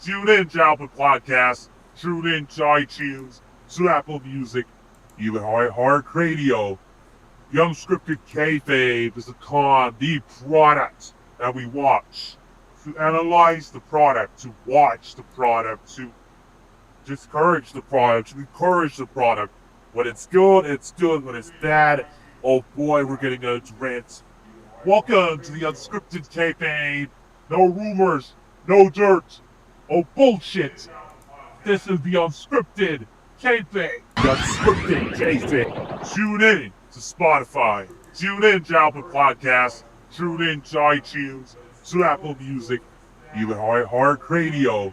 Tune in to Apple Podcasts, tune in to iTunes, to Apple Music, even Heart Radio. The unscripted kayfabe is the product that we watch. To analyze the product, to watch the product, to discourage the product, to encourage the product. When it's good, it's good. When it's bad, oh boy, we're getting a rant. Welcome to the unscripted kayfabe. No rumors, no dirt, oh bullshit. This is the unscripted kayfabe. The unscripted kayfabe. Tune in to Spotify. Tune in to Apple Podcasts. Tune in to iTunes, to Apple Music, even Heart Radio.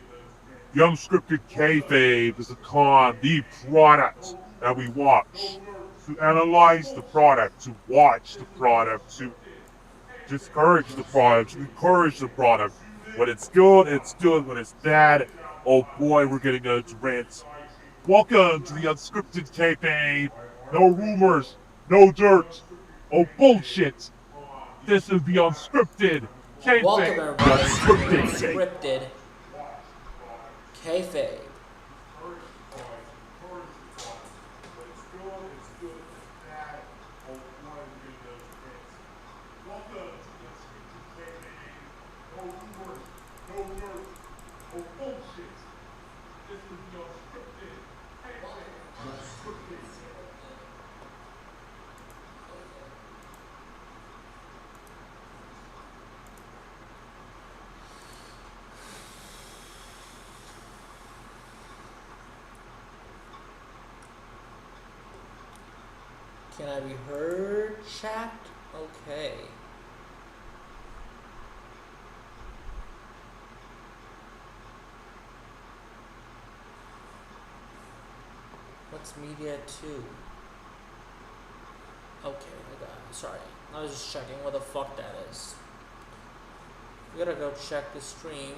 The unscripted kayfabe is the product that we watch. To analyze the product, to watch the product, to discourage the product, to encourage the product. When it's good, it's good. When it's bad, oh boy, we're getting a rant. Welcome to the unscripted kayfabe. No rumors, no dirt, oh bullshit. This is the unscripted kayfabe. Welcome everybody to the unscripted kayfabe. Can I be heard, chat? Okay. What's media 2? Okay, I got it. Sorry. I was just checking what the fuck that is. We gotta go check the stream.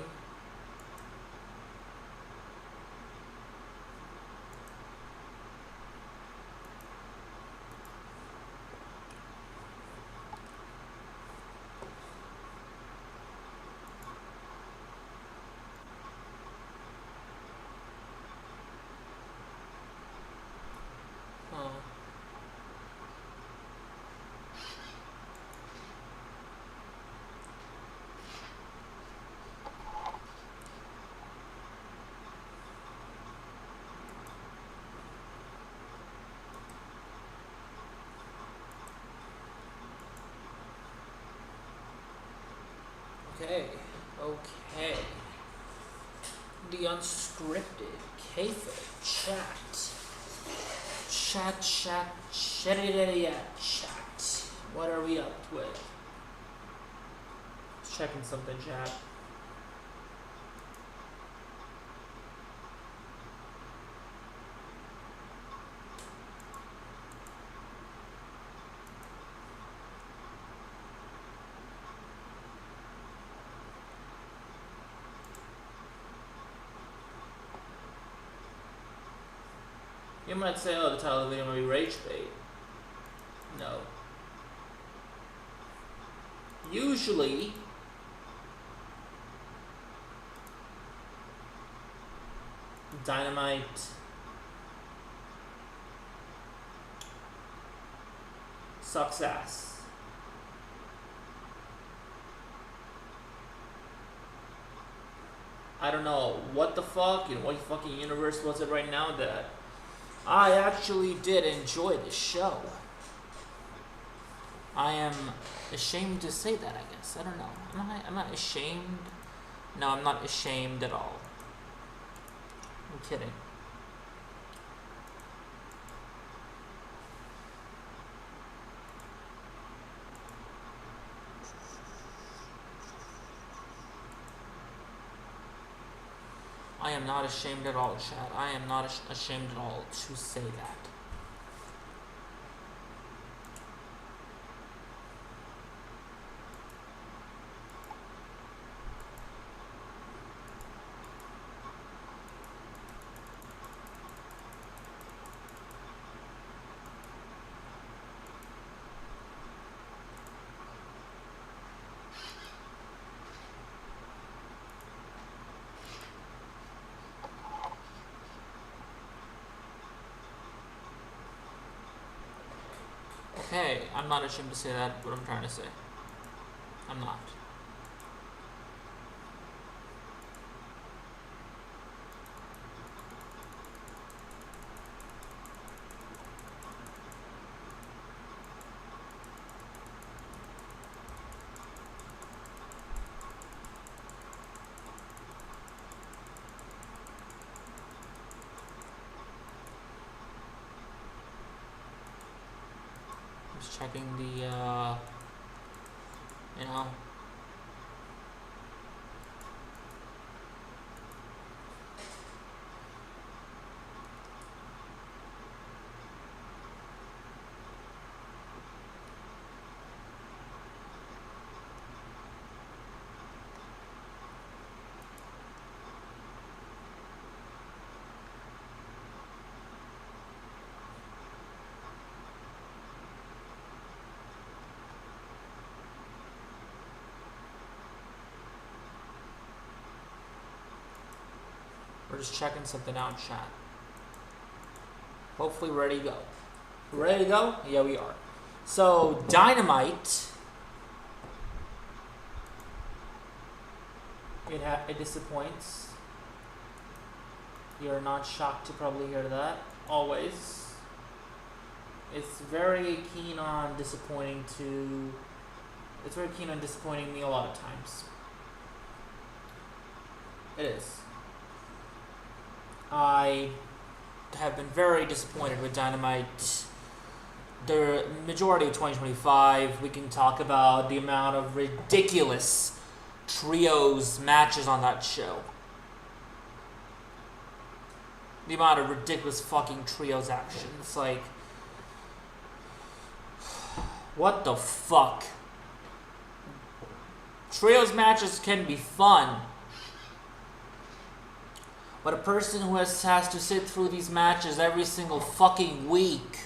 Okay. The unscripted kayfabe chat. Chat. What are we up with? Checking something, chat. You might say, oh, the title of the video might be rage bait. No. Usually, Dynamite sucks ass. I don't know what the fuck, in what fucking universe was it right now that I actually did enjoy the show. I am ashamed to say that, I guess. I don't know. I'm not ashamed. No, I'm not ashamed at all. I'm kidding. I am not ashamed at all, chat. I am not ashamed at all to say that. okay. I'm not ashamed to say that, what I'm trying to say. I'm not. Just checking the, you know. We're just checking something out, chat. Hopefully we're ready to go. Ready to go? Yeah, we are. So, Dynamite. It disappoints. You're not shocked to probably hear that. Always. It's very keen on disappointing me a lot of times. It is. I have been very disappointed with Dynamite. The majority of 2025, we can talk about the amount of ridiculous trios matches on that show. The amount of ridiculous fucking trios action. It's like, what the fuck? Trios matches can be fun. But a person who has to sit through these matches every single fucking week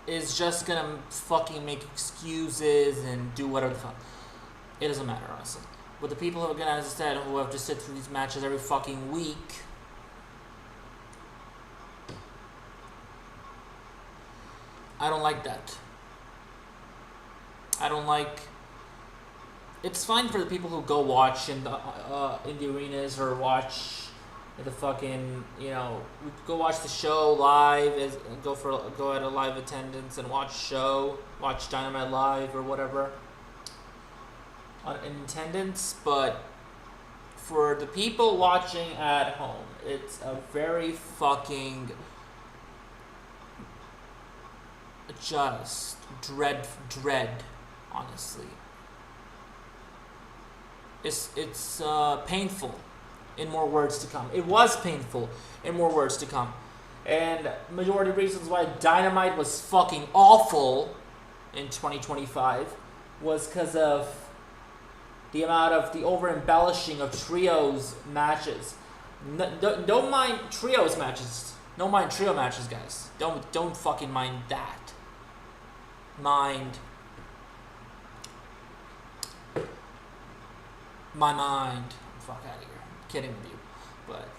is just gonna fucking make excuses and do whatever the fuck. It doesn't matter, honestly. But the people who are gonna, as I said, who have to sit through these matches every fucking week, I don't like that. I don't like. It's fine for the people who go watch in the arenas or watch the fucking, you know, go watch the show live, go at a live attendance and watch Dynamite live or whatever in attendance. But for the people watching at home, it's a very fucking just dread, honestly. It's painful, in more words to come. It was painful, in more words to come. And majority of reasons why Dynamite was fucking awful in 2025 was because of the amount of the over-embellishing of trios matches. Don't mind trios matches. Don't mind trio matches, guys. Don't fucking mind that. Mind my mind. Fuck out of here. I'm kidding with you. But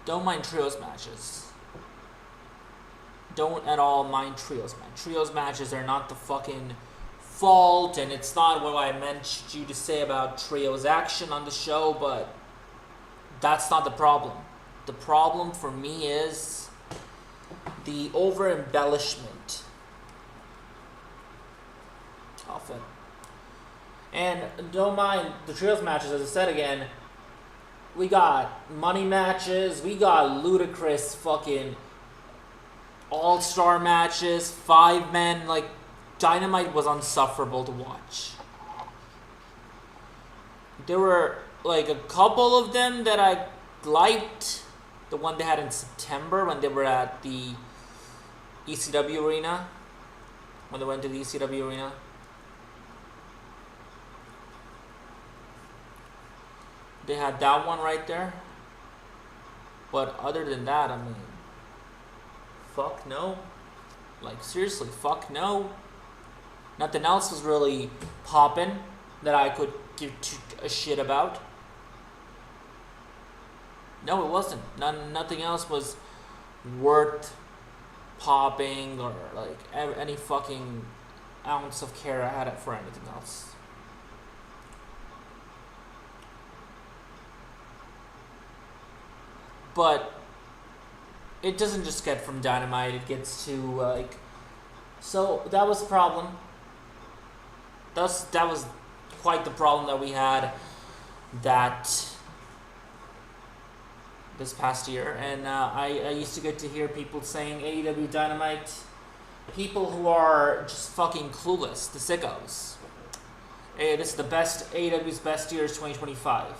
don't mind trios matches. Don't at all mind trios matches. Trios matches are not the fucking fault, and it's not what I meant you to say about trios action on the show, but that's not the problem. The problem for me is the over-embellishment of it. And don't mind the trios matches, as I said again, we got money matches, we got ludicrous fucking all-star matches, 5-men, like, Dynamite was insufferable to watch. There were, like, a couple of them that I liked. The one they had in September when they were at the ECW arena. When they went to the ECW arena. They had that one right there. But other than that, I mean, fuck no. Like, seriously, fuck no. Nothing else was really popping. that I could give a shit about. No, it wasn't. Nothing else was worth popping or like any fucking ounce of care I had for anything else. But it doesn't just get from Dynamite, it gets to like, so that was a problem. That was quite the problem that we had this past year, and I used to get to hear people saying AEW Dynamite, people who are just fucking clueless, the sickos. Hey, this is the best, AEW's best year is 2025.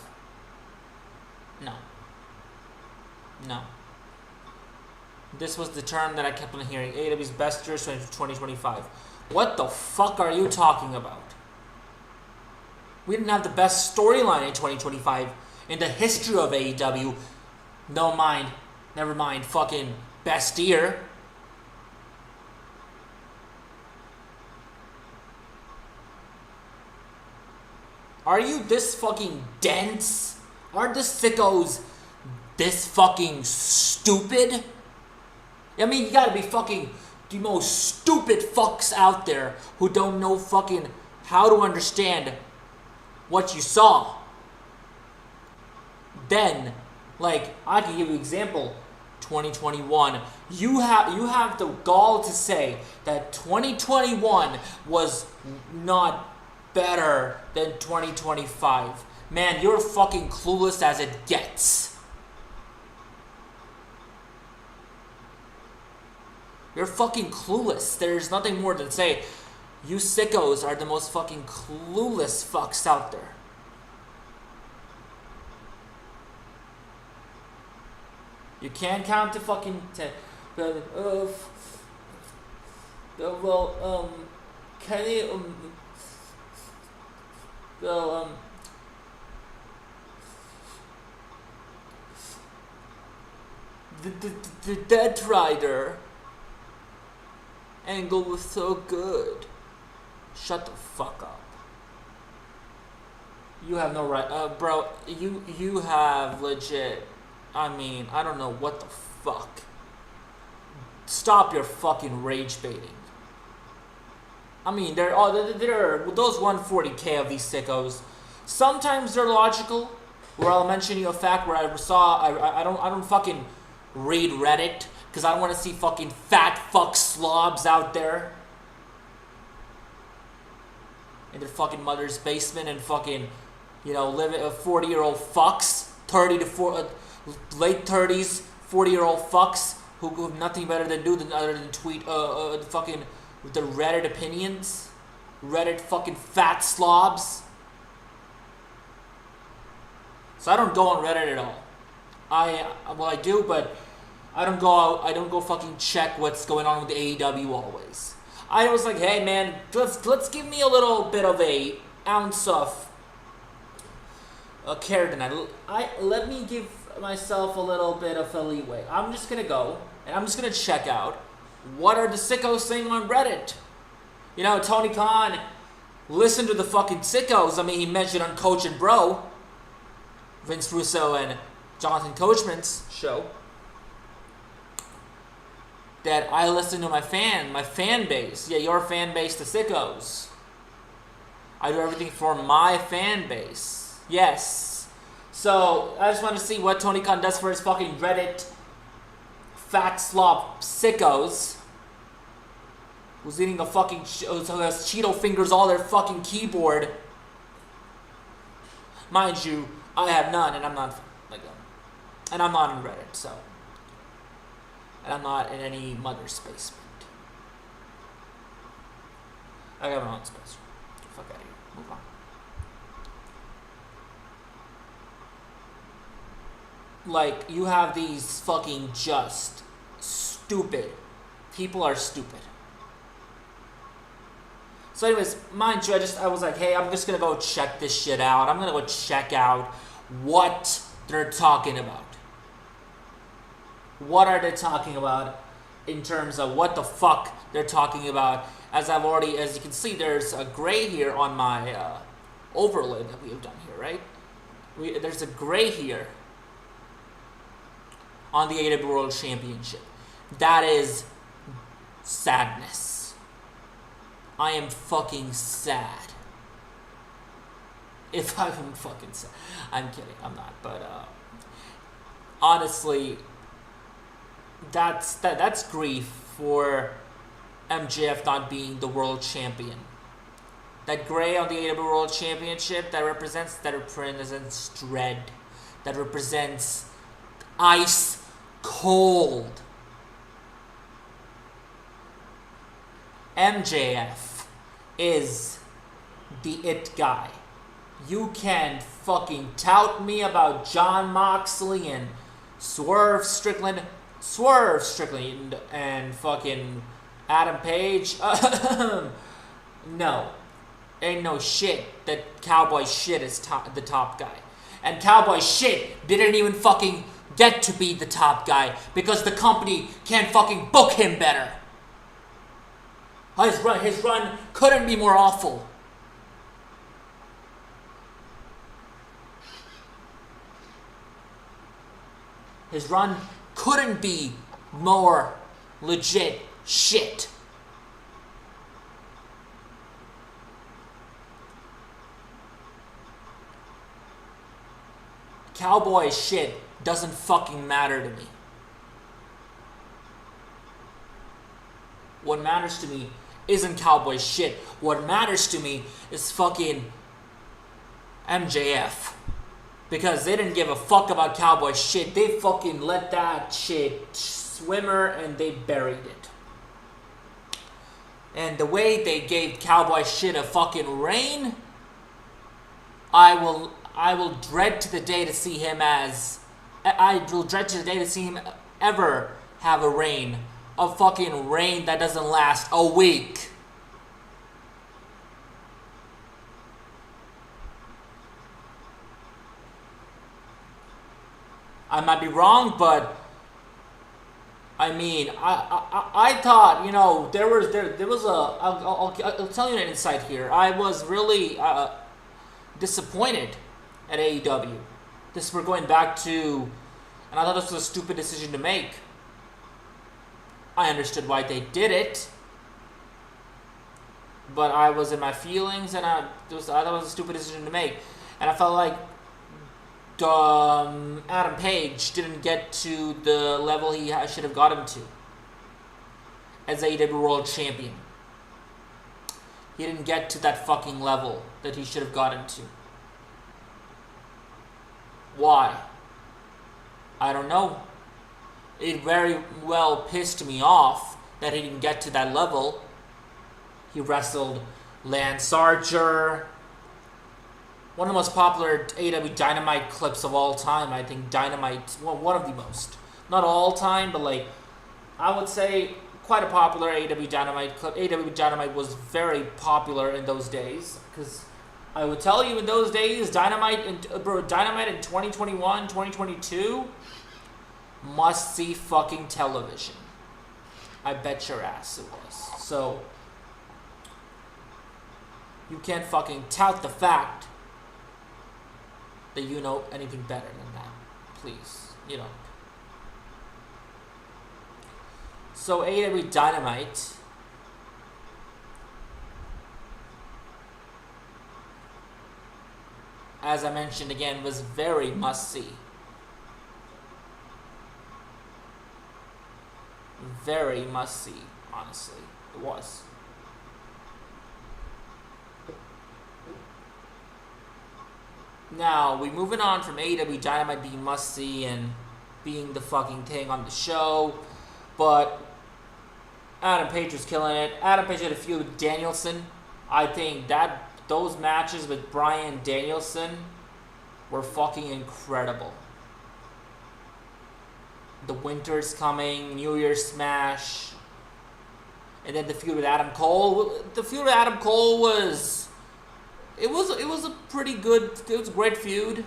No. This was the term that I kept on hearing, AEW's best year is 2025. What the fuck are you talking about? We didn't have the best storyline in 2025 in the history of AEW. Never mind, fucking best year. Are you this fucking dense? Aren't the sickos this fucking stupid? I mean, you gotta be fucking the most stupid fucks out there who don't know fucking how to understand what you saw. Then, like, I can give you an example. 2021. You have the gall to say that 2021 was not better than 2025. Man, you're fucking clueless as it gets. You're fucking clueless. There's nothing more than say. You sickos are the most fucking clueless fucks out there. You can't count to fucking 10. Can you, the Dead Rider angle was so good. Shut the fuck up. You have no right, bro. You have legit. I mean, I don't know what the fuck. Stop your fucking rage baiting. I mean, there are those 140k of these sickos. Sometimes they're logical. Where I'll mention you a fact where I don't fucking read Reddit because I don't want to see fucking fat fuck slobs out there in their fucking mother's basement and fucking, you know, living 40-year-old fucks, 30 to 40. Late 30s, 40-year-old fucks who have nothing better to do other than tweet fucking with their Reddit opinions. Reddit fucking fat slobs. So I don't go on Reddit at all. I do, but I don't go fucking check what's going on with the AEW always. I was like, hey man, let's give me a little bit of a ounce of care tonight. Let me give myself a little bit of a leeway. I'm just gonna go and I'm just gonna check out what are the sickos saying on Reddit. You know, Tony Khan listened to the fucking sickos. I mean, he mentioned on Coach and Bro, Vince Russo and Jonathan Coachman's show, that I listen to my fan base. Yeah, your fan base, the sickos. I do everything for my fan base. Yes. So, I just want to see what Tony Khan does for his fucking Reddit fat slob sickos. Who's eating a fucking, who has Cheeto fingers all their fucking keyboard. Mind you, I have none, and I'm not like them. And I'm not in Reddit, so. And I'm not in any mother's basement. I got my own space. Fuck out of here. Move on. Like, you have these fucking just stupid. People are stupid. So anyways, mind you, I was like, hey, I'm just gonna go check this shit out. I'm gonna go check out what they're talking about. What are they talking about in terms of what the fuck they're talking about? As you can see, there's a gray here on my overlay that we have done here, right? There's a gray here on the AEW World Championship. That is sadness. I am fucking sad. If I'm fucking sad. I'm kidding, I'm not. But honestly, that's grief for MJF not being the world champion. That gray on the AEW World Championship, that represents dread. That represents ice cold. MJF is the it guy. You can fucking tout me about Jon Moxley and Swerve Strickland, and fucking Adam Page. No. Ain't no shit that Cowboy Shit is the top guy. And Cowboy Shit didn't even fucking get to be the top guy because the company can't fucking book him better. His run couldn't be more awful. His run couldn't be more legit shit. Cowboy Shit doesn't fucking matter to me. What matters to me isn't Cowboy Shit. What matters to me is fucking MJF. Because they didn't give a fuck about Cowboy Shit. They fucking let that shit swimmer and they buried it. And the way they gave Cowboy Shit a fucking reign, I will dread to the day to see him ever have a reign. A fucking reign that doesn't last a week. I might be wrong, but I mean, I thought, you know, there was I'll tell you an insight here. I was really disappointed at AEW. We're going back to, and I thought this was a stupid decision to make. I understood why they did it, but I was in my feelings, and I thought it was a stupid decision to make, and I felt like Adam Page didn't get to the level he should have gotten to as AEW World Champion. He didn't get to that fucking level that he should have gotten to. Why? I don't know. It very well pissed me off that he didn't get to that level. He wrestled Lance Archer. One of the most popular AEW Dynamite clips of all time. I think Dynamite, well, one of the most. Not all time, but like, I would say quite a popular AEW Dynamite clip. AEW Dynamite was very popular in those days. Because I would tell you in those days, Dynamite in 2021, 2022, must-see fucking television. I bet your ass it was. So, you can't fucking tout the fact that you know anything better than that. Please, you don't. So AEW Dynamite, as I mentioned again, was very must-see. Very must-see, honestly. It was. Now, we're moving on from AEW Dynamite being must-see and being the fucking thing on the show, but Adam Page was killing it. Adam Page had a feud with Danielson. I think that those matches with Bryan Danielson were fucking incredible. The Winter's Coming, New Year's Smash, and then the feud with Adam Cole. The feud with Adam Cole was... It was a pretty good... It was a great feud.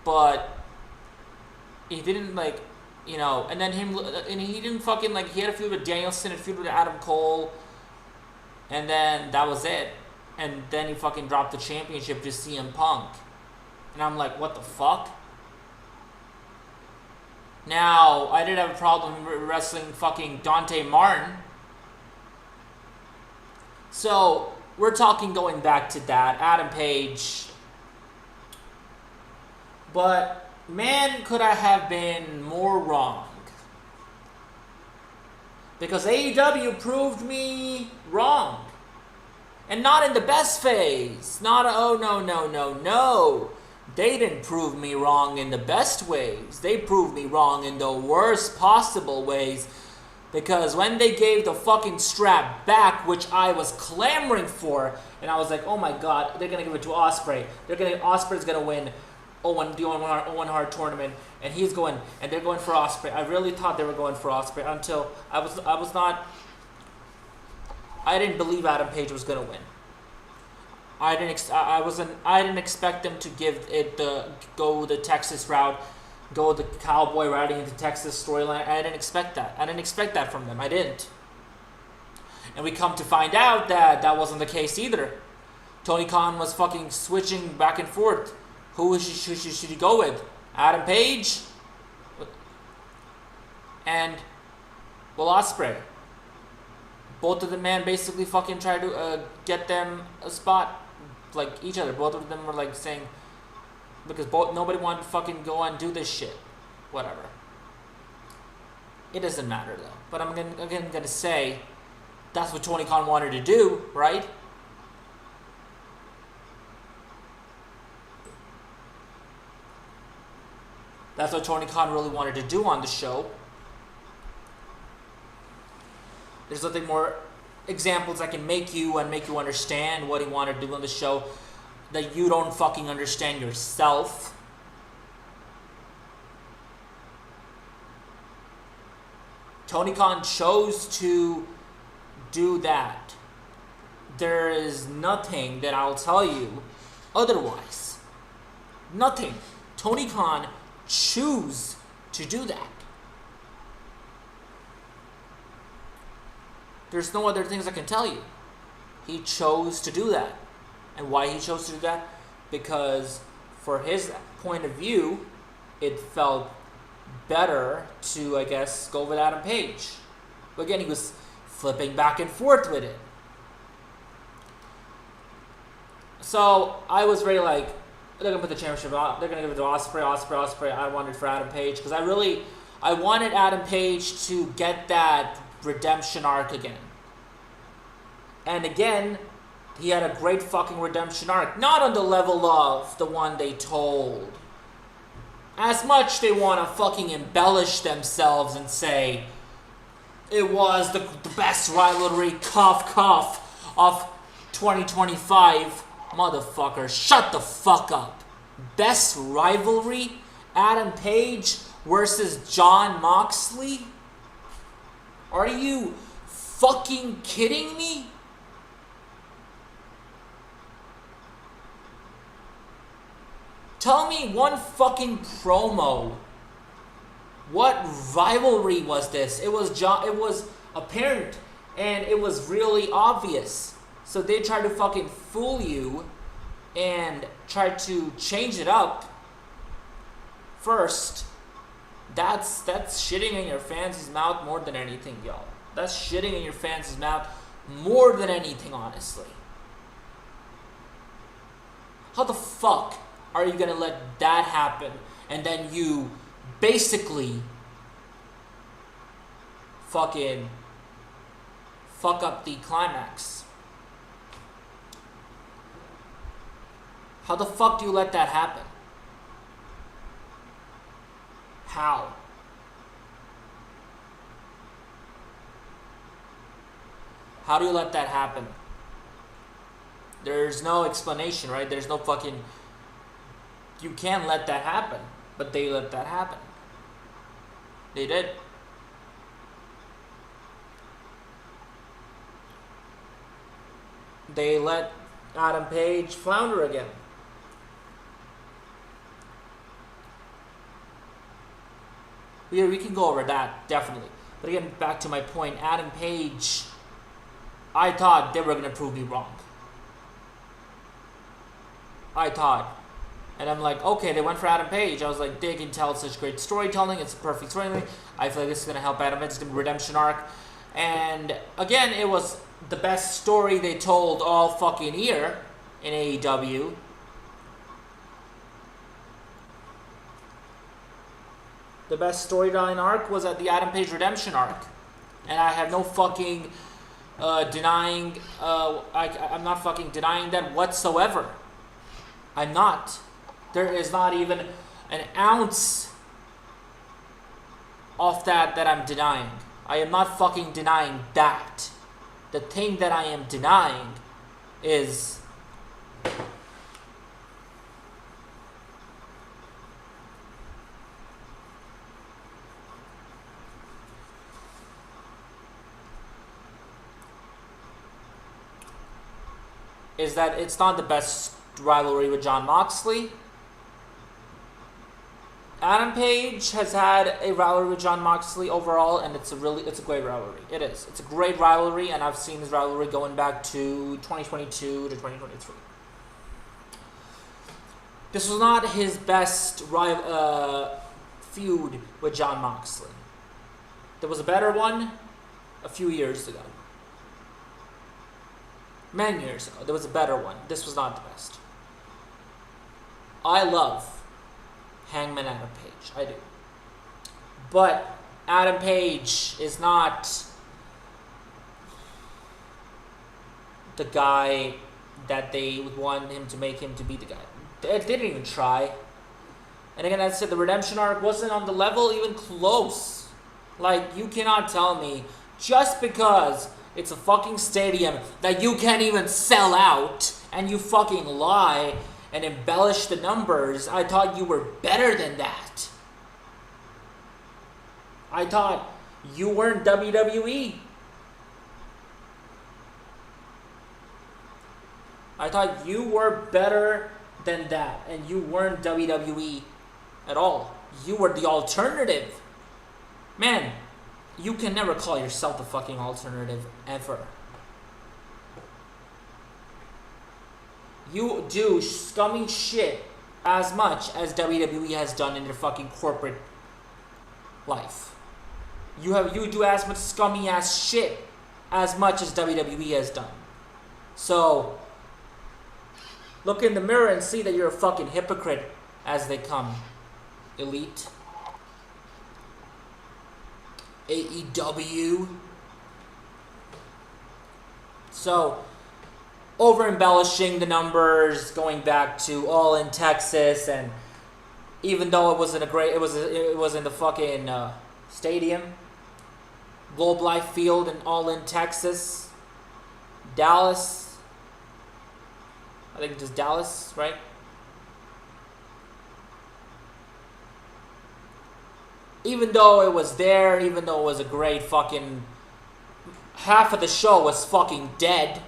But he didn't, like... You know, and then he didn't fucking, like, he had a feud with Danielson, a feud with Adam Cole, and then that was it. and then he fucking dropped the championship to CM Punk. And I'm like, what the fuck? Now, I did have a problem wrestling fucking Dante Martin. So, we're talking going back to that. Adam Page. But, man, could I have been more wrong? Because AEW proved me wrong. And not in the best phase. Not, oh, no. They didn't prove me wrong in the best ways. They proved me wrong in the worst possible ways. Because when they gave the fucking strap back, which I was clamoring for, and I was like, oh my god, they're going to give it to Ospreay. Ospreay's going to win the Owen Hart tournament, and they're going for Ospreay. I really thought they were going for Ospreay until I didn't believe Adam Page was going to win. I didn't expect them to go the Texas route, go the cowboy routing into Texas storyline. I didn't expect that. I didn't expect that from them. I didn't. And we come to find out that wasn't the case either. Tony Khan was fucking switching back and forth. Who should he go with? Adam Page? And Will Ospreay. Both of them, man, basically fucking tried to get them a spot like each other. Both of them were like saying, because nobody wanted to fucking go and do this shit. Whatever. It doesn't matter though. But I'm gonna say that's what Tony Khan wanted to do, right? That's what Tony Khan really wanted to do on the show. There's nothing more examples I can make you understand what he wanted to do on the show that you don't fucking understand yourself. Tony Khan chose to do that. There is nothing that I'll tell you otherwise. Nothing. Tony Khan chose to do that. There's no other things I can tell you. He chose to do that. And why he chose to do that? Because for his point of view, it felt better to, I guess, go with Adam Page. But again, he was flipping back and forth with it. So I was really like, they're going to put the championship on. They're going to give it to Ospreay. I wanted for Adam Page. Because I wanted Adam Page to get that redemption arc again. And again, he had a great fucking redemption arc. Not on the level of the one they told. As much they want to fucking embellish themselves and say, it was the best rivalry, cough, of 2025. Motherfucker, shut the fuck up. Best rivalry? Adam Page versus Jon Moxley? Are you fucking kidding me? Tell me one fucking promo. What rivalry was this? It was apparent and it was really obvious. So they tried to fucking fool you and try to change it up. First, that's shitting in your fans' mouth more than anything, y'all. That's shitting in your fans' mouth more than anything, honestly. How the fuck are you gonna let that happen and then you basically fucking fuck up the climax? How the fuck do you let that happen? How? How do you let that happen? There's no explanation, right? There's no fucking... You can't let that happen. But they let that happen. They did. They let Adam Page flounder again. We can go over that, definitely. But again, back to my point, Adam Page, I thought they were going to prove me wrong. I thought. And I'm like, okay, they went for Adam Page. I was like, they can tell such great storytelling. It's a perfect storytelling. I feel like this is going to help Adam Page. It's going to be a redemption arc. And again, it was the best story they told all fucking year in AEW. The best storyline arc was at the Adam Page redemption arc. And I have no fucking denying, I'm not fucking denying that whatsoever. I'm not. There is not even an ounce of that I'm denying. I am not fucking denying that. The thing that I am denying is that it's not the best rivalry with Jon Moxley. Adam Page has had a rivalry with Jon Moxley overall, and it's a great rivalry. It is. It's a great rivalry, and I've seen this rivalry going back to 2022 to 2023. This was not his best feud with Jon Moxley. There was a better one a few years ago. Many years ago. There was a better one. This was not the best. I love Hangman Adam Page. I do. But Adam Page is not the guy that they would want him to make him to be the guy. They didn't even try. And again, I said the redemption arc wasn't on the level even close. Like, you cannot tell me just because it's a fucking stadium that you can't even sell out and you fucking lie and embellish the numbers. I thought you were better than that. I thought you weren't WWE. I thought you were better than that, and you weren't WWE at all. You were the alternative. Man, you can never call yourself the fucking alternative ever. You do scummy shit as much as WWE has done in their fucking corporate life. You do as much scummy ass shit as much as WWE has done. So look in the mirror and see that you're a fucking hypocrite as they come. Elite. AEW. So, over embellishing the numbers, going back to All in Texas, and even though it wasn't it was in the fucking stadium, Globe Life Field and All in Texas, Dallas. I think it's just Dallas, right? Even though it was there, even though it was a great fucking... half of the show was fucking dead.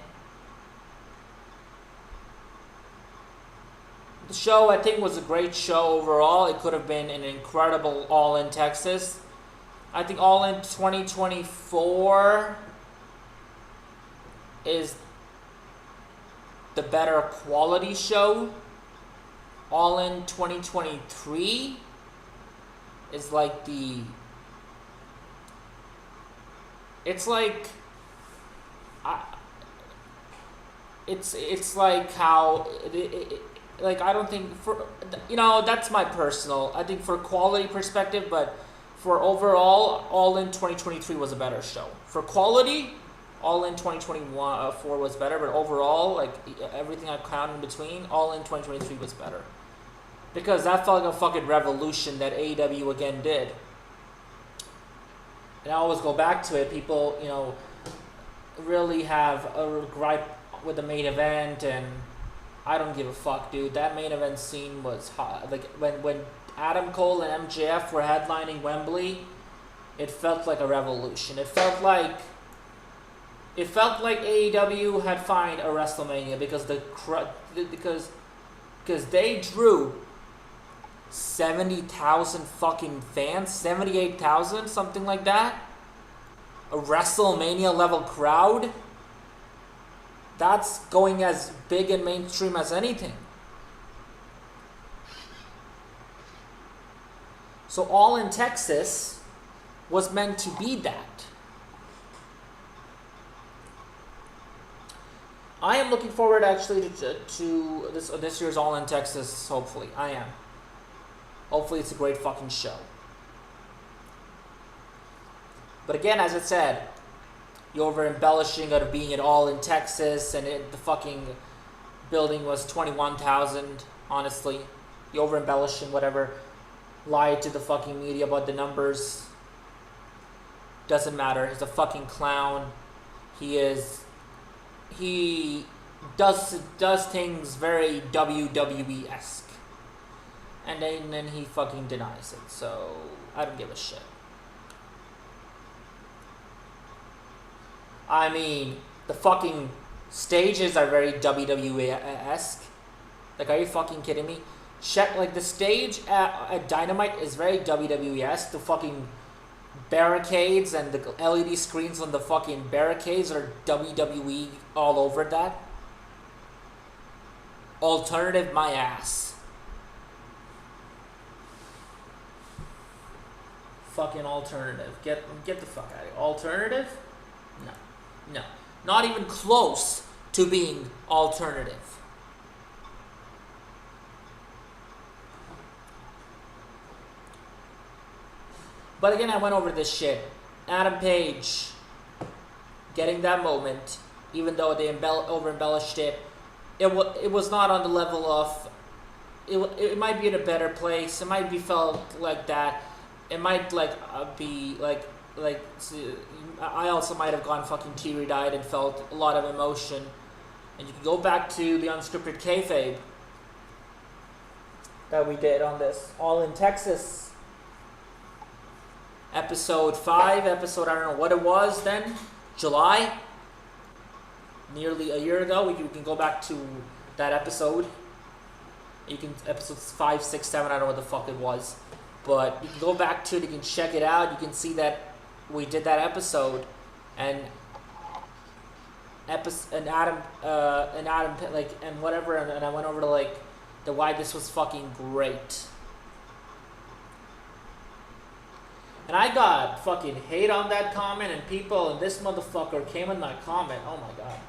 The show, I think, was a great show overall. It could have been an incredible All in Texas. I think All in 2024 is the better quality show. All in 2023 is like the... It's like... It's like how... like, I don't think... for that's my personal... I think for quality perspective, but for overall, All in 2023 was a better show. For quality, All in 2024 was better, but overall, like, everything I count in between, All in 2023 was better. Because that felt like a fucking revolution that AEW again did. And I always go back to it. People, really have a gripe with the main event, and I don't give a fuck, dude. That main event scene was hot. Like, when Adam Cole and MJF were headlining Wembley, it felt like a revolution. It felt like AEW had found a WrestleMania because because they drew 70,000 fucking fans, 78,000, something like that. A WrestleMania level crowd. That's going as big and mainstream as anything. So All in Texas was meant to be that. I am looking forward actually to this year's All in Texas, hopefully. I am. Hopefully it's a great fucking show. But again, as I said, you're over embellishing of being it All in Texas, and the fucking building was 21,000, honestly. You over embellishing whatever. Lied to the fucking media about the numbers. Doesn't matter. He's a fucking clown. He does things very WWE-esque. And then he fucking denies it. So I don't give a shit. I mean, the fucking stages are very WWE-esque. Like, are you fucking kidding me? Check, like, the stage at Dynamite is very WWE-esque. The fucking barricades and the LED screens on the fucking barricades are WWE all over that. Alternative, my ass. Fucking alternative. Get the fuck out of here. Alternative? No. Not even close to being alternative. But again, I went over this shit. Adam Page getting that moment, even though they over-embellished it, it was not on the level of... It might be in a better place. It might be felt like that. It might be like I also might have gone fucking teary-eyed and felt a lot of emotion. And you can go back to the unscripted kayfabe that we did on this All in Texas episode 5. I don't know what it was then, July, nearly a year ago. You can go back to that episode. You can episodes 5, 6, 7. I don't know what the fuck it was. But you can go back to it, you can check it out, you can see that we did that episode, and Adam and whatever, and I went over to the why this was fucking great. And I got fucking hate on that comment, and people, and this motherfucker came in my comment, oh my god.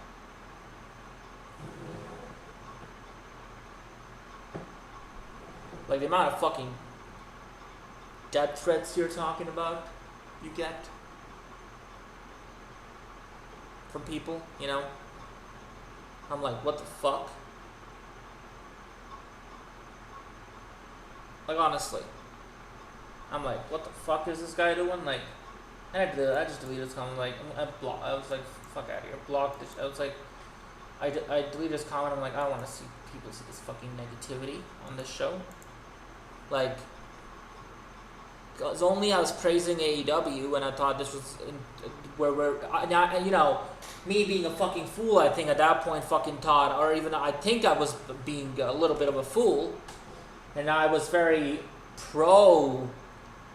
Like the amount of fucking death threats you're talking about, you get from people, you know? I'm like, what the fuck? Like, honestly. I'm like, what the fuck is this guy doing? Like, and I just deleted his comment. Like, I was like, fuck out of here. Blocked this. I was like, I deleted his comment. I'm like, I don't want to see people see this fucking negativity on this show. Like, because only I was praising AEW and I thought this was you know, me being a fucking fool, I think at that point fucking thought, or even I think I was being a little bit of a fool, and I was very pro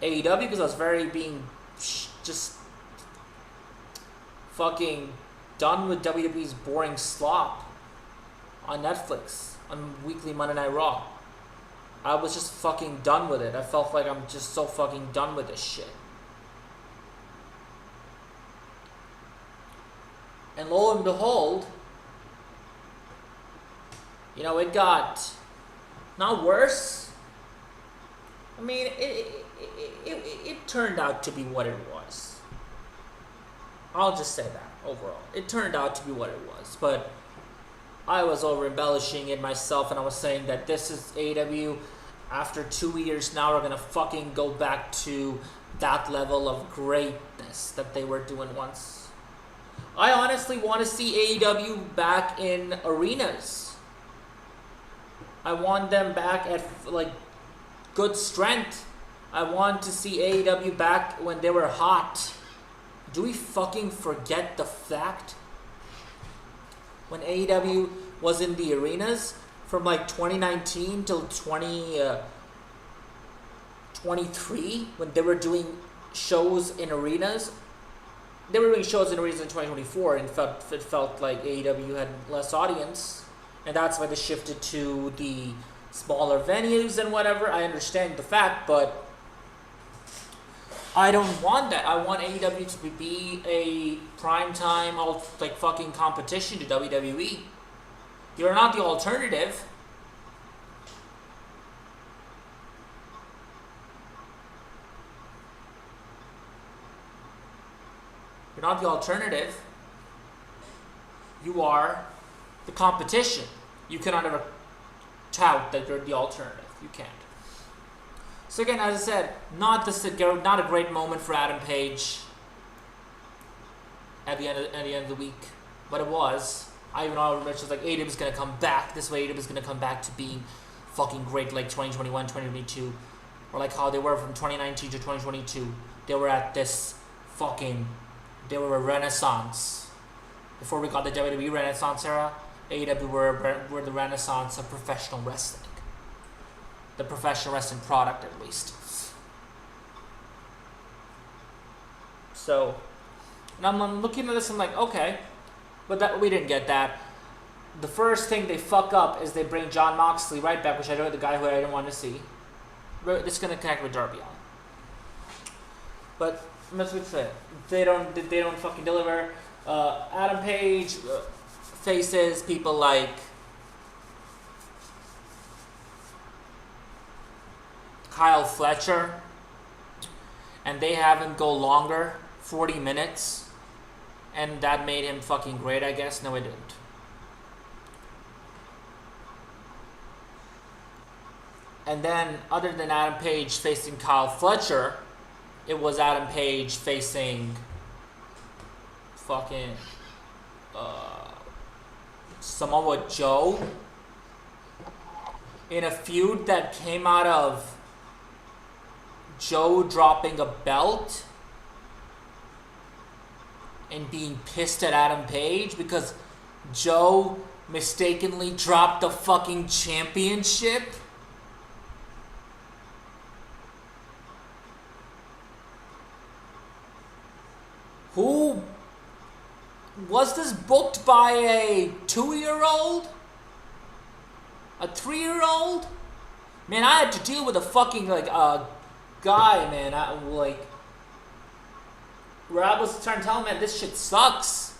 AEW because I was very being just fucking done with WWE's boring slop on Netflix on weekly Monday Night Raw. I was just fucking done with it. I felt like I'm just so fucking done with this shit. And lo and behold, you know, it got not worse. I mean, it turned out to be what it was. I'll just say that overall. It turned out to be what it was. But I was over embellishing it myself, and I was saying that this is AEW. After 2 years now, we're gonna fucking go back to that level of greatness that they were doing once. I honestly want to see AEW back in arenas. I want them back at good strength. I want to see AEW back when they were hot. Do we fucking forget the fact when AEW was in the arenas from 2019 till 2023 when they were doing shows in arenas? They were doing shows in arenas in 2024, and it felt like AEW had less audience, and that's why they shifted to the smaller venues and whatever. I understand the fact, but I don't want that. I want AEW to be a primetime, like, fucking competition to WWE. You're not the alternative. You're not the alternative. You are the competition. You cannot ever tout that you're the alternative. You can't. So again, as I said, not a great moment for Adam Page at the end of the week, but it was. I even know Rich was like, AEW is gonna come back. This way, AEW is gonna come back to being fucking great, like 2021, 2022, or like how they were from 2019 to 2022. They were at this fucking. They were a renaissance. Before we got the WWE Renaissance era, AEW were the renaissance of professional wrestling. The professional wrestling product, at least. So, and I'm looking at this and I'm like, okay, but that we didn't get that. The first thing they fuck up is they bring Jon Moxley right back, which I know the guy who I didn't want to see. This is gonna connect with Darby Allin. But let's say it. They don't fucking deliver. Adam Page faces people like Kyle Fletcher, and they have him go longer, 40 minutes, and that made him fucking great, I guess. No, it didn't. And then, other than Adam Page facing Kyle Fletcher, it was Adam Page facing fucking Samoa Joe in a feud that came out of Joe dropping a belt and being pissed at Adam Page because Joe mistakenly dropped the fucking championship. Who was this booked by a 2-year-old? A 3-year-old? Man, I had to deal with a fucking guy, man. Where I was trying to tell him, man, this shit sucks.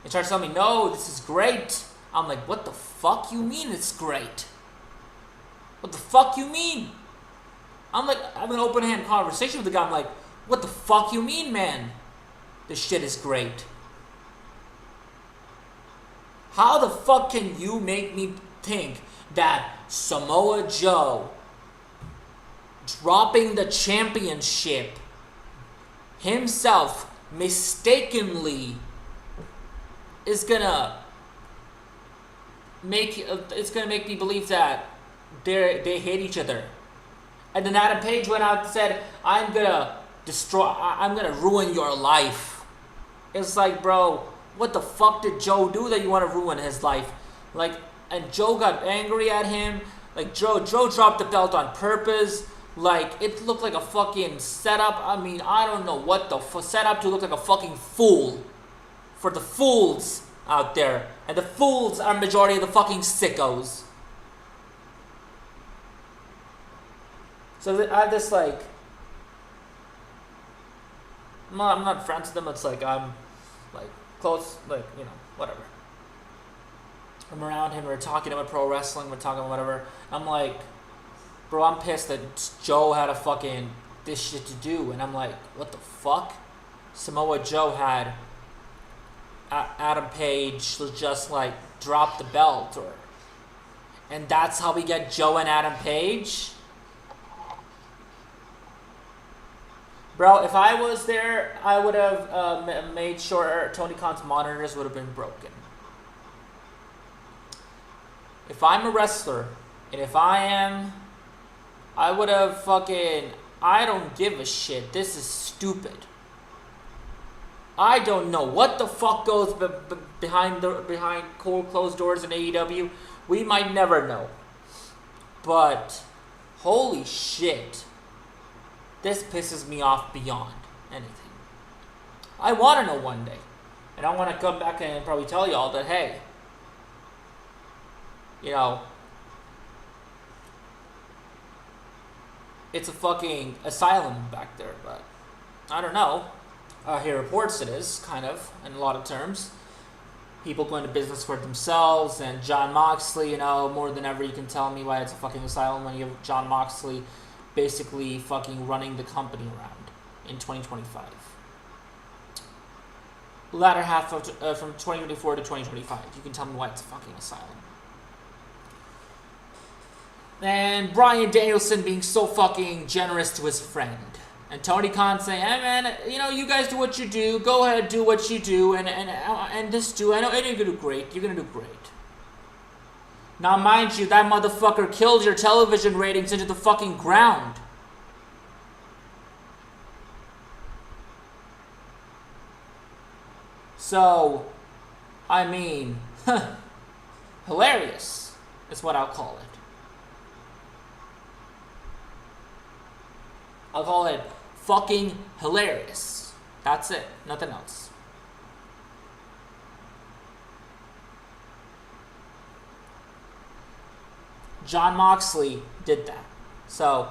He tried to tell me, no, this is great. I'm like, what the fuck you mean it's great? What the fuck you mean? I'm like, I have an open hand conversation with the guy. I'm like, what the fuck you mean, man? This shit is great. How the fuck can you make me think that Samoa Joe dropping the championship himself mistakenly is gonna make me believe that they hate each other? And then Adam Page went out and said, I'm gonna ruin your life. It's like, bro, what the fuck did Joe do that you want to ruin his life? Like, and Joe got angry at him. Like, Joe dropped the belt on purpose. Like, it looked like a fucking setup. I mean, I don't know what the setup to look like a fucking fool. For the fools out there. And the fools are majority of the fucking sickos. So I have this, like, I'm not friends with them. It's like I'm like close, like, you know, whatever. I'm around him. We're talking about pro wrestling. We're talking about whatever. I'm like, bro, I'm pissed that Joe had a fucking this shit to do, and I'm like, what the fuck? Samoa Joe had Adam Page just like drop the belt, and that's how we get Joe and Adam Page. Bro, if I was there, I would have made sure Tony Khan's monitors would have been broken. If I'm a wrestler, and if I would have fucking, I don't give a shit. This is stupid. I don't know what the fuck goes behind closed doors in AEW. We might never know. But, holy shit. This pisses me off beyond anything. I want to know one day. And I want to come back and probably tell y'all that, hey, you know, it's a fucking asylum back there, but I don't know. He reports it is, kind of, in a lot of terms. People go into business for themselves, and John Moxley, you know, more than ever you can tell me why it's a fucking asylum when you have John Moxley basically fucking running the company around in 2025. Latter half of from 2024 to 2025. You can tell me why it's a fucking asylum. And Bryan Danielson being so fucking generous to his friend. And Tony Khan saying, hey man, you know, you guys do what you do. Go ahead, do what you do. And this do. I know you're going to do great. You're going to do great. Now, mind you, that motherfucker killed your television ratings into the fucking ground. So, I mean, hilarious is what I'll call it. I'll call it fucking hilarious. That's it. Nothing else. John Moxley did that. So,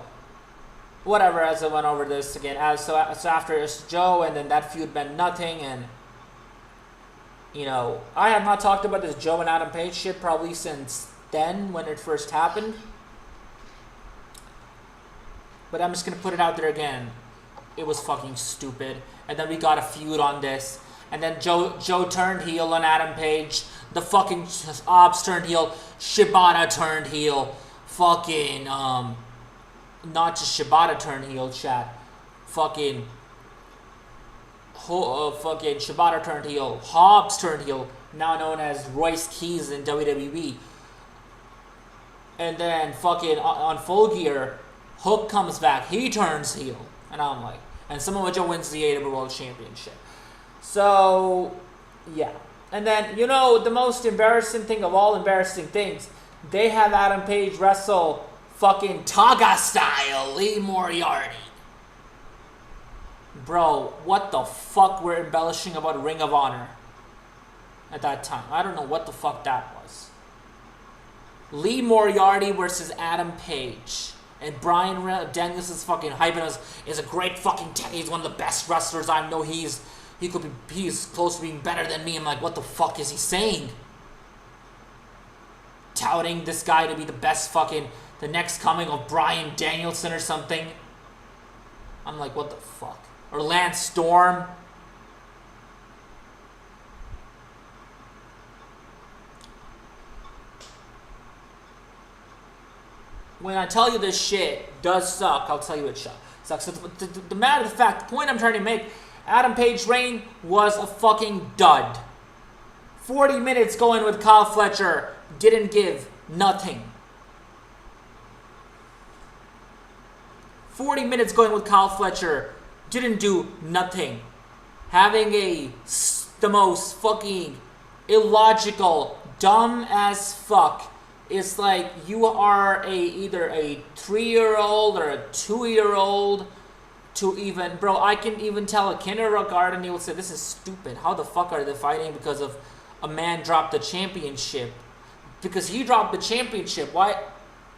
whatever, as I went over this again. So after it's Joe, and then that feud meant nothing, and, you know, I have not talked about this Joe and Adam Page shit probably since then, when it first happened. But I'm just going to put it out there again. It was fucking stupid. And then we got a feud on this. And then Joe turned heel on Adam Page. The fucking Ops turned heel. Shibata turned heel. Fucking, not just Shibata turned heel, chat. Fucking Shibata turned heel. Hobbs turned heel. Now known as Royce Keys in WWE. And then fucking on Full Gear, Hook comes back. He turns heel. And I'm like, and Samoa Joe wins the AEW World Championship. So, yeah. And then, you know, the most embarrassing thing of all embarrassing things, they have Adam Page wrestle fucking Taga style Lee Moriarty. Bro, what the fuck we're embellishing about Ring of Honor at that time? I don't know what the fuck that was. Lee Moriarty versus Adam Page. And Bryan Danielson's fucking hyping us. Is a great fucking he's one of the best wrestlers I know. He's close to being better than me. I'm like, what the fuck is he saying? Touting this guy to be the best fucking, the next coming of Bryan Danielson or something. I'm like, what the fuck? Or Lance Storm. When I tell you this shit does suck, I'll tell you it sucks. So the matter of the fact, the point I'm trying to make, Adam Page's reign was a fucking dud. 40 minutes going with Kyle Fletcher didn't give nothing. 40 minutes going with Kyle Fletcher didn't do nothing. Having the most fucking illogical, dumb as fuck. It's like you are either a 3-year-old or a 2-year-old to even... Bro, I can even tell a kindergarten, he will say, this is stupid. How the fuck are they fighting because of a man dropped the championship? Because he dropped the championship. Why?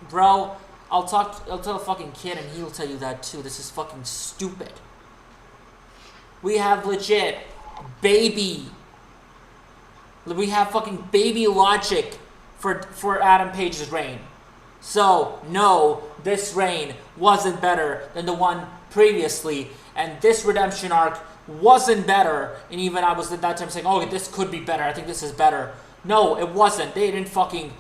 Bro, I'll tell a fucking kid and he'll tell you that too. This is fucking stupid. We have legit baby... We have fucking baby logic for Adam Page's reign. So, no, this reign wasn't better than the one previously, and this redemption arc wasn't better, and even I was at that time saying, oh, this could be better, I think this is better. No, it wasn't. They didn't fucking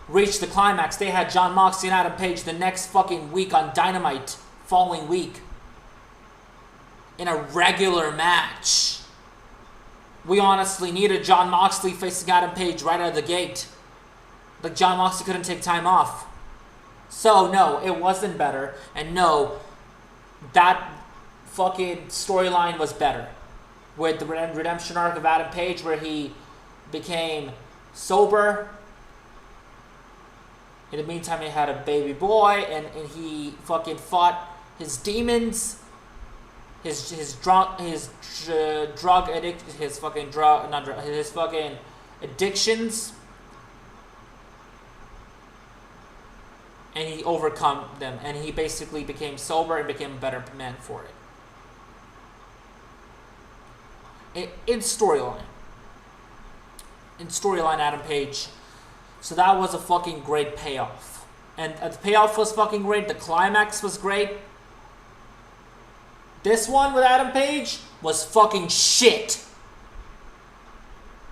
reach the climax. They had John Moxley and Adam Page the next fucking week on Dynamite, following week, in a regular match. We honestly needed John Moxley facing Adam Page right out of the gate. Like, John Moxley couldn't take time off. So, no, it wasn't better. And no, that fucking storyline was better. With the redemption arc of Adam Page, where he became sober. In the meantime, he had a baby boy, and he fucking fought his demons. His fucking addictions. And he overcome them, and he basically became sober and became a better man for it. in storyline. In storyline, Adam Page. So that was a fucking great payoff. And the payoff was fucking great. The climax was great. This one with Adam Page was fucking shit.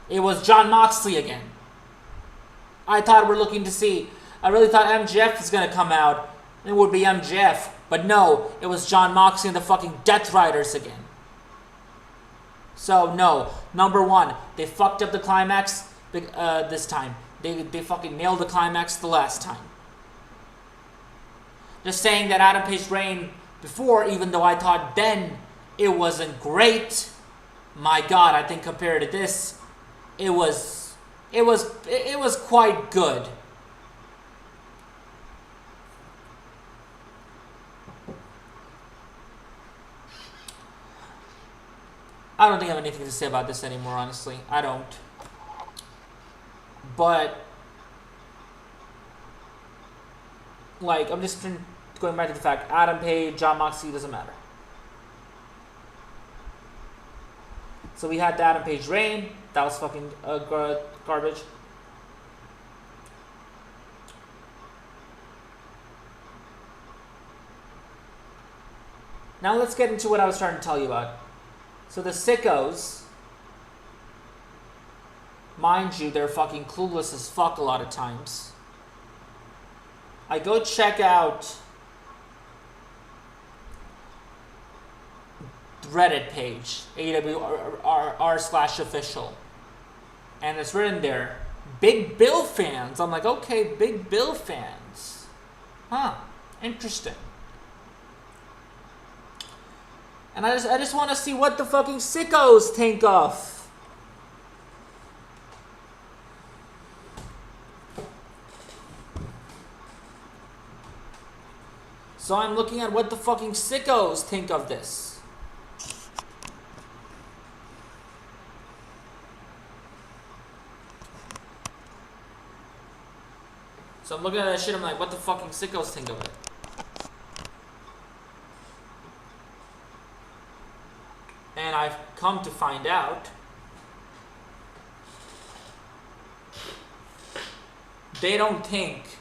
It was Jon Moxley again. I really thought MJF was gonna come out. It would be MJF. But no, it was Jon Moxley and the fucking Death Riders again. So no, number one, they fucked up the climax this time. They fucking nailed the climax the last time. Just saying that Adam Page reign before, even though I thought then it wasn't great. My God, I think compared to this, it was quite good. I don't think I have anything to say about this anymore, honestly. I don't. But, like, I'm just going back to the fact, Adam Page, Jon Moxley, doesn't matter. So we had the Adam Page reign. That was fucking garbage. Now let's get into what I was trying to tell you about. So the sickos, mind you, they're fucking clueless as fuck a lot of times. I go check out the Reddit page, AEW/official, and it's written there, Big Bill fans. I'm like, okay, Big Bill fans. Huh, interesting. And I just want to see what the fucking sickos think of. So I'm looking at what the fucking sickos think of this. So I'm looking at that shit, I'm like, what the fucking sickos think of it? And I've come to find out they don't think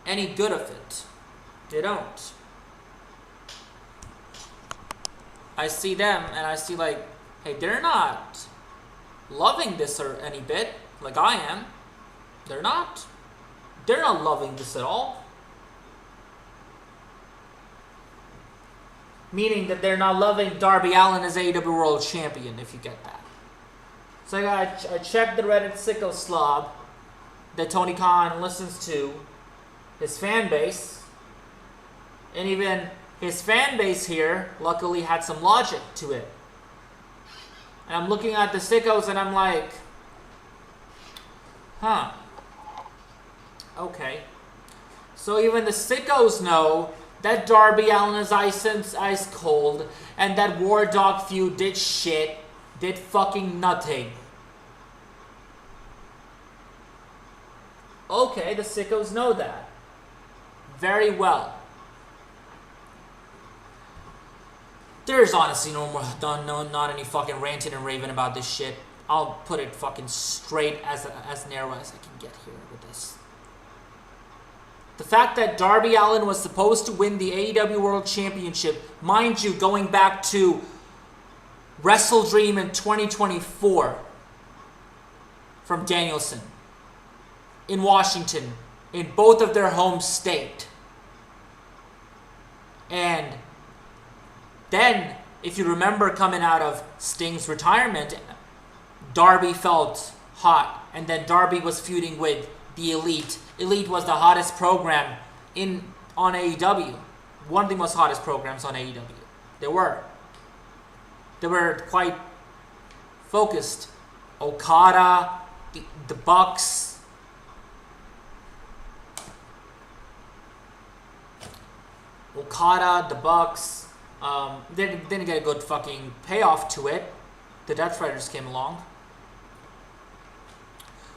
any good of it. They don't. I see them and I see like, hey, they're not loving this or any bit like I am. They're not. They're not loving this at all. Meaning that they're not loving Darby Allin as AEW World Champion, if you get that. So I checked the Reddit sicko slob that Tony Khan listens to, his fan base, and even his fan base here luckily had some logic to it. And I'm looking at the sickos and I'm like, huh, okay. So even the sickos know that Darby Allin is ice cold, and that War Dog feud did fucking nothing. Okay, the sickos know that. Very well. There's honestly not any fucking ranting and raving about this shit. I'll put it fucking straight as narrow as I can get here with this. The fact that Darby Allin was supposed to win the AEW World Championship, mind you, going back to Wrestle Dream in 2024 from Danielson in Washington, in both of their home state. And then, if you remember coming out of Sting's retirement, Darby felt hot, and then Darby was feuding with the Elite. Elite was the hottest program on AEW. One of the most hottest programs on AEW. They were quite focused. Okada, the Bucks. Okada, the Bucks. They didn't get a good fucking payoff to it. The Death Riders came along.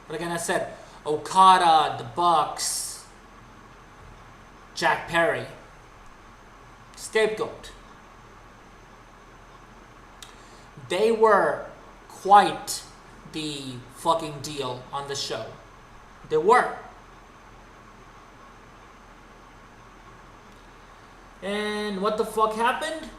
But again, I said, Okada, the Bucks, Jack Perry, scapegoat. They were quite the fucking deal on the show. They were. And what the fuck happened?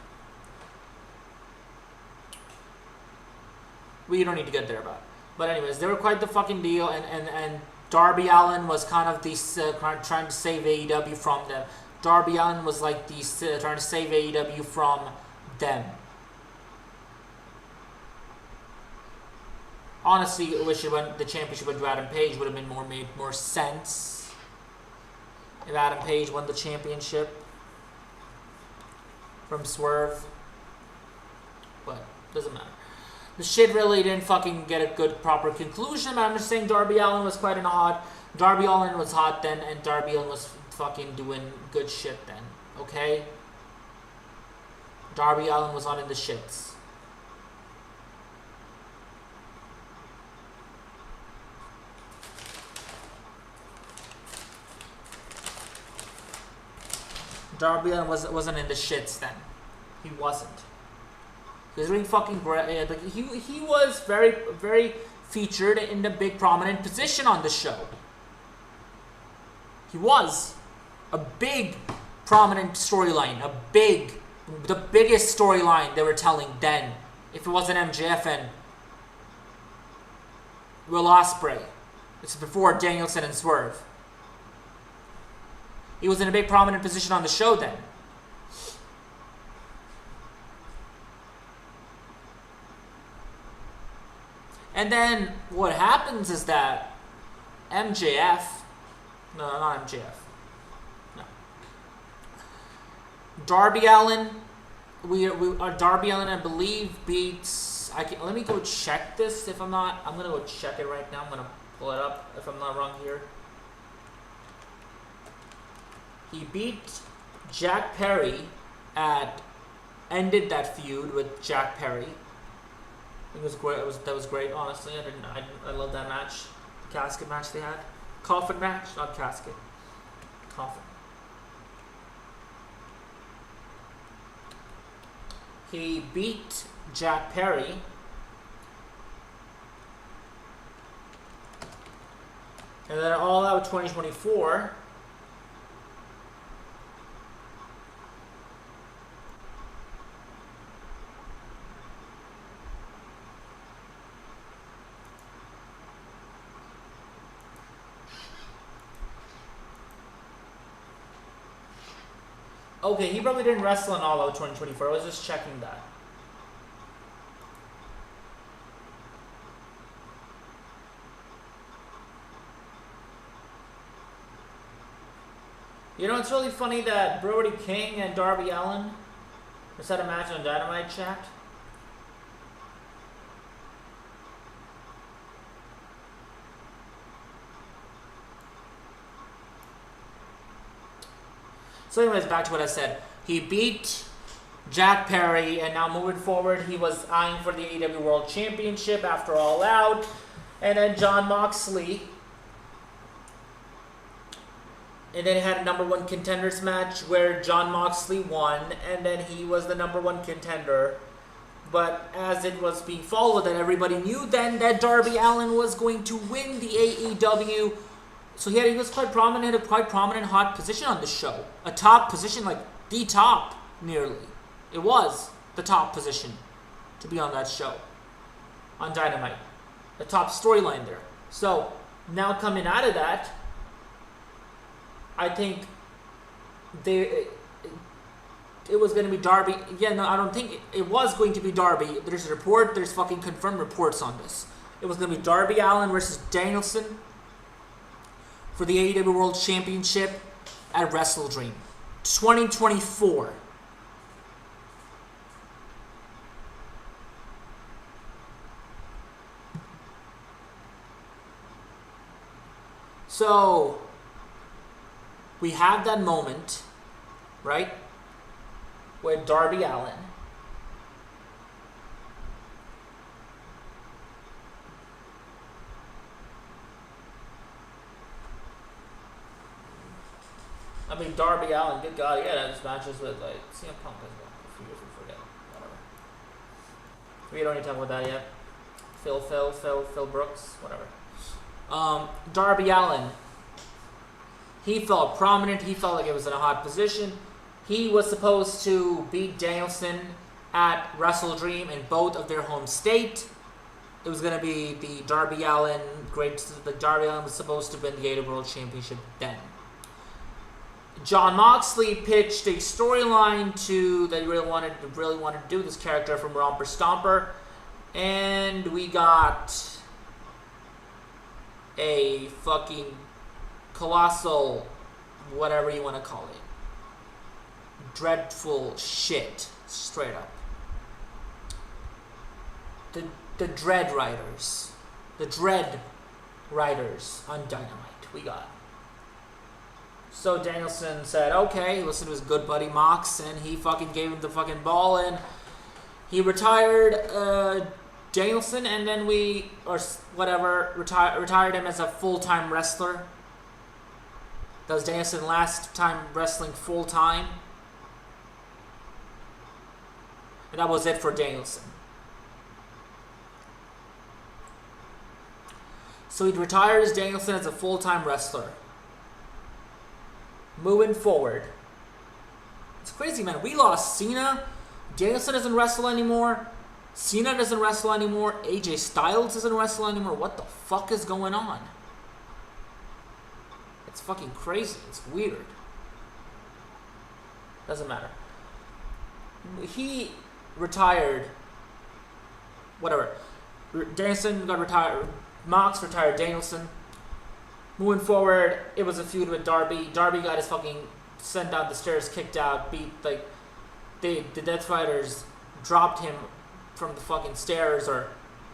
We don't need to get there about it. But anyways, they were quite the fucking deal, and Darby Allin was kind of trying to save AEW from them. Darby Allin was like trying to save AEW from them. Honestly, I wish the championship went to Adam Page. Would have made more sense if Adam Page won the championship from Swerve. But doesn't matter. The shit really didn't fucking get a good, proper conclusion. I'm just saying Darby Allin was quite Darby Allin was hot then, and Darby Allin was fucking doing good shit then. Okay? Darby Allin was on in the shits. Darby Allin wasn't in the shits then. He wasn't. He was doing fucking great. Like he was very, very featured in the big prominent position on the show. He was a big prominent storyline, the biggest storyline they were telling then. If it wasn't MJF and Will Ospreay, it's before Danielson and Swerve. He was in a big prominent position on the show then. And then what happens is that MJF, no, not MJF, no, Darby Allin, Darby Allin, I believe, beats. Let me go check this. If I'm not, I'm gonna go check it right now. I'm gonna pull it up if I'm not wrong here. He beat Jack Perry ended that feud with Jack Perry. It was great. That was great. Honestly, I love that match. The casket match they had, coffin match, not casket, coffin. He beat Jack Perry. And then All Out 2024. Okay, he probably didn't wrestle in All Out 2024. I was just checking that. You know, it's really funny that Brody King and Darby Allin just had a match on Dynamite chat. So anyways, back to what I said. He beat Jack Perry, and now moving forward, he was eyeing for the AEW World Championship after All Out. And then Jon Moxley. And then he had a number one contenders match where Jon Moxley won, and then he was the number one contender. But as it was being followed, that everybody knew then that Darby Allin was going to win the AEW. So he was quite prominent, a quite prominent hot position on the show. A top position, like the top, nearly. It was the top position to be on that show. On Dynamite. The top storyline there. So, now coming out of that, I think it was going to be Darby. Yeah, no, I don't think it was going to be Darby. There's a report, there's fucking confirmed reports on this. It was going to be Darby Allin versus Danielson for the AEW World Championship at Wrestle Dream 2024. So, we have that moment, right, where Darby Allin Darby Allin, good God, he had his matches with, like, CM Punk as well. If you forget, whatever. We don't need to talk about that yet. Phil Brooks, whatever. Darby Allin. He felt prominent. He felt like it was in a hot position. He was supposed to beat Danielson at Wrestle Dream in both of their home state. It was going to be the Darby Allin Darby Allin was supposed to win the AEW World Championship then. Jon Moxley pitched a storyline that he really wanted to do this character from Romper Stomper, and we got a fucking colossal, whatever you want to call it, dreadful shit, straight up. The Dread Riders on Dynamite we got. So Danielson said, okay, he listened to his good buddy Mox, and he fucking gave him the fucking ball, and he retired Danielson, and then retired him as a full-time wrestler. That was Danielson last time wrestling full-time. And that was it for Danielson. So he retired as Danielson as a full-time wrestler. Moving forward. It's crazy, man. We lost Cena. Danielson doesn't wrestle anymore. Cena doesn't wrestle anymore. AJ Styles doesn't wrestle anymore. What the fuck is going on? It's fucking crazy. It's weird. Doesn't matter. He retired. Whatever. Danielson got retired. Mox retired Danielson. Moving forward, it was a feud with Darby. Darby got his fucking sent down the stairs, kicked out, the Death Riders dropped him from the fucking stairs or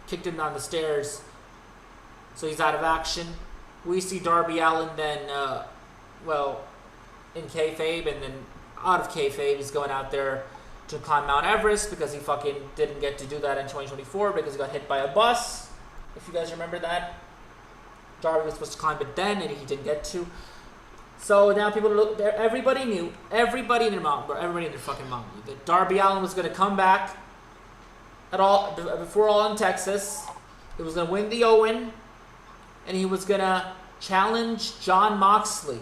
kicked him down the stairs. So he's out of action. We see Darby Allin then, in kayfabe, and then out of kayfabe, he's going out there to climb Mount Everest because he fucking didn't get to do that in 2024 because he got hit by a bus. If you guys remember that. Darby was supposed to climb it then, and he didn't get to. So now people look there. Everybody knew. Everybody in their fucking mom knew that Darby Allin was going to come back before All in Texas. He was going to win the Owen, and he was going to challenge Jon Moxley. He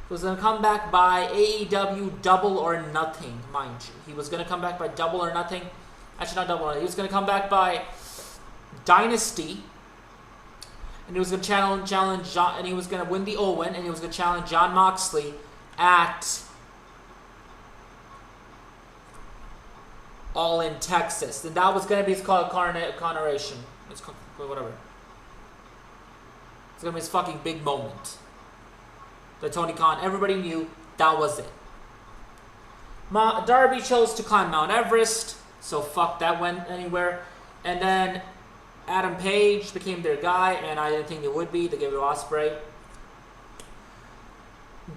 was going to come back by AEW Double or Nothing, mind you. He was going to come back by Double or Nothing. Actually, not Double or Nothing. He was going to come back by Dynasty. And he was going to challenge John, and he was going to win the Owen, and he was going to challenge Jon Moxley at All in Texas. And that was going to be his coronation. It's whatever. It's going to be his fucking big moment. The Tony Khan, everybody knew that was it. Darby chose to climb Mount Everest, so fuck that went anywhere. And then Adam Page became their guy, and I didn't think it would be. They gave it to Ospreay.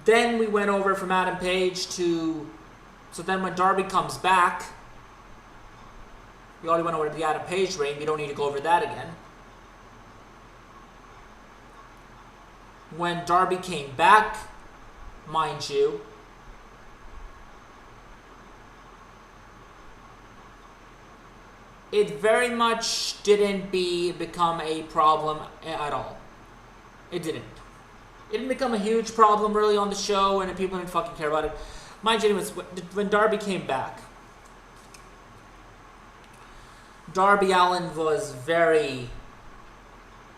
Then we went over from Adam Page to... So then when Darby comes back, we already went over to the Adam Page reign. We don't need to go over that again. When Darby came back, mind you, it very much didn't become a problem at all. It didn't. It didn't become a huge problem really on the show, and people didn't fucking care about it. Mind you, when Darby came back, Darby Allin was very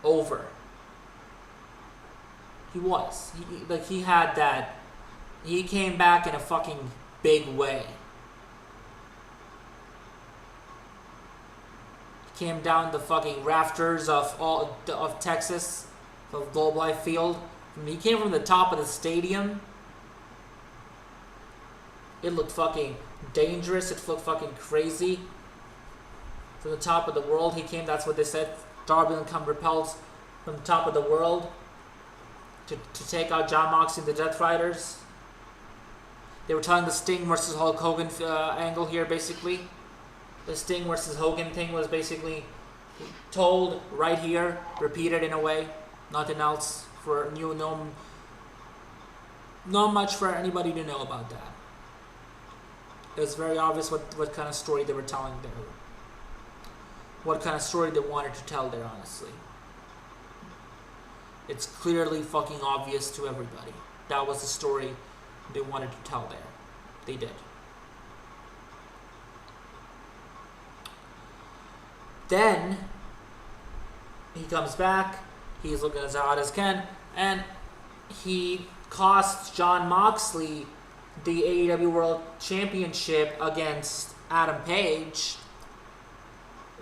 over. He was. He had that. He came back in a fucking big way. Came down the fucking rafters of Texas, of Globe Life Field. He came from the top of the stadium. It looked fucking dangerous. It looked fucking crazy. From the top of the world he came. That's what they said. Darby will come repelled from the top of the world to take out Jon Moxley and the Death Riders. They were telling the Sting versus Hulk Hogan angle here, basically. The Sting versus Hogan thing was basically told right here, repeated in a way. Nothing else for not much for anybody to know about that. It was very obvious what kind of story they were telling there. What kind of story they wanted to tell there, honestly. It's clearly fucking obvious to everybody. That was the story they wanted to tell there. They did. Then he comes back. He's looking as hot as can, and he costs Jon Moxley the AEW World Championship against Adam Page.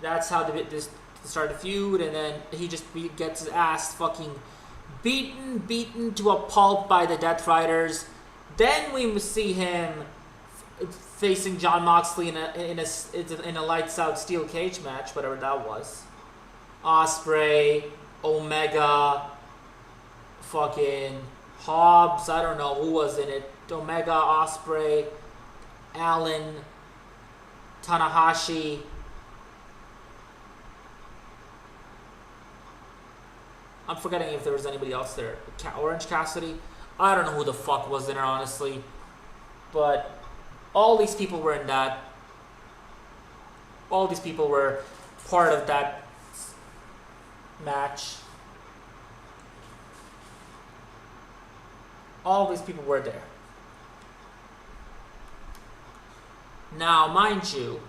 That's how they start the feud, and then he just gets his ass fucking beaten to a pulp by the Death Riders. Then we see him facing Jon Moxley in a lights out steel cage match, whatever that was. Ospreay, Omega, fucking Hobbs, I don't know who was in it. Omega, Ospreay, Allen, Tanahashi. I'm forgetting if there was anybody else there. Orange Cassidy? I don't know who the fuck was in there, honestly. But all these people were in that. All these people were part of that match. All these people were there. Now, mind you,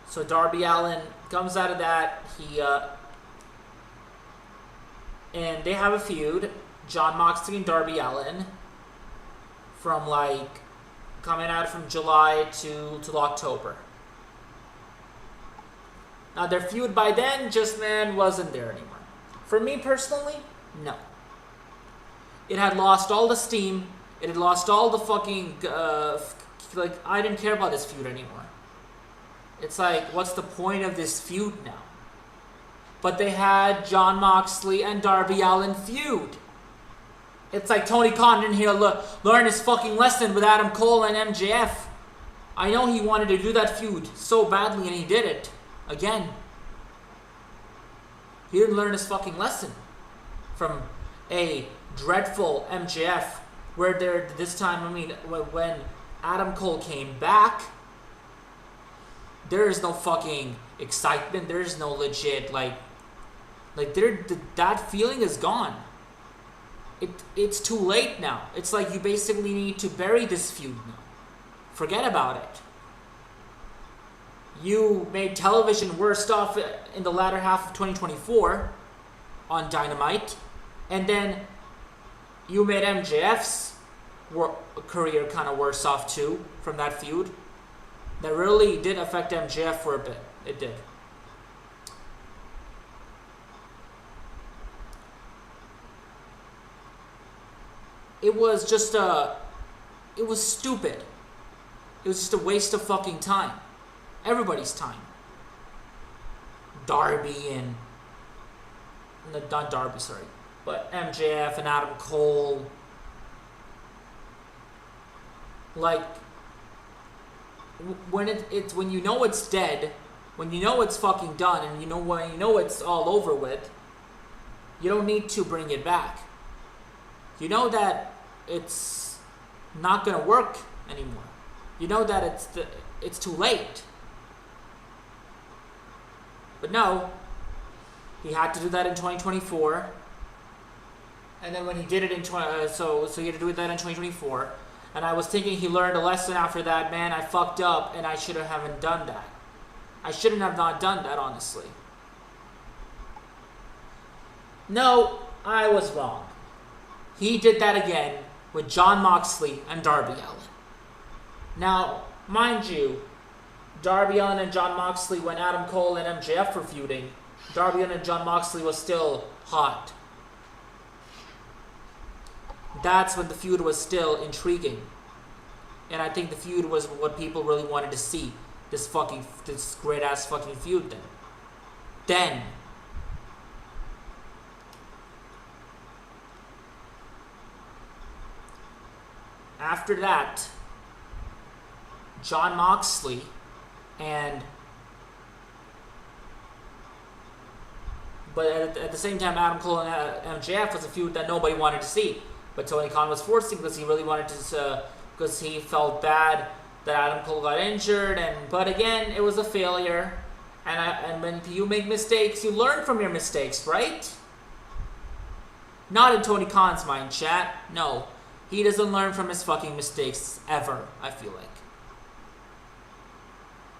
so Darby Allin comes out of that. And they have a feud, Jon Moxley and Darby Allin, from like coming out from July to October. Now their feud by then wasn't there anymore. For me personally, no. It had lost all the steam. It had lost all the fucking I didn't care about this feud anymore. It's like, what's the point of this feud now? But they had Jon Moxley and Darby Allin feud. It's like Tony Khan didn't learn his fucking lesson with Adam Cole and MJF. I know he wanted to do that feud so badly, and he did it again. He didn't learn his fucking lesson from a dreadful MJF, where this time, when Adam Cole came back, there is no fucking excitement. There is no legit that feeling is gone. It's too late now. It's like you basically need to bury this feud now. Forget about it. You made television worst off in the latter half of 2024 on Dynamite, and then you made MJF's career kind of worse off too from that feud. That really did affect MJF for a bit. It did. It was stupid. It was just a waste of fucking time. Everybody's time. Darby and... Not Darby, sorry. But MJF and Adam Cole. Like... When when you know it's dead, when you know it's fucking done, and when you know it's all over with, you don't need to bring it back. You know that it's not gonna work anymore. You know that it's too late. But no, he had to do that in 2024, and then when he did it in so he had to do that in 2024. And I was thinking he learned a lesson after that. Man, I fucked up, and I haven't done that. I shouldn't have not done that, honestly. No, I was wrong. He did that again with Jon Moxley and Darby Allin. Now, mind you, Darby Allin and Jon Moxley, when Adam Cole and MJF were feuding, Darby Allin and Jon Moxley was still hot. That's when the feud was still intriguing. And I think the feud was what people really wanted to see. This great ass fucking feud then. After that, Jon Moxley but at the same time, Adam Cole and MJF was a feud that nobody wanted to see. But Tony Khan was forcing because he really wanted to because he felt bad that Adam Cole got injured, but again, it was a failure. And when you make mistakes, you learn from your mistakes, right? Not in Tony Khan's mind, chat. No, he doesn't learn from his fucking mistakes ever, I feel like.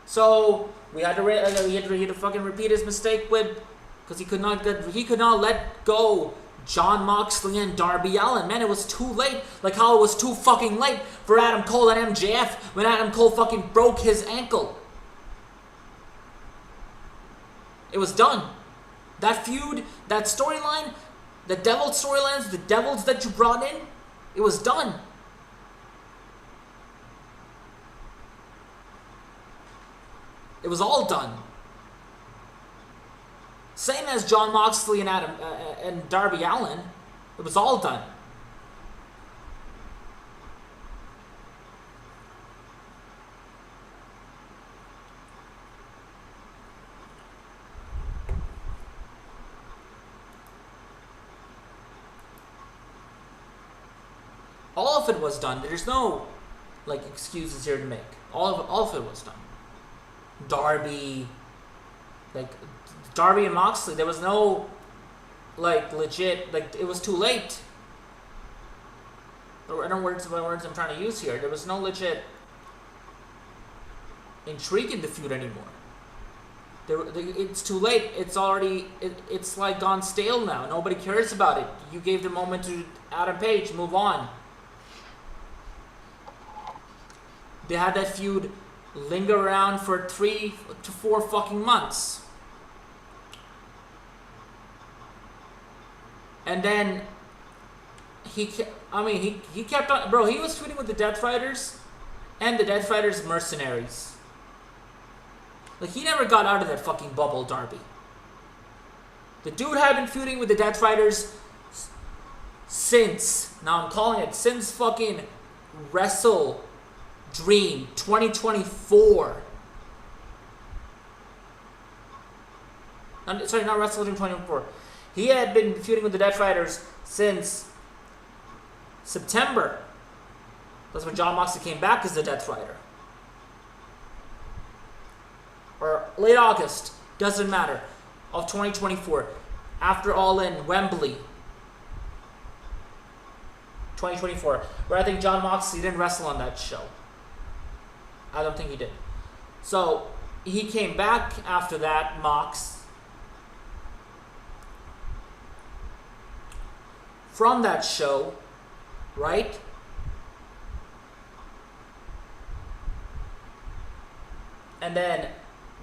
So we had to fucking repeat his mistake because he could not let go Jon Moxley and Darby Allin. Man, it was too late. Like how it was too fucking late for Adam Cole and MJF when Adam Cole fucking broke his ankle. It was done. That feud, that storyline, the Devil storylines, the Devils that you brought in, it was done. It was all done. Same as Jon Moxley and and Darby Allin. It was all done. All of it was done. There's no excuses here to make. All of it was done. Darby and Moxley, there was no legit, it was too late. I don't know what words I'm trying to use here. There was no legit intrigue in the feud anymore. It's too late. It's already it's gone stale now. Nobody cares about it. You gave the moment to Adam Page. Move on. They had that feud linger around for 3 to 4 fucking months. And then he kept on, bro, he was feuding with the Death Riders and the Death Riders mercenaries. He never got out of that fucking bubble, Darby. The dude had been feuding with the Death Riders since fucking Wrestle Dream 2024. Sorry, not Wrestle Dream 2024. He had been feuding with the Death Riders since September. That's when Jon Moxley came back as the Death Rider. Or late August, doesn't matter, of 2024. After All In, Wembley. 2024. Where I think Jon Moxley didn't wrestle on that show. I don't think he did. So, he came back after that, Mox. From that show, right? And then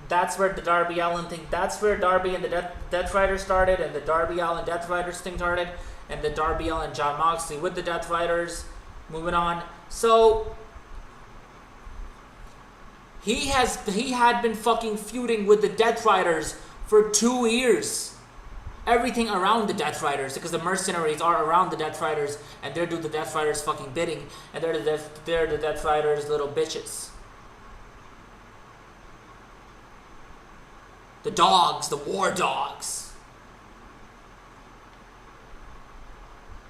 that's where the Darby Allin thing, that's where Darby and the Death Riders started, and the Darby Allin Death Riders thing started, and the Darby Allin Jon Moxley with the Death Riders, moving on. So he had been fucking feuding with the Death Riders for 2 years. Everything around the Death Riders, because the mercenaries are around the Death Riders, and they're doing the Death Riders fucking bidding, and they're the Death Riders little bitches. The dogs, the war dogs.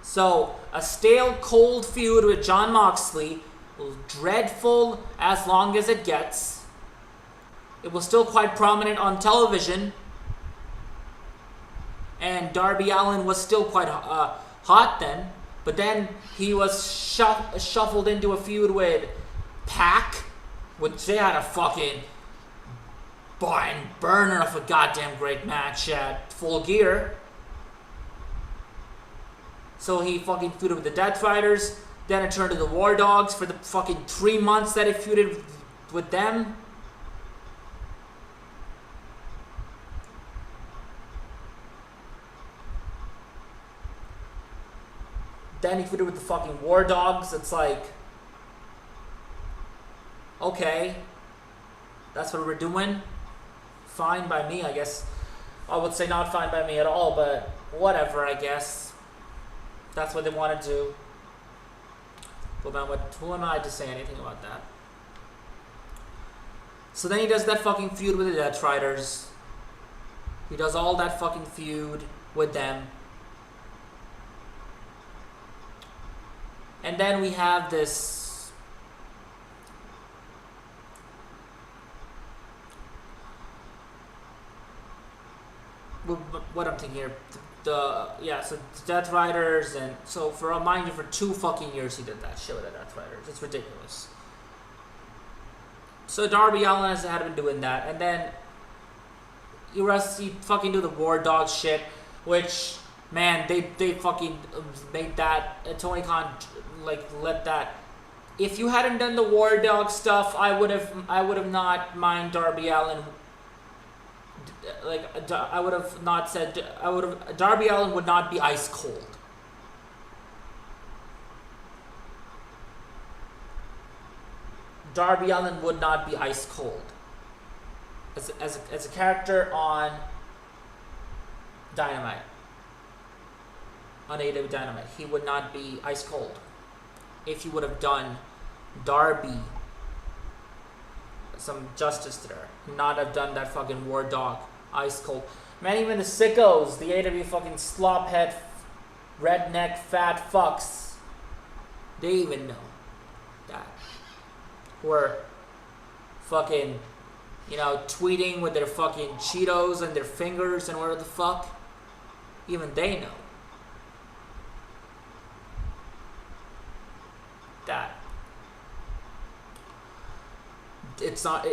So, a stale, cold feud with Jon Moxley, dreadful as long as it gets. It was still quite prominent on television. And Darby Allin was still quite hot then. But then he was shuffled into a feud with Pac, which they had a fucking burner of a goddamn great match at Full Gear. So he fucking feuded with the Death Riders. Then it turned to the War Dogs for the fucking 3 months that he feuded with them. Then he feuded with the fucking War Dogs. It's okay, that's what we're doing. Fine by me, I guess. I would say not fine by me at all, but whatever, I guess. That's what they want to do. Who am I to say anything about that? So then he does that fucking feud with the Death Riders. He does all that fucking feud with them. And then we have this what I'm thinking here, so the Death Riders, and so mind you, for 2 fucking years he did that shit with the Death Riders. It's ridiculous. So Darby Allin had been doing that, and then you fucking do the War Dog shit, which, man, they fucking made that, Tony Khan, like, let that. If you hadn't done the War Dog stuff, I would have not mind Darby Allin. Like, I would have not said, Darby Allin would not be ice cold. Darby Allin would not be ice cold. As a character on Dynamite, on AEW Dynamite, he would not be ice cold. If you would have done Darby some justice there, not have done that fucking War Dog ice cold. Man, even the sickos, the AEW fucking slophead, redneck, fat fucks, they even know that. Who are fucking, tweeting with their fucking Cheetos and their fingers and whatever the fuck. Even they know that it's not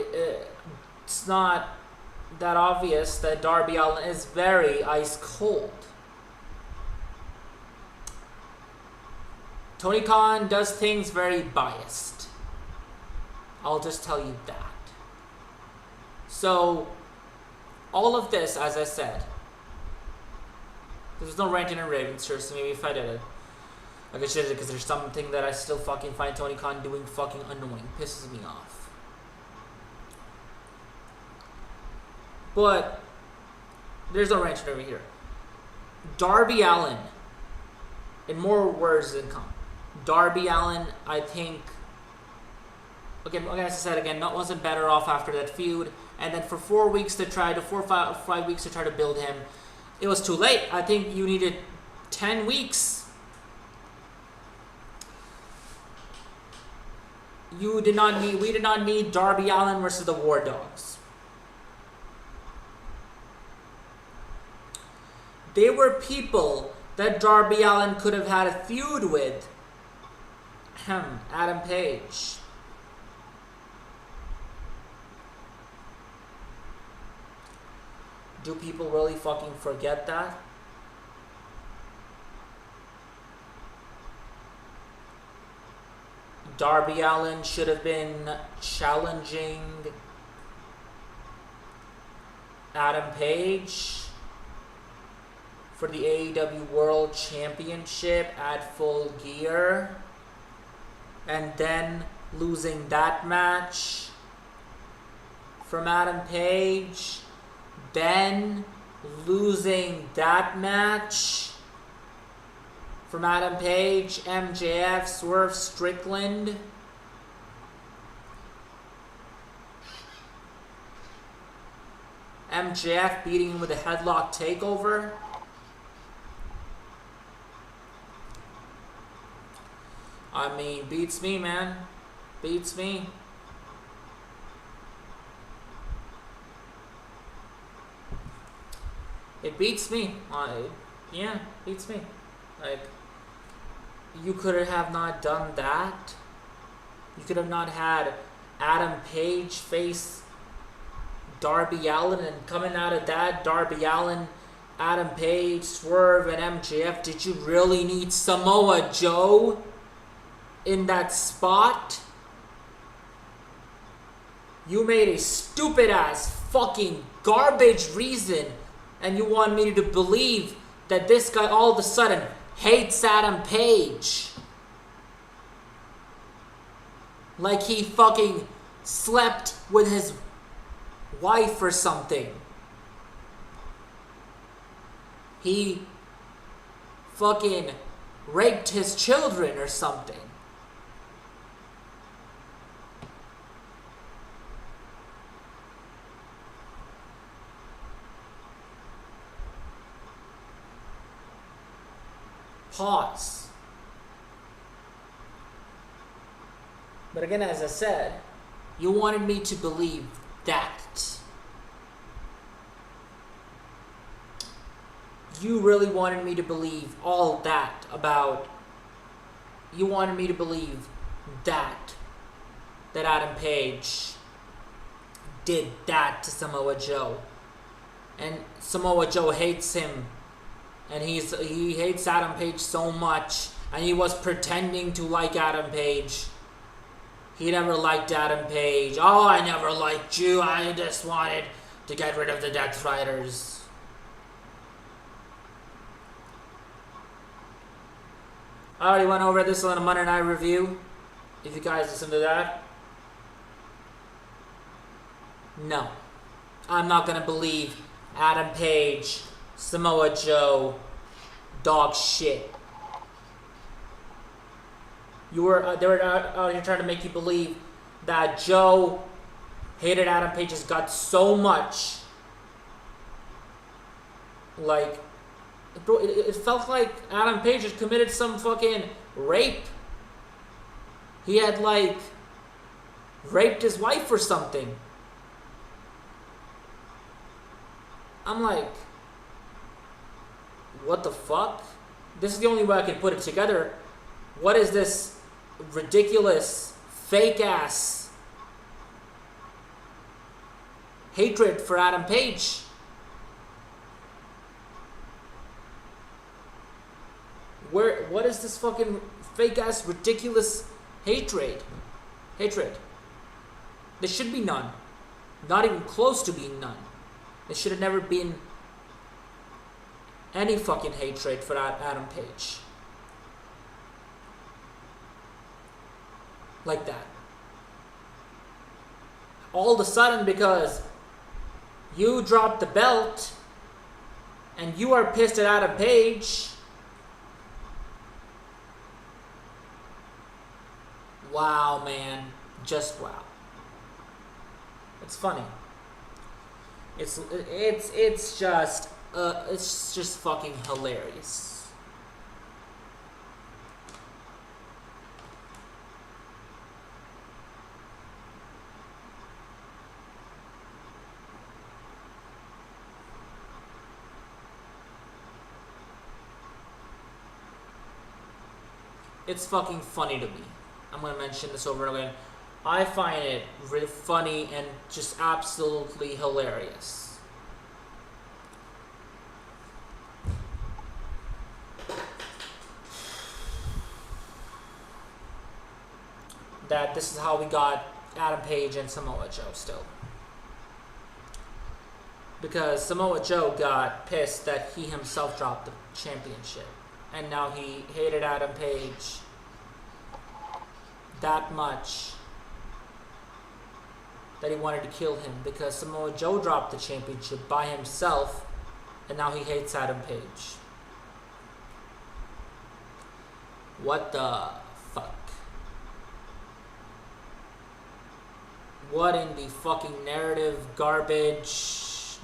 that obvious that Darby Allin is very ice cold. Tony Khan does things very biased. I'll just tell you that. So, all of this, as I said, there's no ranting and raving, sure, so maybe if I did it, I could shit it because there's something that I still fucking find Tony Khan doing fucking annoying. Pisses me off. But, there's no ranting over here. Darby Allin, in more words than come, Darby Allin, I think, again, as I said again, wasn't better off after that feud. And then for 4 weeks to try to 5 weeks to try to build him, it was too late. I think you needed 10 weeks. We did not need Darby Allin versus the War Dogs. They were people that Darby Allin could have had a feud with. Adam Page. Do people really fucking forget that? Darby Allin should have been challenging Adam Page for the AEW World Championship at Full Gear, and then losing that match from Adam Page, then losing that match from Adam Page, MJF, Swerve Strickland, MJF beating him with a headlock takeover. I mean, beats me, man. Beats me. It beats me. Yeah, beats me. Like, you could have not done that. You could have not had Adam Page face Darby Allin, and coming out of that, Darby Allin, Adam Page, Swerve, and MJF. Did you really need Samoa Joe in that spot? You made a stupid ass fucking garbage reason, and you want me to believe that this guy all of a sudden hates Adam Page. Like he fucking slept with his wife or something. He fucking raped his children or something. Pause. But again, as I said, you wanted me to believe that. you really wanted me to believe all that about. You wanted me to believe that Adam Page did that to Samoa Joe, and Samoa Joe hates him, and he hates Adam Page so much, and he was pretending to like Adam Page. He never liked Adam Page. Oh, I never liked you. I just wanted to get rid of the Death Riders. I already went over this on a Monday Night Review. If you guys listen to that. No. I'm not going to believe Adam Page, Samoa Joe, dog shit. They were out here trying to make you believe that Joe hated Adam Page's guts so much. Like, bro, it felt like Adam Page had committed some fucking rape. He had, like, raped his wife or something. I'm like, what the fuck? This is the only way I can put it together. What is this ridiculous, fake-ass hatred for Adam Page? What is this fucking fake-ass, ridiculous hatred? There should be none. Not even close to being none. There should have never been any fucking hatred for Adam Page. Like that. All of a sudden, because you dropped the belt and you are pissed at Adam Page. Wow, man. Just wow. It's funny. It's just fucking hilarious. It's fucking funny to me. I'm going to mention this over and again. I find it really funny and just absolutely hilarious. That this is how we got Adam Page and Samoa Joe still. Because Samoa Joe got pissed that he himself dropped the championship. And now he hated Adam Page that much that he wanted to kill him, because Samoa Joe dropped the championship by himself, and now he hates Adam Page. What the fuck? What in the fucking narrative garbage?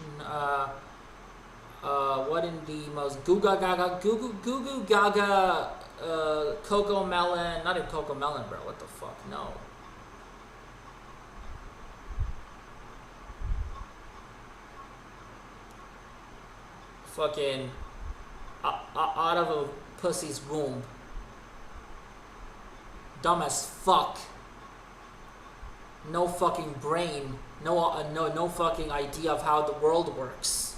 What in the most goo goo gaga Coco Melon? Not even Coco Melon, bro. What the fuck? No. Fucking out of a pussy's womb. Dumb as fuck. No fucking brain. No fucking idea of how the world works.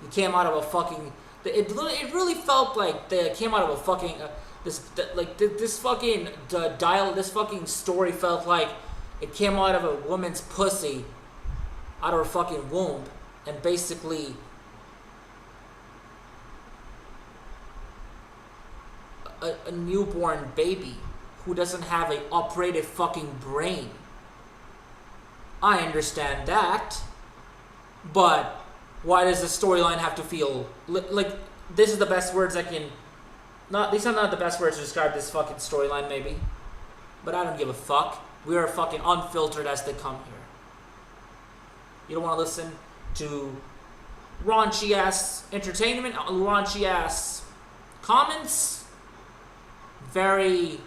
You came out of a fucking. It really felt like they came out of a fucking. This fucking story felt like it came out of a woman's pussy, out of her fucking womb, and basically. A newborn baby who doesn't have a operated fucking brain. I understand that, but why does the storyline have to feel like this is the best words I can? These are not the best words to describe this fucking storyline, maybe, but I don't give a fuck. We are fucking unfiltered as they come here. You don't want to listen to raunchy ass entertainment, raunchy ass comments. Very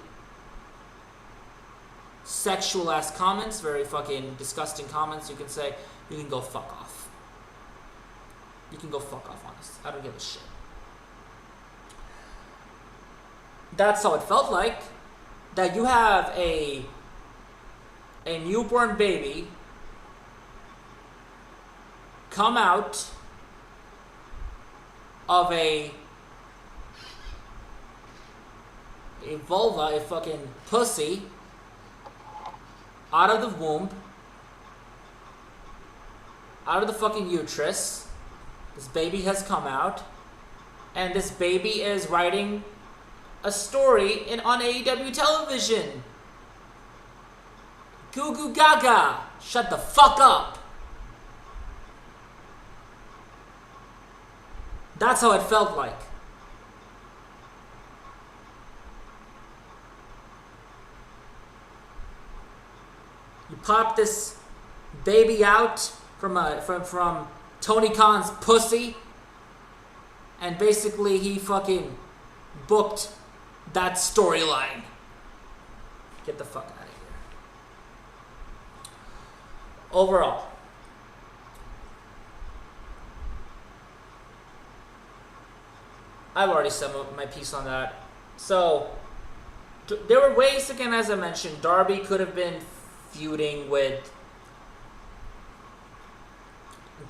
sexual ass comments, very fucking disgusting comments. You can say, you can go fuck off. You can go fuck off, honest. I don't give a shit. That's how it felt like. That you have a newborn baby come out of a vulva, a fucking pussy, out of the womb, out of the fucking uterus. This baby has come out, and this baby is writing a story on AEW television. Goo goo gaga. Shut the fuck up. That's how it felt like. You pop this baby out from Tony Khan's pussy, and basically he fucking booked that storyline. Get the fuck out of here. Overall, I've already said my piece on that. So, there were ways, again, as I mentioned, Darby could have been feuding with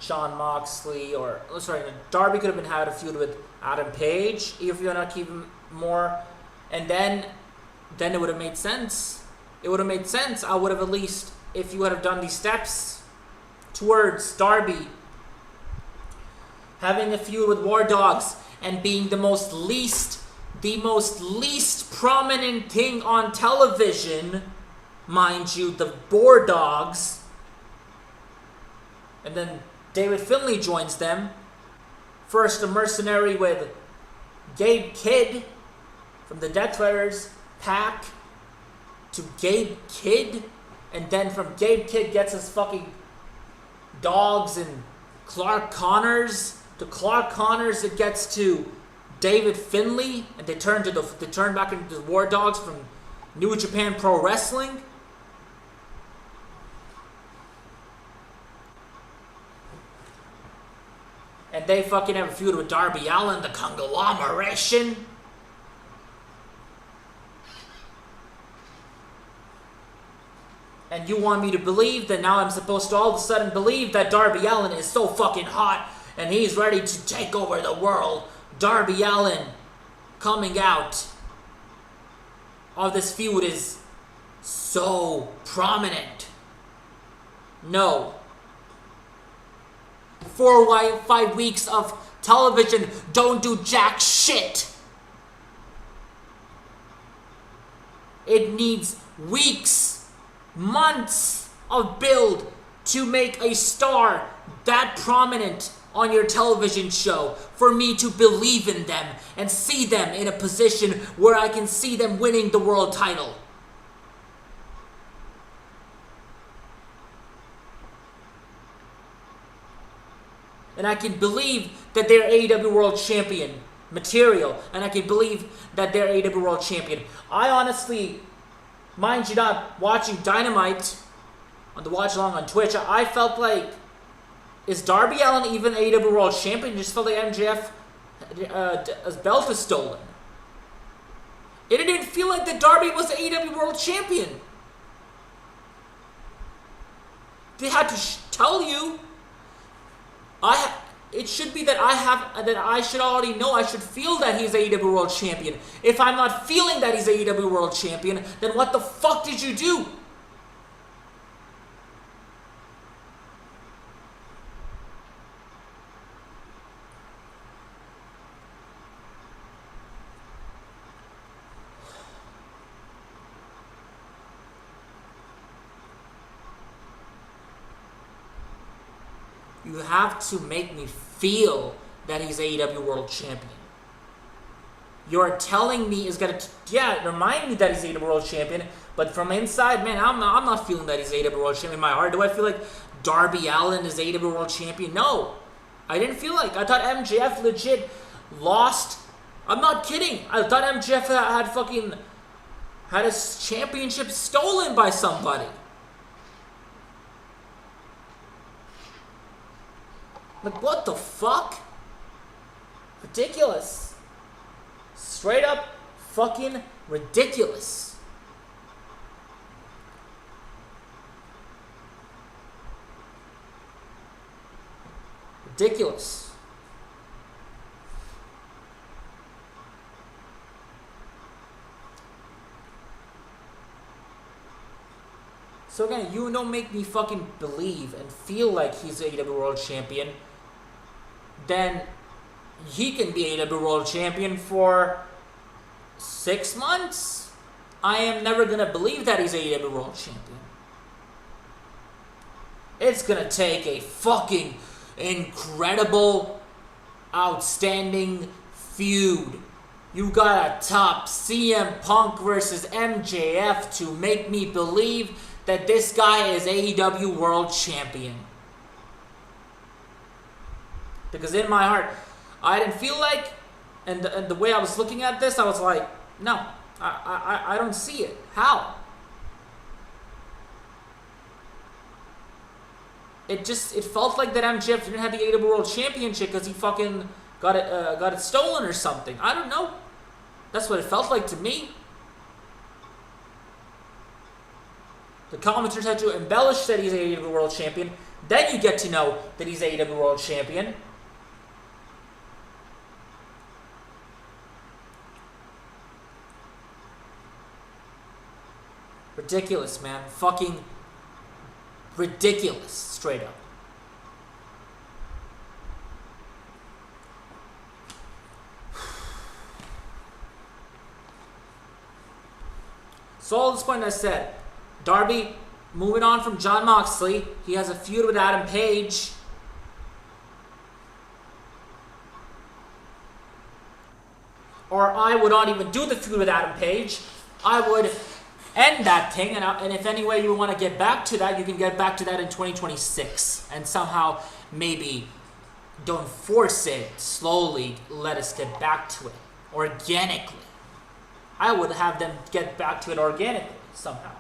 Jon Moxley, Darby could have been had a feud with Adam Page, if you want to keep him more, and then it would have made sense. It would have made sense. I would have, at least, if you would have done these steps towards Darby having a feud with War Dogs and being the most least prominent thing on television, mind you, the War Dogs, and then David Finlay joins them. First a mercenary with Gabe Kidd from the Death Riders pack to Gabe Kidd, and then from Gabe Kidd gets his fucking dogs and Clark Connors. To Clark Connors it gets to David Finlay, and they turn back into the War Dogs from New Japan Pro Wrestling. And they fucking have a feud with Darby Allin, the conglomeration. And you want me to believe that now I'm supposed to all of a sudden believe that Darby Allin is so fucking hot and he's ready to take over the world. Darby Allin coming out of this feud is so prominent. No. 4 or 5 weeks of television don't do jack shit. It needs weeks, months of build to make a star that prominent on your television show for me to believe in them and see them in a position where I can see them winning the world title. And I can believe that they're AEW World Champion material. And I can believe that they're AEW World Champion. I honestly, mind you not, watching Dynamite on the watch along on Twitch, I felt like, is Darby Allin even AEW World Champion? It just felt like MJF, his belt is stolen. It didn't feel like that Darby was the AEW World Champion. They had to tell you. It should be that I should already know. I should feel that he's AEW World Champion. If I'm not feeling that he's AEW World Champion, then what the fuck did you do? You have to make me feel that he's AEW World Champion. You're telling me is gonna, remind me that he's AEW World Champion, but from inside, man, I'm not feeling that he's AEW World Champion in my heart. Do I feel like Darby Allin is AEW World Champion? No, I didn't feel like. I thought MJF legit lost. I'm not kidding. I thought MJF had his championship stolen by somebody. Like, what the fuck? Ridiculous. Straight up fucking ridiculous. Ridiculous. So again, you don't make me fucking believe and feel like he's AEW World Champion. Then he can be AEW World Champion for 6 months. I am never gonna believe that he's AEW World Champion. It's gonna take a fucking incredible, outstanding feud. You gotta top CM Punk versus MJF to make me believe that this guy is AEW World Champion. Because in my heart, I didn't feel like, and the way I was looking at this, I was like, no, I don't see it. How? It felt like that MJF didn't have the AEW World Championship because he fucking got it stolen or something. I don't know. That's what it felt like to me. The commentators had to embellish that he's AEW World Champion. Then you get to know that he's AEW World Champion. Ridiculous, man. Fucking ridiculous, straight up. So all this point I said, Darby, moving on from Jon Moxley, he has a feud with Adam Page. Or I would not even do the feud with Adam Page. I would end that thing, and if any way you want to get back to that, you can get back to that in 2026. And somehow, maybe, don't force it. Slowly, let us get back to it. Organically. I would have them get back to it organically, somehow.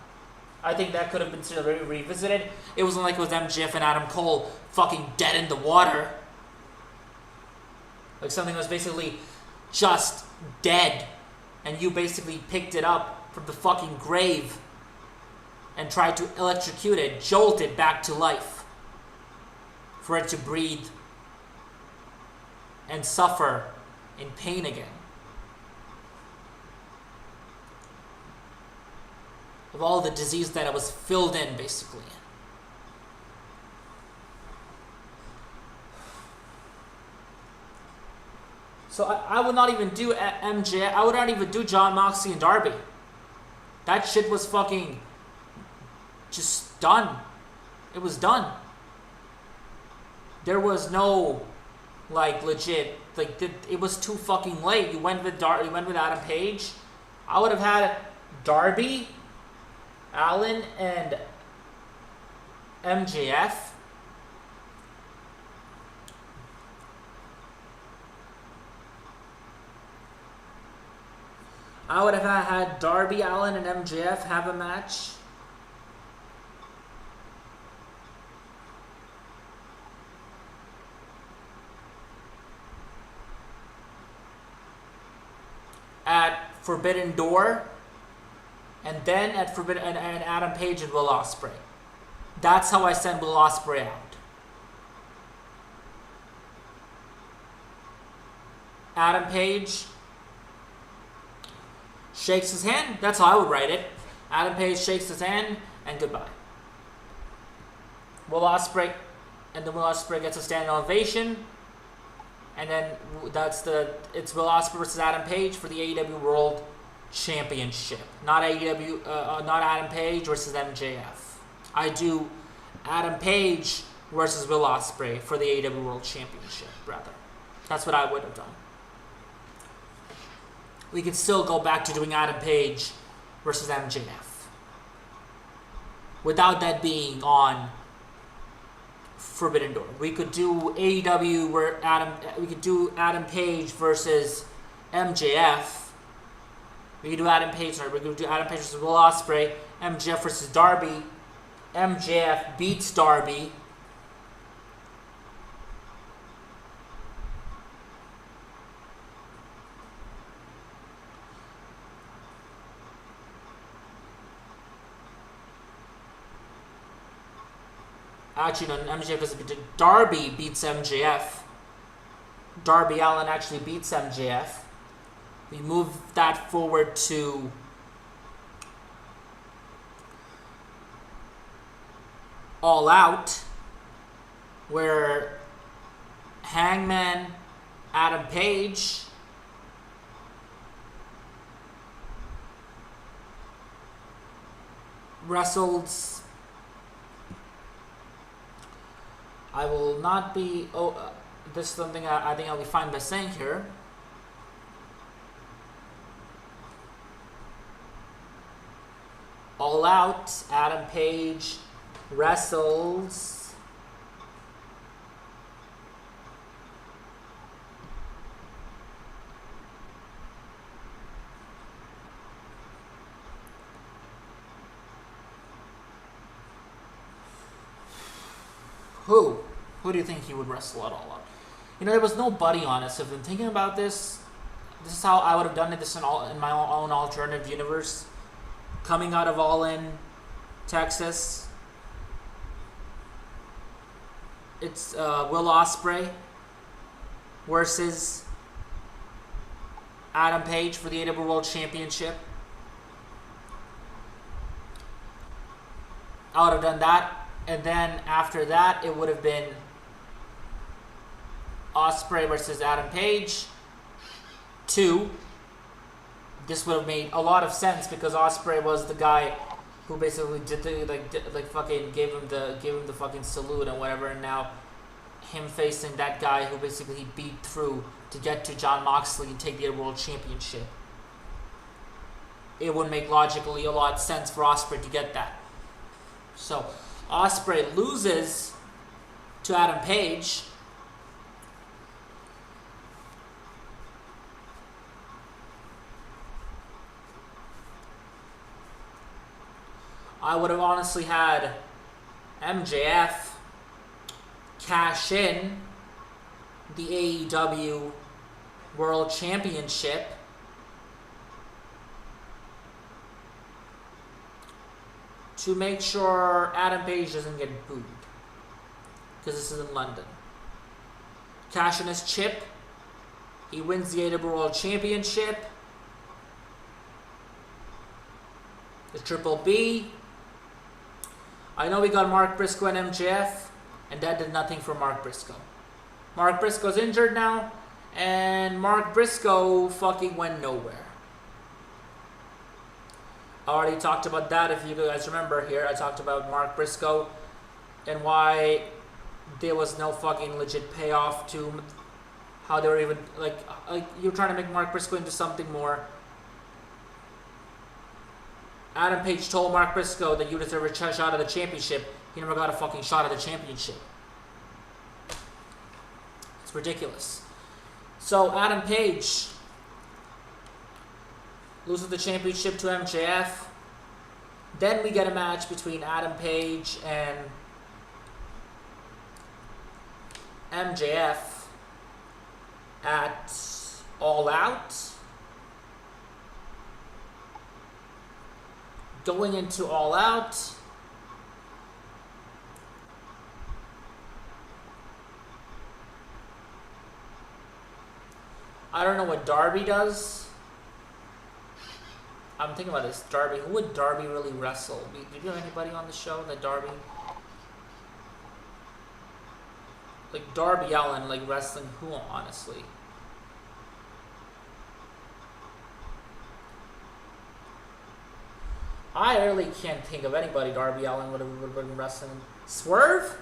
I think that could have been sort of revisited. It wasn't like it was MJF and Adam Cole fucking dead in the water. Like something was basically just dead, and you basically picked it up from the fucking grave and tried to electrocute it, jolt it back to life for it to breathe and suffer in pain again. Of all the disease that it was filled in, basically. So I would not even do MJ. I would not even do Jon Moxley and Darby. That shit was fucking just done. It was done. There was no, like, legit, like, it was too fucking late. You went with Adam Page. I would have had Darby, Allen, and MJF. I would have had Darby, Allen, and MJF have a match. At Forbidden Door. And then at Forbidden and Adam Page and Will Ospreay. That's how I send Will Ospreay out. Adam Page shakes his hand. That's how I would write it. Adam Page shakes his hand and goodbye. Will Ospreay, and then Will Ospreay gets a standing ovation. And then it's Will Ospreay versus Adam Page for the AEW World Championship. Not Adam Page versus MJF. I do Adam Page versus Will Ospreay for the AEW World Championship, rather. That's what I would have done. We could still go back to doing Adam Page versus MJF without that being on Forbidden Door. We could do AEW where we could do Adam Page versus MJF. We could do Adam Page versus Will Ospreay, MJF versus Darby. MJF beats Darby. Actually, no, MJF doesn't beat Darby beats MJF. Darby Allin actually beats MJF. We move that forward to All Out, where Hangman Adam Page wrestled. I will not be. This is something I think I'll be fine by saying here. All Out, Adam Page wrestles who? Who do you think he would wrestle at All Out? You know, there was nobody on it, so if I'm thinking about this, this is how I would have done it in my own alternative universe. Coming out of All In, Texas, it's Will Ospreay versus Adam Page for the AEW World Championship. I would have done that, and then after that, it would have been Ospreay versus Adam Page 2. This would have made a lot of sense because Ospreay was the guy who basically did the fucking gave him the fucking salute and whatever, and now him facing that guy who basically he beat through to get to Jon Moxley and take the World Championship. It would make logically a lot of sense for Ospreay to get that. So Ospreay loses to Adam Page. I would have honestly had MJF cash in the AEW World Championship to make sure Adam Page doesn't get booed, because this is in London. Cash in his chip. He wins the AEW World Championship. The Triple B. I know we got Mark Briscoe and MJF, and that did nothing for Mark Briscoe. Mark Briscoe's injured now, and Mark Briscoe fucking went nowhere. I already talked about that, if you guys remember here. I talked about Mark Briscoe and why there was no fucking legit payoff to how they were even, like you're trying to make Mark Briscoe into something more. Adam Page told Mark Briscoe that you deserve a shot at the championship. He never got a fucking shot at the championship. It's ridiculous. So Adam Page loses the championship to MJF. Then we get a match between Adam Page and MJF at All Out. Going into All Out, I don't know what Darby does. I'm thinking about this. Darby. Who would Darby really wrestle? Do you know anybody on the show that Darby? Like Darby Allin, like wrestling who, honestly? I really can't think of anybody Darby Allin would have been wrestling. Swerve?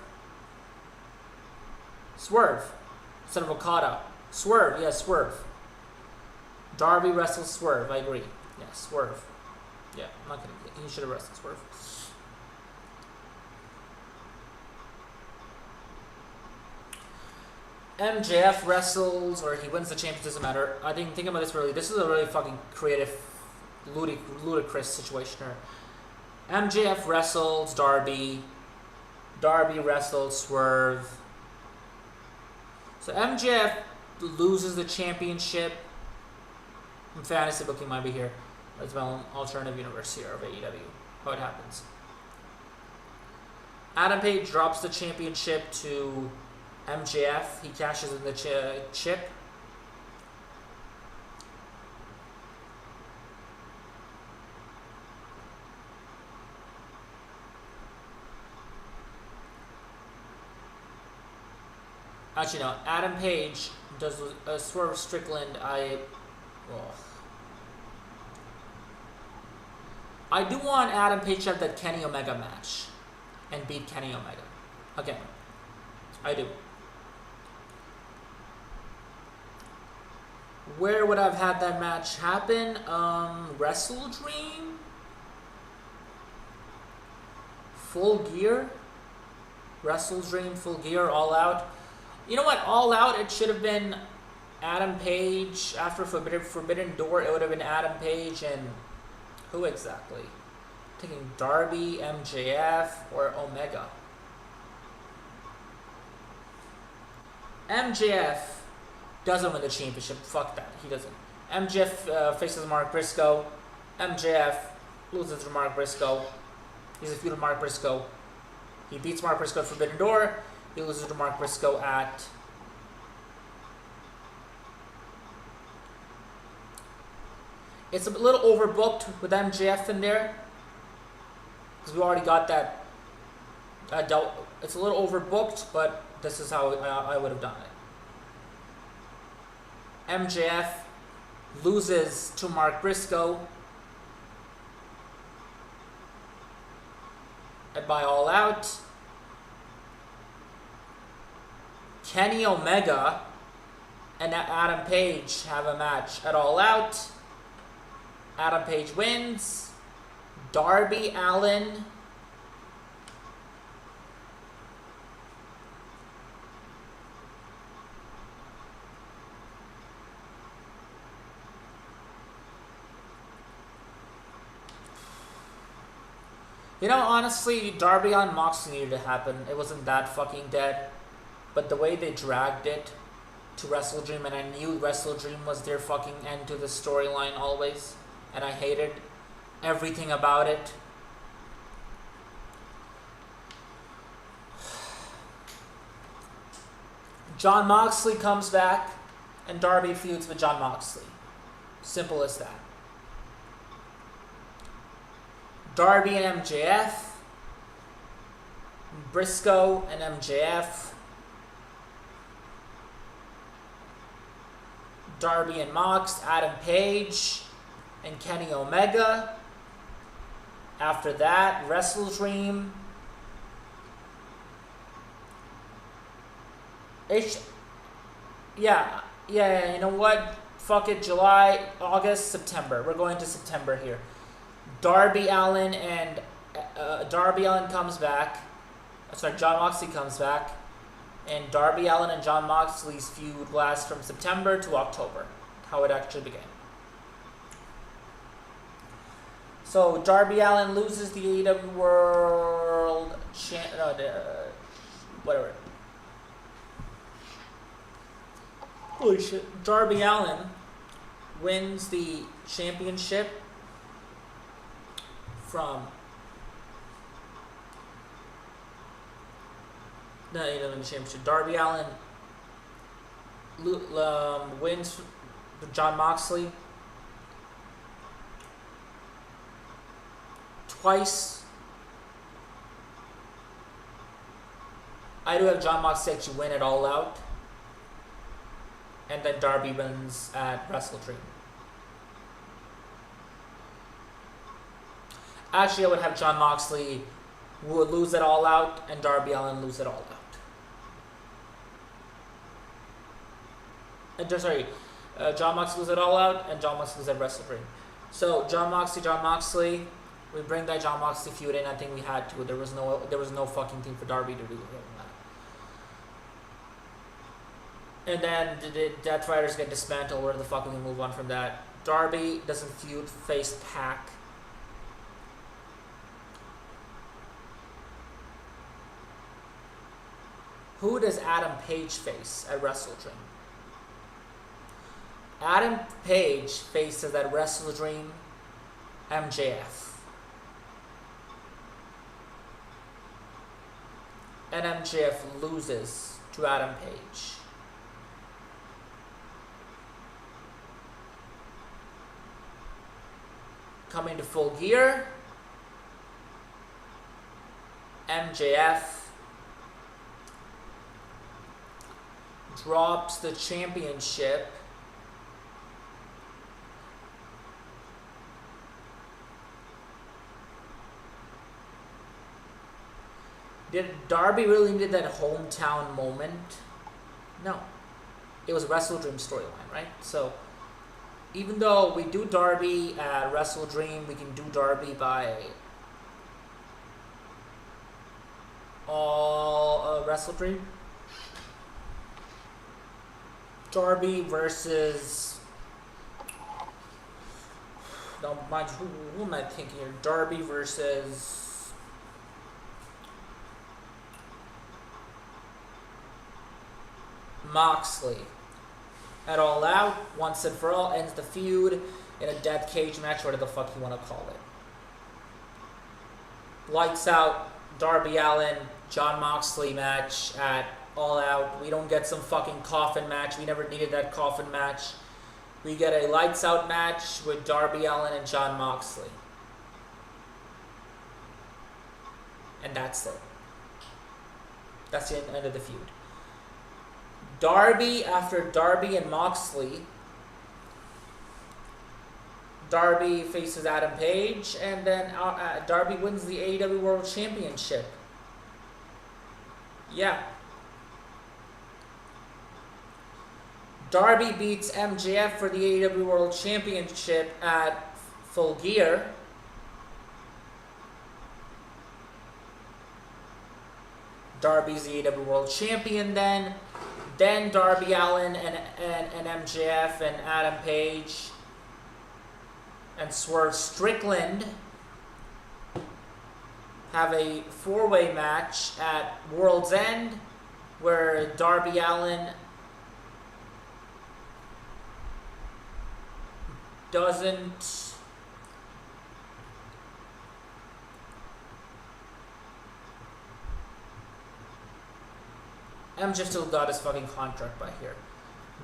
Swerve. Instead of Okada. Swerve, yeah, Swerve. Darby wrestles Swerve, I agree. Yeah, Swerve. Yeah, I'm not gonna. He should have wrestled Swerve. MJF wrestles, or he wins the championship, doesn't matter. I think, thinking about this really, this is a really fucking creative, ludicrous situation here. MJF wrestles Darby. Darby wrestles Swerve. So MJF loses the championship. Fantasy booking might be here. That's my alternative universe here of AEW. How it happens. Adam Page drops the championship to MJF. He cashes in the chip. Actually, no. Adam Page does Swerve Strickland. I do want Adam Page to have that Kenny Omega match and beat Kenny Omega. Okay. I do. Where would I have had that match happen? Wrestle Dream? Full Gear? Wrestle Dream, Full Gear, All Out. You know what? All Out, it should have been Adam Page. After Forbidden Door, it would have been Adam Page and who exactly? Taking Darby, MJF, or Omega. MJF doesn't win the championship. Fuck that. He doesn't. MJF faces Mark Briscoe. MJF loses to Mark Briscoe. He's a feud with Mark Briscoe. He beats Mark Briscoe at Forbidden Door. He loses to Mark Briscoe at it's a little overbooked with MJF in there because we already got that. It's a little overbooked, but this is how I would have done it. MJF loses to Mark Briscoe by All Out. Kenny Omega and Adam Page have a match at All Out. Adam Page wins. Darby Allin You know, honestly, Darby on Moxley needed to happen. It wasn't that fucking dead. But the way they dragged it to Wrestle Dream, and I knew Wrestle Dream was their fucking end to the storyline always, and I hated everything about it. John Moxley comes back, and Darby feuds with John Moxley. Simple as that. Darby and MJF, Briscoe and MJF, Darby and Mox, Adam Page, and Kenny Omega. After that, Wrestle Dream. Yeah, you know what? Fuck it, July, August, September. We're going to September here. Darby Allin comes back. Sorry, John Moxley comes back. And Darby Allin and John Moxley's feud lasts from September to October. How it actually began. So Darby Allin loses the AEW World whatever. Holy shit. Darby Allin wins the championship from no, he doesn't win the championship. Darby Allin wins John Moxley twice. I do have John Moxley actually win it All Out, and then Darby wins at Wrestle Dream. Actually, I would have John Moxley would lose it All Out and Darby Allin lose it All Out. John Moxley lose it All Out and John Moxley lose at Wrestle Dream. So John Moxley, we bring that John Moxley feud in. I think we had to. There was no fucking thing for Darby to do that. And then the Death Riders get dismantled. Where the fuck we move on from that? Darby doesn't feud, face Pac. Who does Adam Page face at Wrestle Dream? Adam Page faces at Wrestle Dream MJF. and MJF loses to Adam Page. Coming to Full Gear, MJF drops the championship Did Darby really need that hometown moment? No. It was Wrestle Dream storyline, right? So, even though we do Darby at Wrestle Dream, we can do Darby by all Wrestle Dream. Darby versus... No, mind who am I thinking here? Darby versus... Moxley. At All Out, once and for all, ends the feud in a death cage match, whatever the fuck you want to call it. Lights Out, Darby Allin, Jon Moxley match at All Out. We don't get some fucking coffin match. We never needed that coffin match. We get a Lights Out match with Darby Allin and Jon Moxley. And that's it. That's the end of the feud. Darby, after Darby and Moxley, Darby faces Adam Page, and then Darby wins the AEW World Championship. Yeah. Darby beats MJF for the AEW World Championship at Full Gear. Darby's the AEW World Champion then. Then Darby Allin and MJF and Adam Page and Swerve Strickland have a four-way match at World's End where Darby Allin doesn't... MJF still got his fucking contract by here.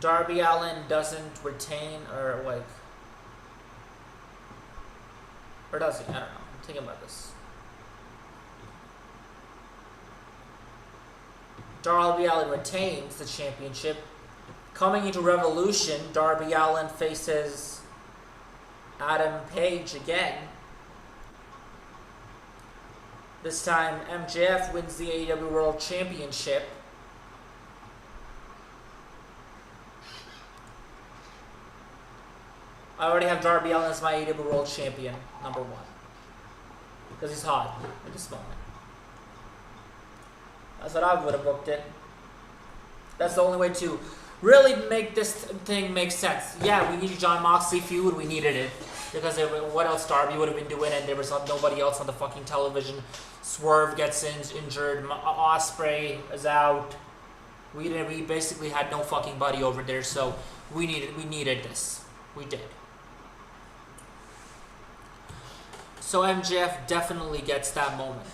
Darby Allin doesn't retain, or like... Or does he? I don't know. I'm thinking about this. Darby Allin retains the championship. Coming into Revolution, Darby Allin faces Adam Page again. This time, MJF wins the AEW World Championship. I already have Darby Allin as my AEW World Champion, number one. Because he's hot at this moment. That's what I would have booked it. That's the only way to really make this thing make sense. Yeah, we needed Jon Moxley feud, we needed it. Because what else Darby would have been doing, and there was nobody else on the fucking television. Swerve gets injured, Ospreay is out. We basically had no fucking buddy over there, so we needed this. We did. So MJF definitely gets that moment.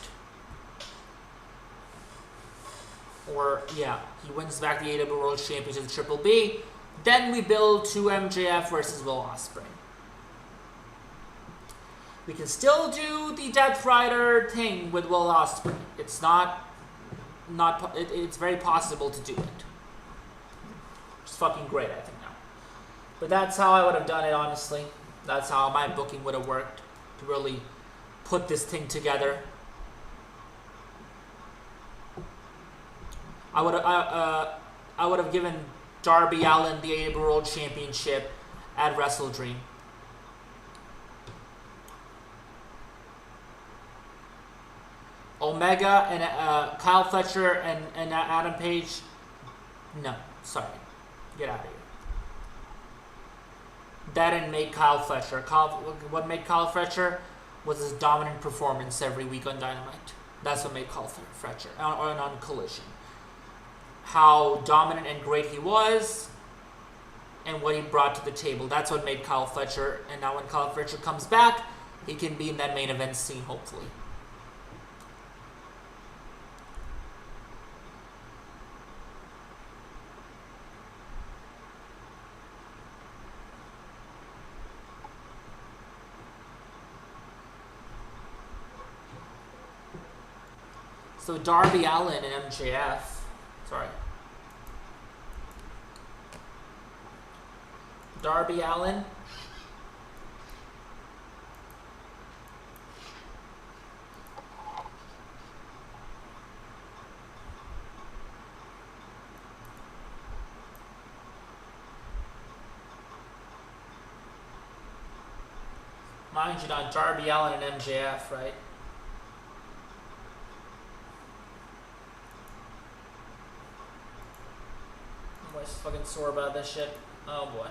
Or, yeah, he wins back the AEW World Championship, Triple B. Then we build to MJF versus Will Ospreay. We can still do the Death Rider thing with Will Ospreay. It's it's very possible to do it. It's fucking great, I think, now. But that's how I would have done it, honestly. That's how my booking would have worked to really put this thing together. I would have given Darby Allin the AEW World Championship at Wrestle Dream. Omega and Kyle Fletcher and Adam Page. No, sorry, get out of here. That didn't make Kyle Fletcher. What made Kyle Fletcher was his dominant performance every week on Dynamite. That's what made Kyle Fletcher on Collision. How dominant and great he was, and what he brought to the table. That's what made Kyle Fletcher. And now when Kyle Fletcher comes back, he can be in that main event scene, hopefully. So Darby Allin and MJF. Sorry. Darby Allin. Mind you, not Darby Allin and MJF, right? I'm always fucking sore about this shit. Oh boy.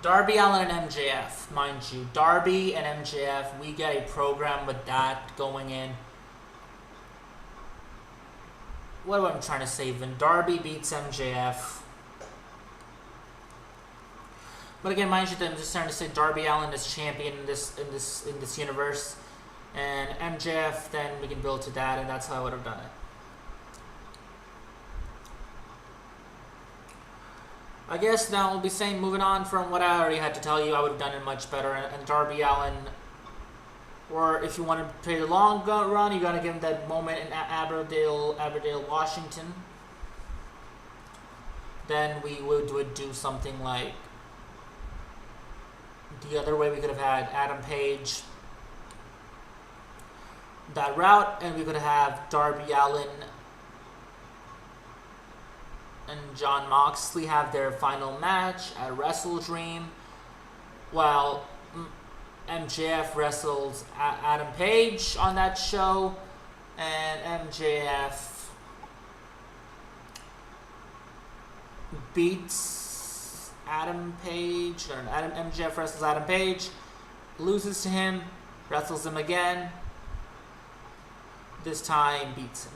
Darby Allin and MJF, mind you. Darby and MJF, we get a program with that going in. What am I trying to say? When Darby beats MJF. But again, mind you, I'm just trying to say Darby Allin is champion in this universe, and MJF. Then we can build to that, and that's how I would have done it. I guess now we'll be saying, moving on from what I already had to tell you, I would have done it much better. And Darby Allin, or if you want to play the long run, you got to give him that moment in Aberdale, Washington. Then we would do something like the other way. We could have had Adam Page that route, and we could have Darby Allin and Jon Moxley have their final match at Wrestle Dream, while MJF wrestles Adam Page on that show, and MJF beats Adam Page, or MJF wrestles Adam Page, loses to him, wrestles him again, this time beats him.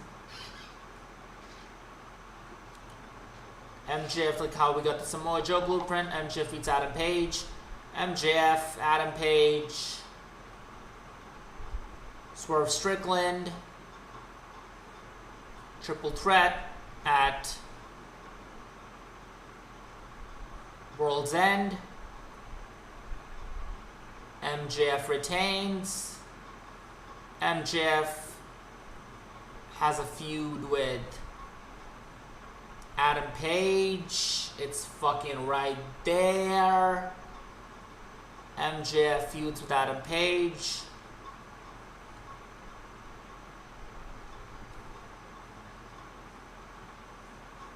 MJF, like how we got the Samoa Joe blueprint. MJF beats Adam Page. MJF, Adam Page, Swerve Strickland, triple threat at World's End. MJF retains. MJF has a feud with Adam Page. It's fucking right there. MJF feuds with Adam Page.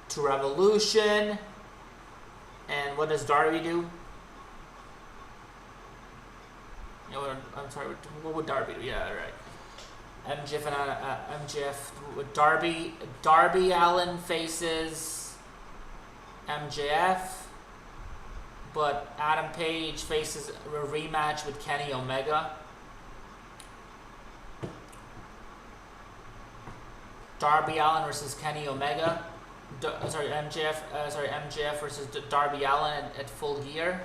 To Revolution. And what does Darby do? I'm sorry, what would Darby do? Yeah, right. MJF and MJF with Darby. Darby Allin faces MJF, but Adam Page faces a rematch with Kenny Omega. Darby Allin versus Kenny Omega. MJF versus Darby Allin at Full Gear.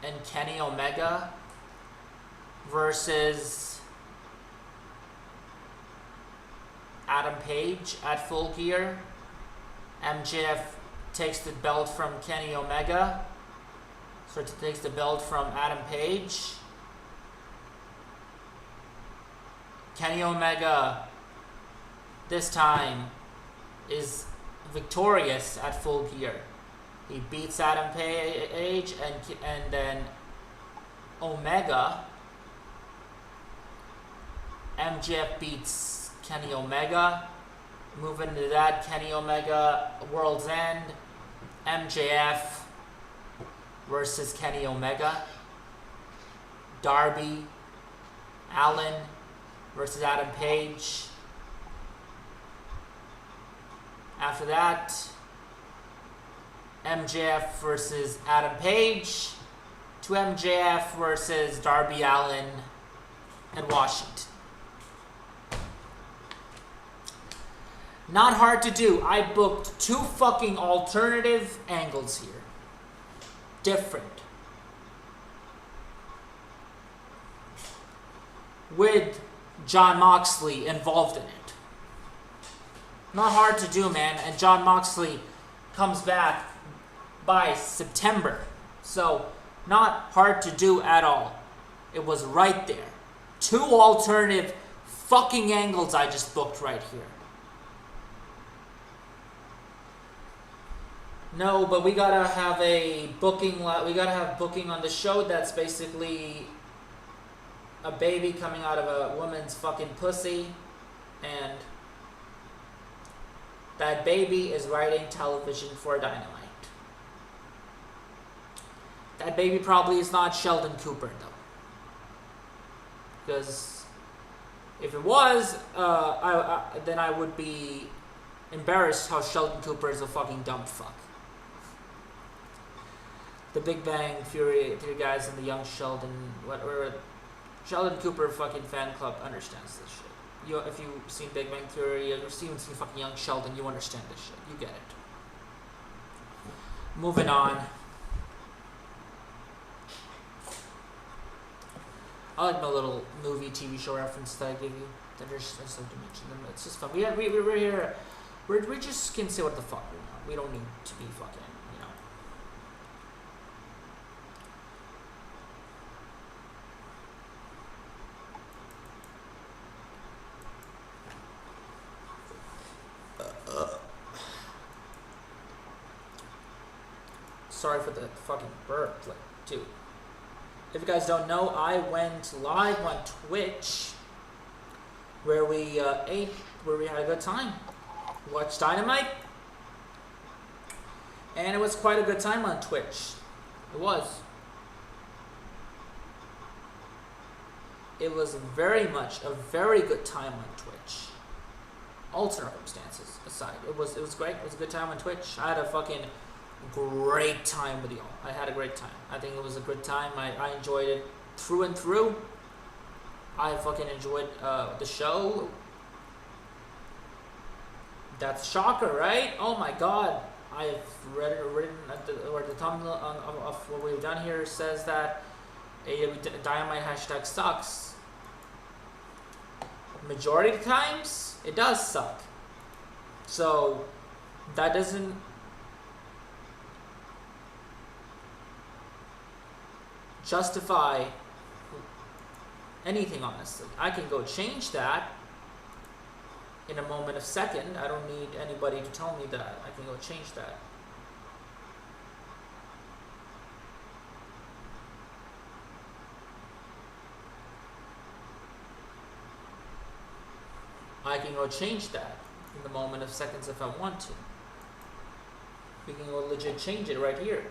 And Kenny Omega versus Adam Page at Full Gear. MJF takes the belt from Kenny Omega. So it takes the belt from Adam Page. Kenny Omega this time is victorious at Full Gear. He beats Adam Page, and then Omega. MJF beats Kenny Omega. Moving into that, Kenny Omega, World's End. MJF versus Kenny Omega. Darby Allin versus Adam Page. After that, MJF versus Adam Page to MJF versus Darby Allin and Washington. Not hard to do. I booked 2 fucking alternative angles here. Different. With Jon Moxley involved in it. Not hard to do, man. And Jon Moxley comes back by September. So, not hard to do at all. It was right there. 2 alternative fucking angles I just booked right here. No, but we gotta have a booking. We gotta have booking on the show that's basically a baby coming out of a woman's fucking pussy, and that baby is writing television for Dynamite. That baby probably is not Sheldon Cooper though, because if it was, then I would be embarrassed how Sheldon Cooper is a fucking dumb fuck. The Big Bang Theory guys and the young Sheldon, Sheldon Cooper fucking fan club understands this shit. If you've seen Big Bang Theory, or seen fucking young Sheldon, you understand this shit. You get it. Moving on. I like my little movie, TV show reference that I give you. I just have to mention them. It's just fun. We're here. We just can say what the fuck we want. We don't need to be fucking, you know. Sorry for the fucking burp, like, dude. If you guys don't know, I went live on Twitch, where we had a good time. We watched Dynamite, and it was quite a good time on Twitch. It was. It was very much a very good time on Twitch. All circumstances aside, it was great. It was a good time on Twitch. I had a fucking great time with y'all. I had a great time. I think it was a good time. I enjoyed it through and through. I fucking enjoyed the show. That's a shocker, right? Oh my god. I've written at the thumbnail of what we've done here says that AEW Dynamite hashtag sucks. Majority of the times, it does suck. So, that doesn't justify anything, honestly. I can go change that in a moment of second. I don't need anybody to tell me that. I can go change that. I can go change that in the moment of seconds if I want to. We can go legit change it right here.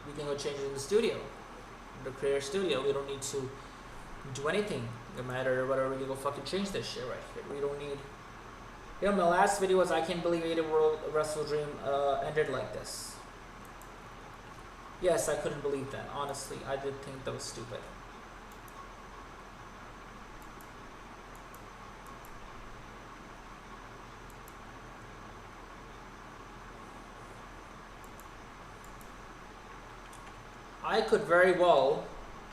We can go change it in the studio, in the Creator Studio. We don't need to do anything, no matter whatever. We can go fucking change this shit right here. We don't need. You know, my last video was I can't believe AEW World Wrestle Dream ended like this. Yes, I couldn't believe that. Honestly, I did think that was stupid. I could very well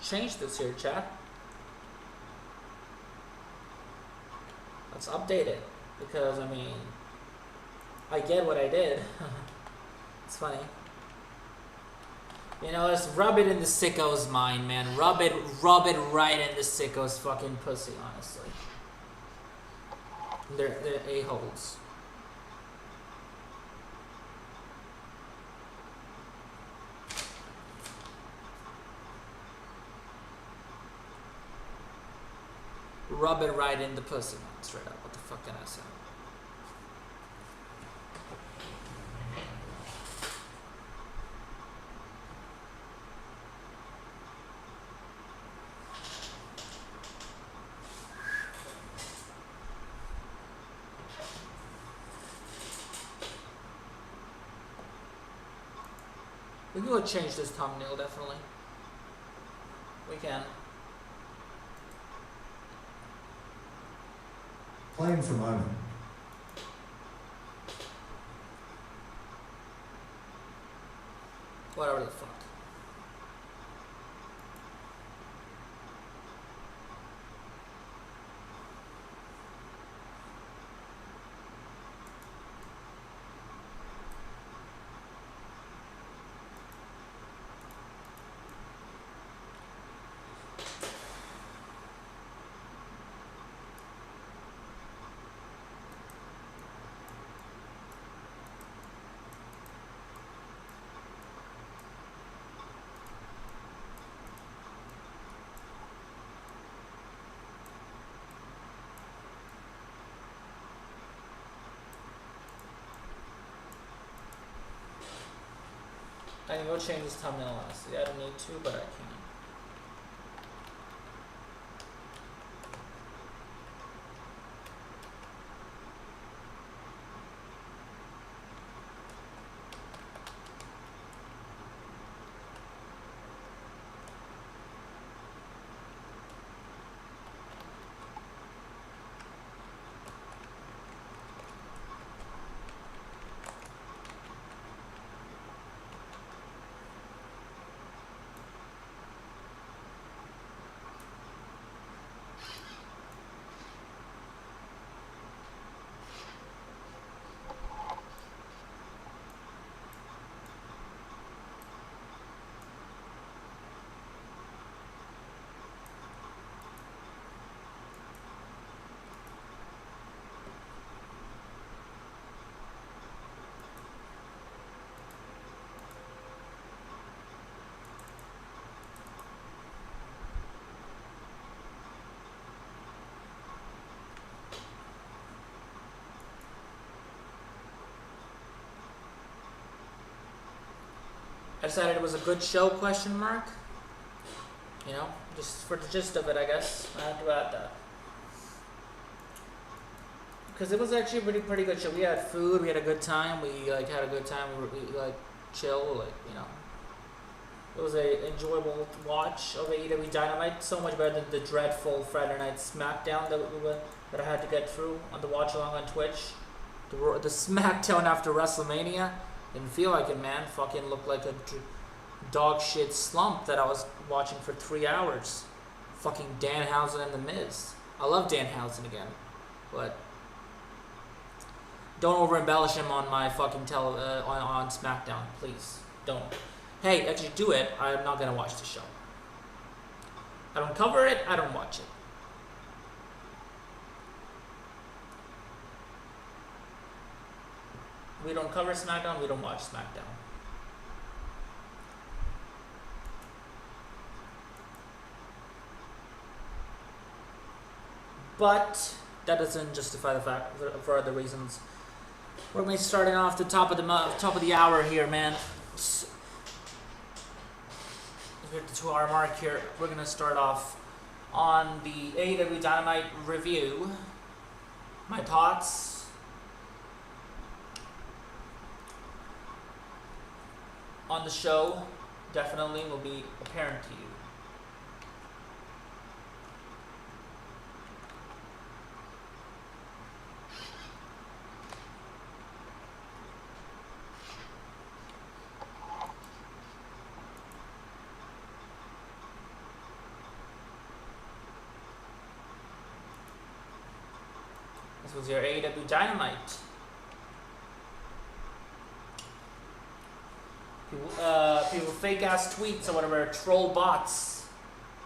change this here, chat. Let's update it, because I mean, I get what I did. It's funny. You know, let's rub it in the sicko's mind, man. Rub it right in the sicko's fucking pussy, honestly. They're a-holes. Rub it right in the pussy, man. Straight up. What the fuck can I say? We can go change this thumbnail, definitely. We can. Playing for moment. Whatever the fuck. I can go change this thumbnail, honestly. I don't need to, but I can. I decided it was a good show, question mark. You know, just for the gist of it, I guess. I had to add that. Because it was actually a pretty good show. We had food, we had a good time, we like had a good time, we like chill, like, you know. It was a enjoyable watch of AEW Dynamite, so much better than the dreadful Friday Night SmackDown that I had to get through on the watch along on Twitch. The SmackDown after WrestleMania didn't feel like it, man. Fucking looked like a dog shit slump that I was watching for 3 hours. Fucking Danhausen and The Miz. I love Danhausen again, but don't over embellish him on my fucking on SmackDown, please. Don't. Hey, actually do it. I'm not gonna watch the show. I don't cover it. I don't watch it. We don't cover SmackDown. We don't watch SmackDown. But that doesn't justify the fact for other reasons. We're gonna be starting off the top of the hour here, man. We're at the 2-hour mark here. We're gonna start off on the AEW Dynamite review. My thoughts. On the show definitely will be apparent to you. This was your AEW Dynamite. People fake ass tweets or whatever, troll bots.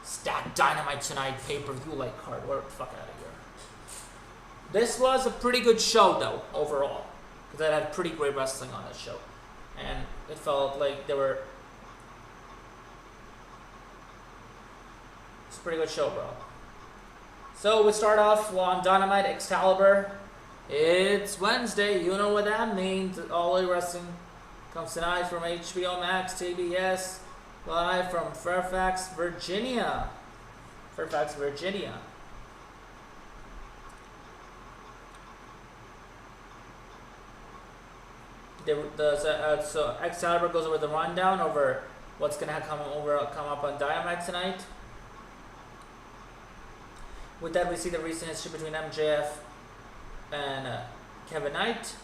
Stack Dynamite tonight, pay-per-view like card. What the fuck out of here. This was a pretty good show though, overall. Because I had pretty great wrestling on this show. And it felt like there were... It's a pretty good show, bro. So we start off on Dynamite Excalibur. It's Wednesday, you know what that means. All Elite Wrestling comes tonight from HBO Max, TBS, live from Fairfax, Virginia. Fairfax, Virginia. so Excalibur goes over the rundown over what's gonna come up on Dynamite tonight. With that, we see the recent history between MJF and Kevin Knight.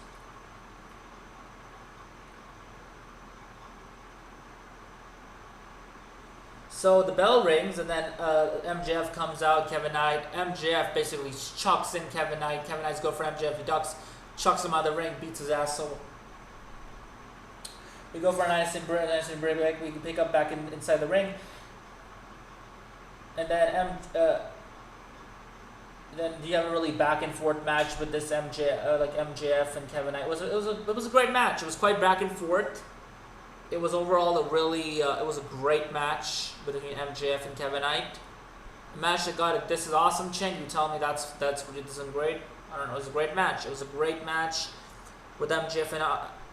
So the bell rings, and then MJF comes out, Kevin Knight. MJF basically chucks in Kevin Knight. Kevin Knight's go for MJF, he ducks, chucks him out of the ring, beats his ass. So we go for a nice and break. We can pick up back inside the ring. And then you have a really back and forth match with this MJF and Kevin Knight. It was a great match. It was quite back and forth. It was overall it was a great match between MJF and Kevin Knight. A match that got This Is Awesome chant. You tell me that's really isn't great. I don't know. It was a great match. It was a great match with MJF and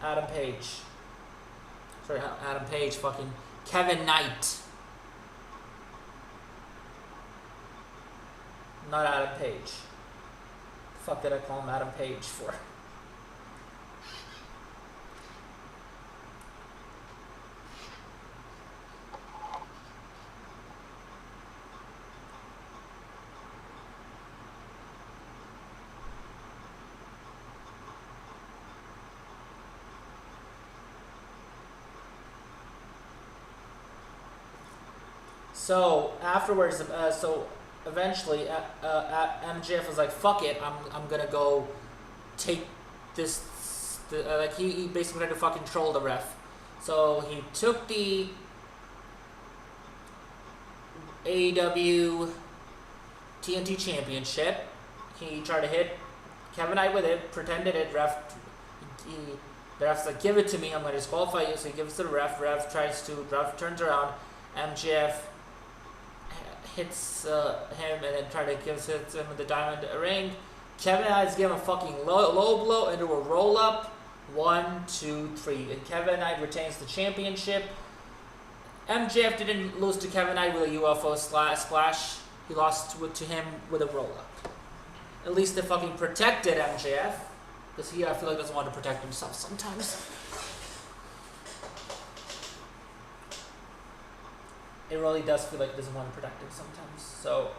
Adam Page. Sorry, Adam Page. Fucking Kevin Knight. Not Adam Page. The fuck did I call him Adam Page for? So afterwards, eventually, MJF was like, "Fuck it, I'm gonna go take this." He basically tried to fucking troll the ref. So he took the AEW TNT Championship. He tried to hit Kevin Knight with it, pretended it. The ref's like, "Give it to me, I'm gonna disqualify you." So he gives it to the ref. Ref turns around. MJF hits him and then hits him with the diamond ring. Kevin Knight's giving a fucking low blow into a roll up. 1, 2, 3. And Kevin Knight retains the championship. MJF didn't lose to Kevin Knight with a UFO splash. He lost to him with a roll up. At least they fucking protected MJF. Because I feel like doesn't want to protect himself sometimes. It really does feel like it doesn't want to protect him sometimes. So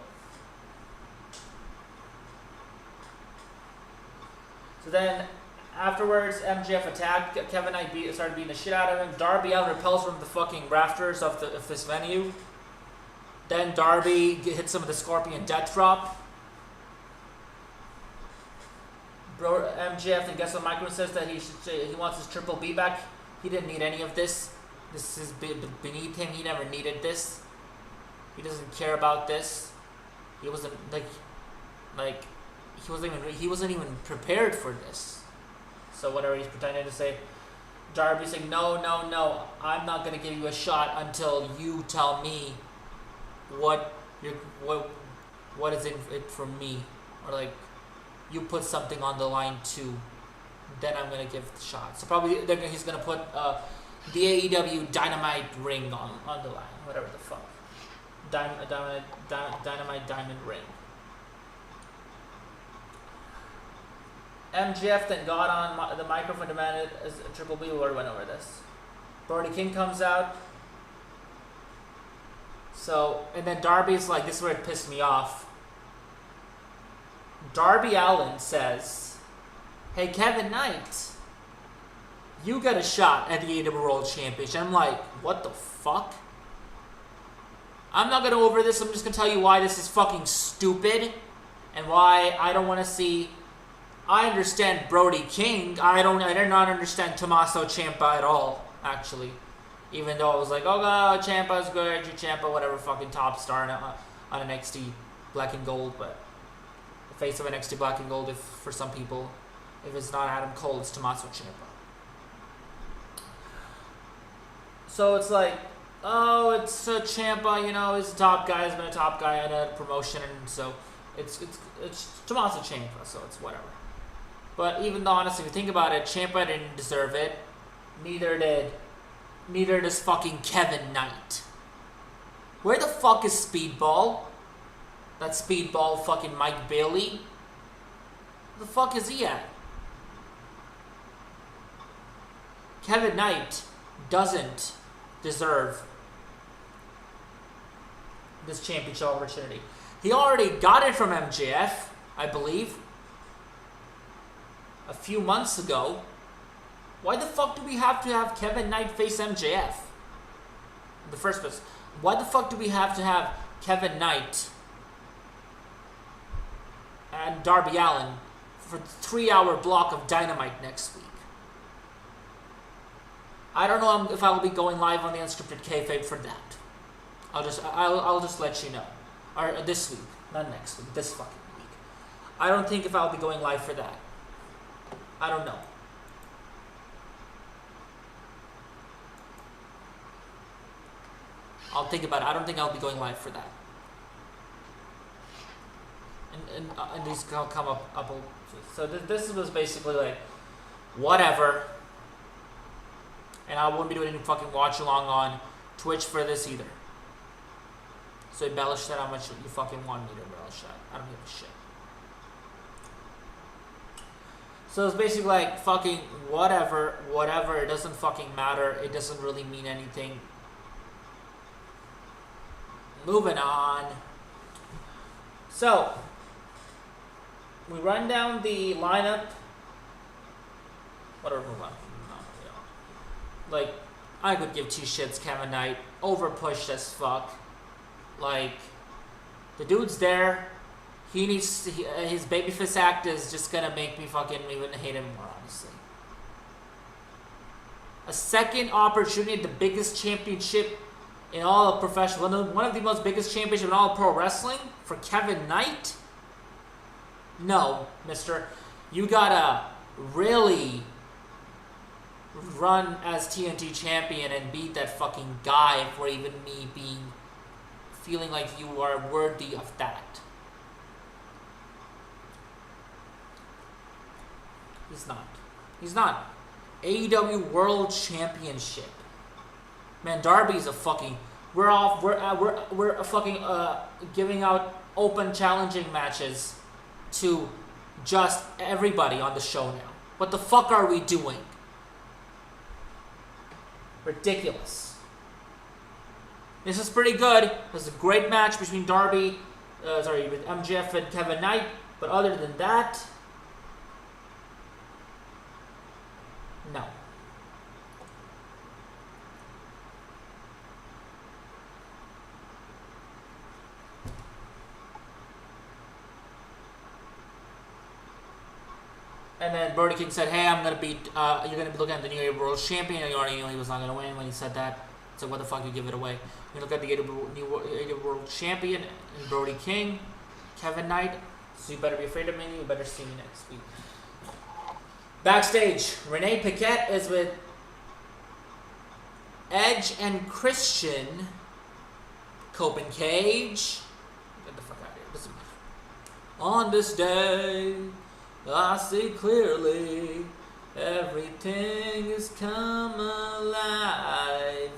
then afterwards, MJF attacked Kevin Knight, started beating the shit out of him. Darby Allin repels from the fucking rafters of this venue. Then Darby hits him with the Scorpion Death Drop. MJF then gets on the microphone, says that he wants his Triple B back. He didn't need any of this. This is beneath him. He never needed this. He doesn't care about this. He wasn't he wasn't even prepared for this. So whatever he's pretending to say, Darby's saying, no, I'm not gonna give you a shot until you tell me what is in it for me, or like you put something on the line too. Then I'm gonna give the shot. So probably he's gonna put the AEW Dynamite ring on the line, whatever the fuck. Dynamite Diamond ring. MJF then got on the microphone, demanded as Triple B. We already went over this. Brody King comes out. So, and then Darby's like, this is where it pissed me off. Darby Allin says, "Hey, Kevin Knight, you got a shot at the AEW World Championship." I'm like, what the fuck? I'm not gonna go over this. I'm just gonna tell you why this is fucking stupid and why I don't want to see. I understand Brody King. I did not understand Tommaso Ciampa at all, actually. Even though I was like, oh god, Ciampa's good, Ciampa, whatever, fucking top star on NXT Black and Gold, but the face of NXT Black and Gold, if for some people, if it's not Adam Cole, it's Tommaso Ciampa. So it's like, oh, it's Ciampa, he's a top guy, he's been a top guy at a promotion, and so it's Tommaso Ciampa, so it's whatever. But even though, honestly, if you think about it, Ciampa didn't deserve it. Neither does fucking Kevin Knight. Where the fuck is Speedball? That Speedball fucking Mike Bailey? Where the fuck is he at? Kevin Knight doesn't deserve this championship opportunity. He already got it from MJF, I believe, a few months ago. Why the fuck do we have to have Kevin Knight face MJF? In the first place, why the fuck do we have to have Kevin Knight and Darby Allin for the 3-hour block of Dynamite next week? I don't know if I will be going live on the Unscripted Kayfabe for that. I'll just let you know. Or this week, not next week, this fucking week. I don't think if I'll be going live for that. I don't know. I'll think about it. I don't think I'll be going live for that. And these come up. So this was basically like, whatever. And I won't be doing any fucking watch along on Twitch for this either. So embellish that how much you fucking want me to embellish that. I don't give a shit. So it's basically like fucking whatever. It doesn't fucking matter. It doesn't really mean anything. Moving on. So we run down the lineup. Whatever, move on. Like, I could give two shits. Kevin Knight overpushed as fuck. Like, the dude's there. He needs to, his babyface act is just gonna make me fucking even hate him more, honestly. A second opportunity at the biggest championship in all of professional, one of the most biggest championships in all of pro wrestling for Kevin Knight? No, mister. You gotta really run as TNT champion and beat that fucking guy for even me feeling like you are worthy of that. He's not. He's not. AEW World Championship. Man, Darby's a fucking. We're fucking giving out open challenging matches to just everybody on the show now. What the fuck are we doing? Ridiculous. This is pretty good. This is a great match between Darby, with MJF and Kevin Knight. But other than that, no. And then Brody King said, "Hey, I'm gonna beat. You're gonna be looking at the New Year World Champion. And you already knew he was not gonna win when he said that. So what the fuck, you give it away? We look at the AEW World Champion and Brody King, Kevin Knight. So you better be afraid of me. You better see me next week." Backstage, Renee Paquette is with Edge and Christian. Cope and Cage. Get the fuck out of here. Listen. On this day, I see clearly, everything has come alive.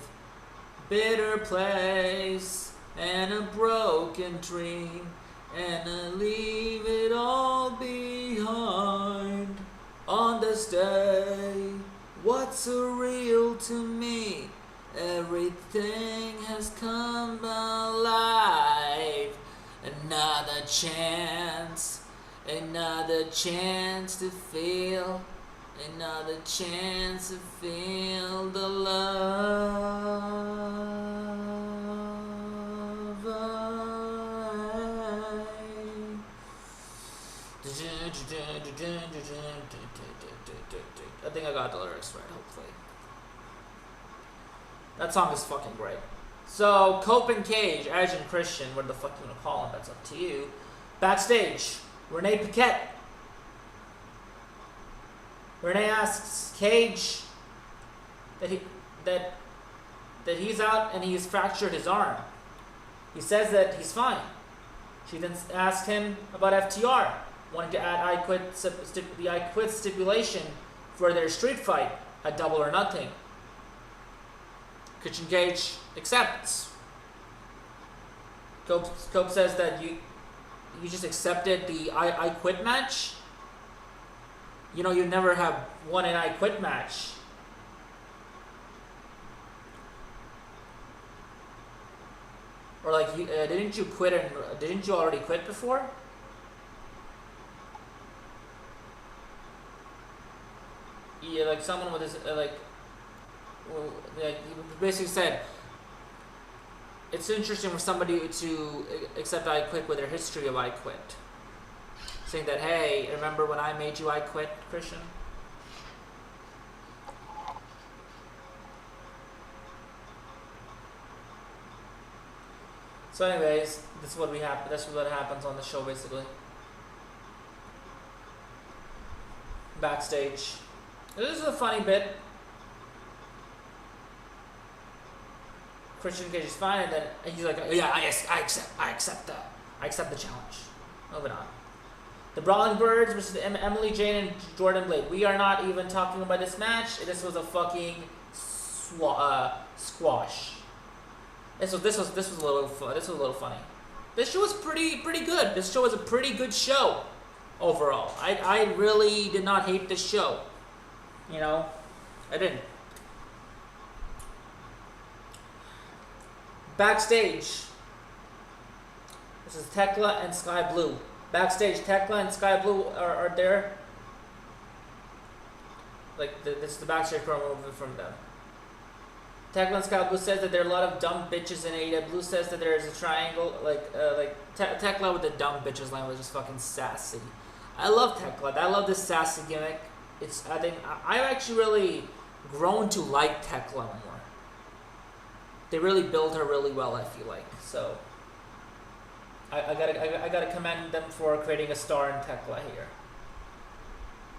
Bitter place and a broken dream, and I leave it all behind. On this day, what's surreal to me? Everything has come alive. Another chance to feel, another chance to feel the love. I think I got the lyrics right, hopefully. That song is fucking great. So, Cope and Cage, Edge and Christian, what the fuck you wanna call them, that's up to you. Backstage, Renee Paquette. Renee asks Cage that he's out and he's fractured his arm. He says that he's fine. She then asks him about FTR, wanting to add the I Quit stipulation for their street fight at Double or Nothing. Christian Cage accepts. Cope says that you just accepted the I Quit match. You know, you never have won an I Quit match Or like, didn't you quit and didn't you already quit before? Yeah, like someone with this, like he basically said, it's interesting for somebody to accept I quit with their history of I quit. Saying that, hey, remember when I made you I quit, Christian? So anyways, this is what we happen. That's what happens on the show, basically. Backstage. This is a funny bit. Christian Cage is fine, and then he's like, "Yeah, I accept that. I accept the challenge." Moving on. The Brawling Birds versus Emily Jane and Jordan Blade. We are not even talking about this match. This was a fucking squash. This was a little fun. This was a little funny. This show was pretty good. This show was a pretty good show overall. I really did not hate this show. You know, I didn't. Backstage. This is Tekla and Sky Blue. Backstage, Tekla and Sky Blue are there. Like, this is the backstage promo from them. Tekla and Sky Blue says that there are a lot of dumb bitches in AEW. Blue says that there is a triangle. Tekla with the dumb bitches line was just fucking sassy. I love Tekla. I love this sassy gimmick. I think I've actually really grown to like Tekla more. They really build her really well, I feel like. So I gotta commend them for creating a star in Tekla here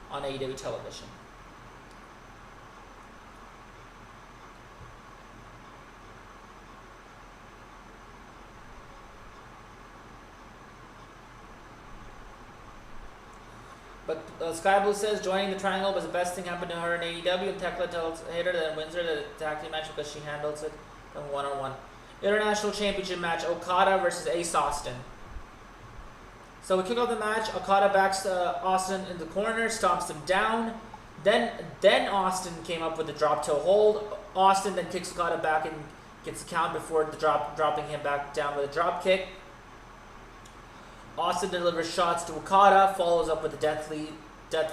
on AEW television. But Sky Blue says joining the Triangle was the best thing happened to her in AEW, and Tekla tells Hater that wins her the tag team match because she handles it in one-on-one. International Championship match, Okada versus Ace Austin. So we kick off the match. Okada backs Austin in the corner, stomps him down. Then Austin came up with the drop toe hold. Austin then kicks Okada back and gets the count before the dropping him back down with a drop kick. Austin delivers shots to Okada, follows up with the Death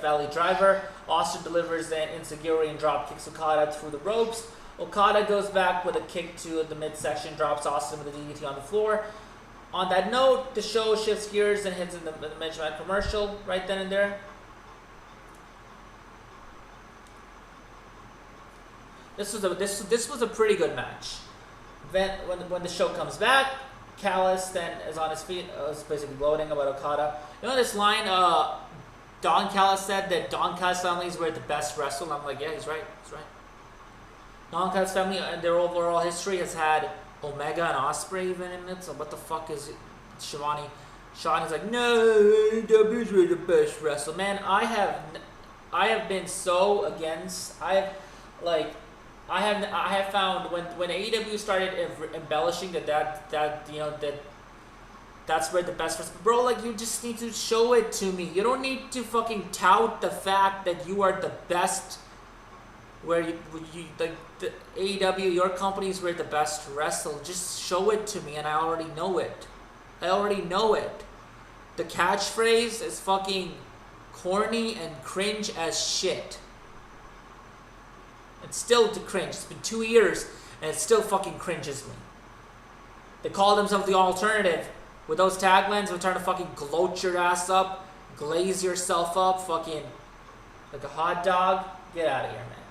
Valley driver. Austin delivers an enziguri and drop kicks Okada through the ropes. Okada goes back with a kick to the midsection, drops Austin with a DDT on the floor. On that note, the show shifts gears and hits in the Benjamin commercial right then and there. This was a pretty good match. Then when the show comes back, Callis then is on his feet, is basically gloating about Okada. You know this line, Don Callis said that Don Callis families were the best wrestler. I'm like, yeah, he's right. He's right. Don Callis family and their overall history has had Omega and Ospreay even in it. So what the fuck is it? Shivani? Shivani's like, no, AEW's were the best wrestler. Man, I have been so against. I have found when AEW started embellishing that's where the best wrestler, bro, like, you just need to show it to me. You don't need to fucking tout the fact that you are the best. Where the AEW, your companies were the best wrestler. Just show it to me, and I already know it. The catchphrase is fucking corny and cringe as shit. It's still to cringe. It's been 2 years, and it still fucking cringes me. They call themselves the alternative. With those taglines, we're trying to fucking gloat your ass up, glaze yourself up, fucking like a hot dog. Get out of here, man.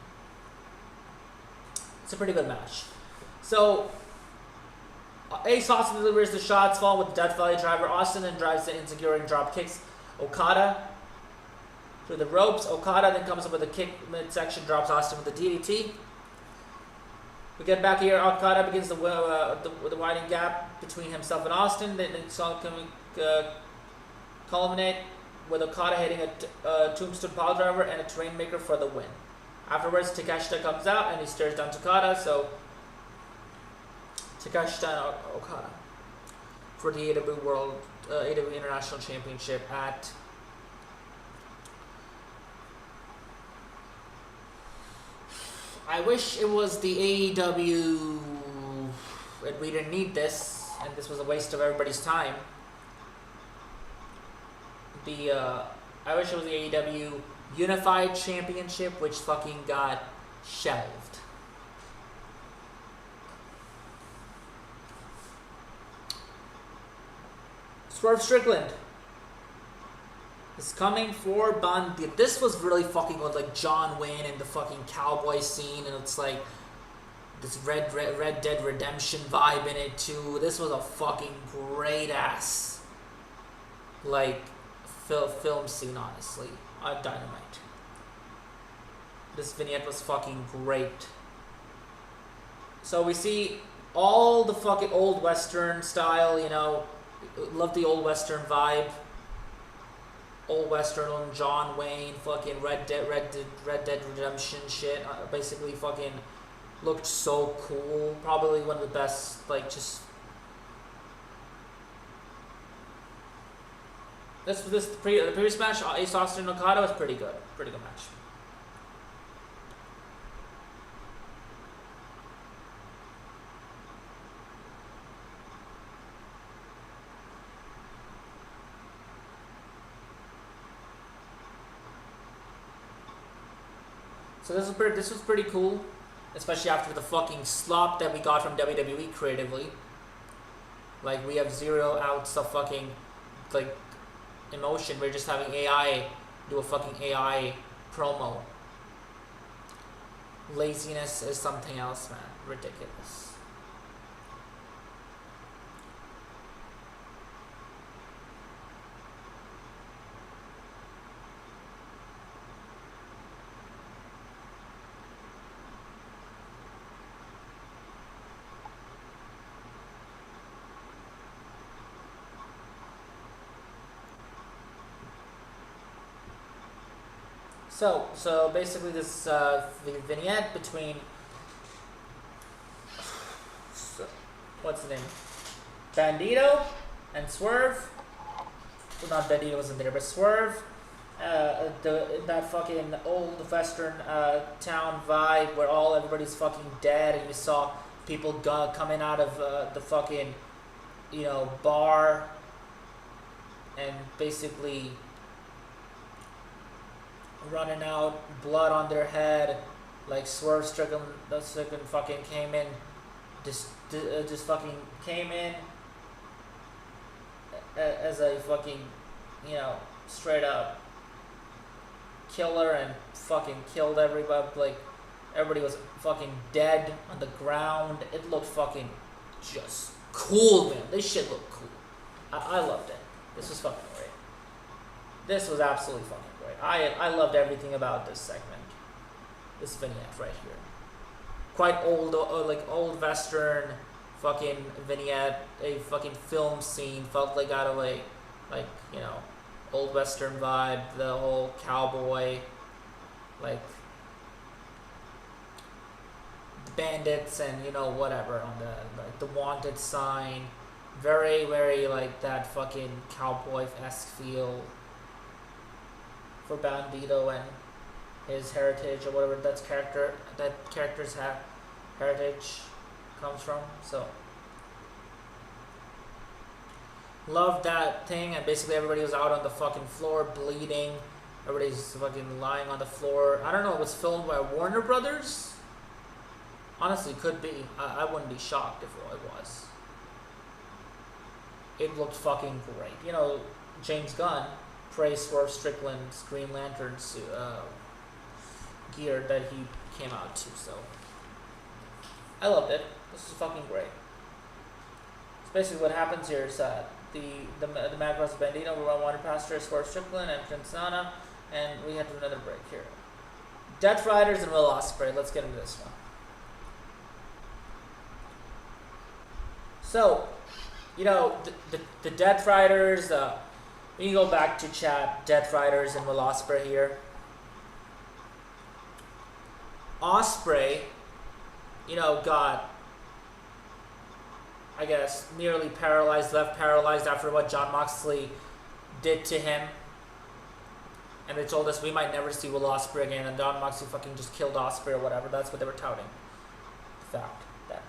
It's a pretty good match. So, Ace Austin delivers the shots, fall with the Death Valley driver. Austin then drives the enziguri and drop kicks Okada through the ropes. Okada then comes up with a kick midsection, drops Austin with the DDT. We get back here. Okada begins the widening gap between himself and Austin. Then the song can culminate with Okada hitting a tombstone pile driver and a Rainmaker for the win. Afterwards, Takeshita comes out and he stares down Okada. So Takeshita and Okada for the AEW International Championship at I wish it was the AEW, and we didn't need this. and this was a waste of everybody's time. I wish it was the AEW Unified Championship, which fucking got shelved. Swerve Strickland is coming for Bandito. This was really fucking good, like John Wayne and the fucking cowboy scene, and it's like this Red Dead Redemption vibe in it too. This was a fucking great ass like film scene, honestly, on Dynamite. This vignette was fucking great. So we see all the fucking old Western style, you know, love the old Western vibe. Old Western, John Wayne, fucking Red Dead Redemption shit. Basically, fucking looked so cool. Probably one of the best, like, just. The previous match, Ace Austin and Okada was pretty good. Pretty good match. So this was pretty cool, especially after the fucking slop that we got from WWE creatively. Like, we have 0 ounce of fucking, like, emotion. We're just having AI do a fucking AI promo. Laziness is something else, man. Ridiculous. So basically this the vignette between what's the name? Bandito and Swerve. Well, not Bandito wasn't there, but Swerve. That fucking old Western town vibe where everybody's fucking dead, and you saw people coming out of the fucking, you know, bar, and basically running out, blood on their head, like Swerve Strickland fucking came in, just fucking came in as a fucking, you know, straight up killer and fucking killed everybody. Like, everybody was fucking dead on the ground. It looked fucking just cool, man. This shit looked cool. I loved it. This was fucking great. This was absolutely fucking great. I loved everything about this segment. This vignette right here. Quite old, like old Western fucking vignette. A fucking film scene. Felt like out of a, like, you know, old Western vibe. The whole cowboy, like, bandits and, you know, whatever on the wanted sign. Very, very like that fucking cowboy-esque feel for Bandito and his heritage, or whatever that character's heritage comes from. So love that thing, and basically everybody was out on the fucking floor bleeding. Everybody's fucking lying on the floor. I don't know, it was filmed by Warner Brothers? Honestly, could be. I wouldn't be shocked if it was. It looked fucking great. You know, James Gunn praised Swerve Strickland's Green Lantern's gear that he came out to, so I loved it. This is fucking great. So basically what happens here is that the Mad Cross Bandito will run water past her, Swerve Strickland and Prince Nana, and we have to do another break here. Death Riders and Will Ospreay. Let's get into this one. So, you know, the Death Riders, we can go back to chat Death Riders and Will Ospreay here. Ospreay, you know, got, I guess, nearly paralyzed, left paralyzed after what Jon Moxley did to him. And they told us we might never see Will Ospreay again, and Jon Moxley fucking just killed Ospreay or whatever. That's what they were touting. The fact that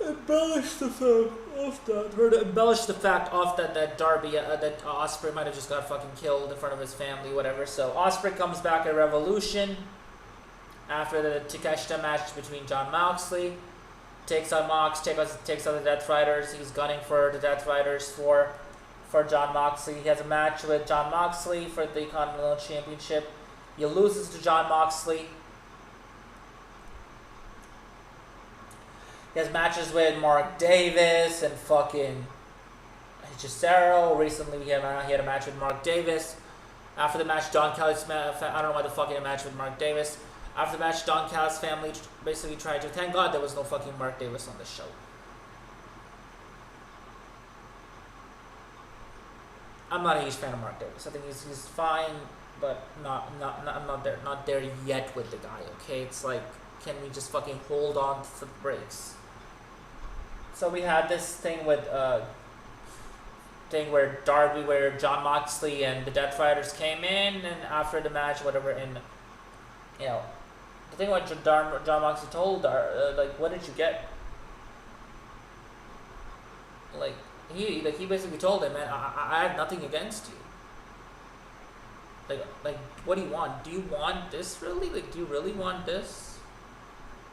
embellish the fact of that, or to embellish the fact of that Darby, that Ospreay might have just got fucking killed in front of his family, whatever. So Ospreay comes back at Revolution after the Takeshita match between Jon Moxley, takes on Mox, takes on the Death Riders. He's gunning for the Death Riders for Jon Moxley. He has a match with Jon Moxley for the Continental Championship. He loses to Jon Moxley. He has matches with Mark Davis and fucking Cesaro. Recently, he had a match with Mark Davis. After the match, Don Callis, I don't know why the fuck he had a match with Mark Davis. After the match, Don Callis' family basically tried to. Thank God there was no fucking Mark Davis on the show. I'm not a huge fan of Mark Davis. I think he's fine, but I'm not there yet with the guy. Okay, it's like, can we just fucking hold on to the brakes? So we had this thing with where Jon Moxley and the Death Riders came in, and after the match, whatever, and you know, the thing what Jon Moxley told like, what did you get? He basically told him, man, I have nothing against you. Like, what do you want? Do you want this really? Like, do you really want this?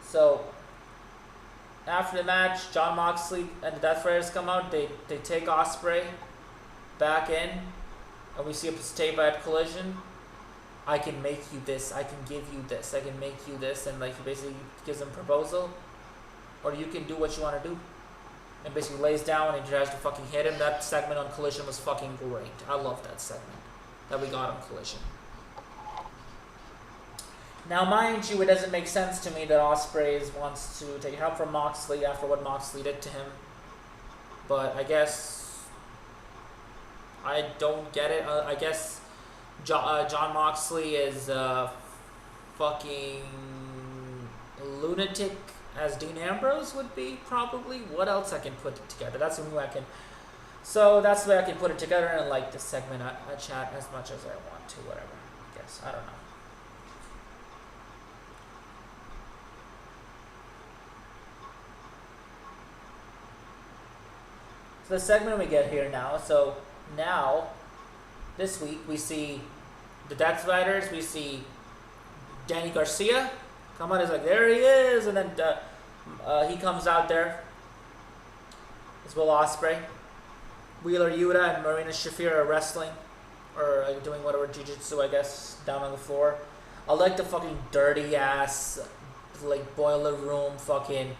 So, after the match, Jon Moxley and the Death Riders come out. They take Ospreay back in, and we see a statement at Collision. I can make you this. I can give you this. I can make you this, and like, he basically gives him a proposal, or you can do what you want to do. And basically lays down and tries to fucking hit him. That segment on Collision was fucking great. I love that segment that we got on Collision. Now, mind you, it doesn't make sense to me that Ospreay wants to take help from Moxley after what Moxley did to him. But I guess I don't get it. I guess Jon Moxley is fucking lunatic, as Dean Ambrose would be, probably. What else I can put it together? That's the way I can. So that's the way I can put it together and like this segment. I chat as much as I want to, whatever. I guess I don't know. So the segment we get here now. So now, this week we see the Death Riders. We see Danny Garcia. Come on, it's like, there he is, and then he comes out there. As well, Ospreay, Wheeler Yuta, and Marina Shafir are wrestling, or doing whatever, jiu-jitsu, I guess, down on the floor. I like the fucking dirty ass, like, boiler room, fucking,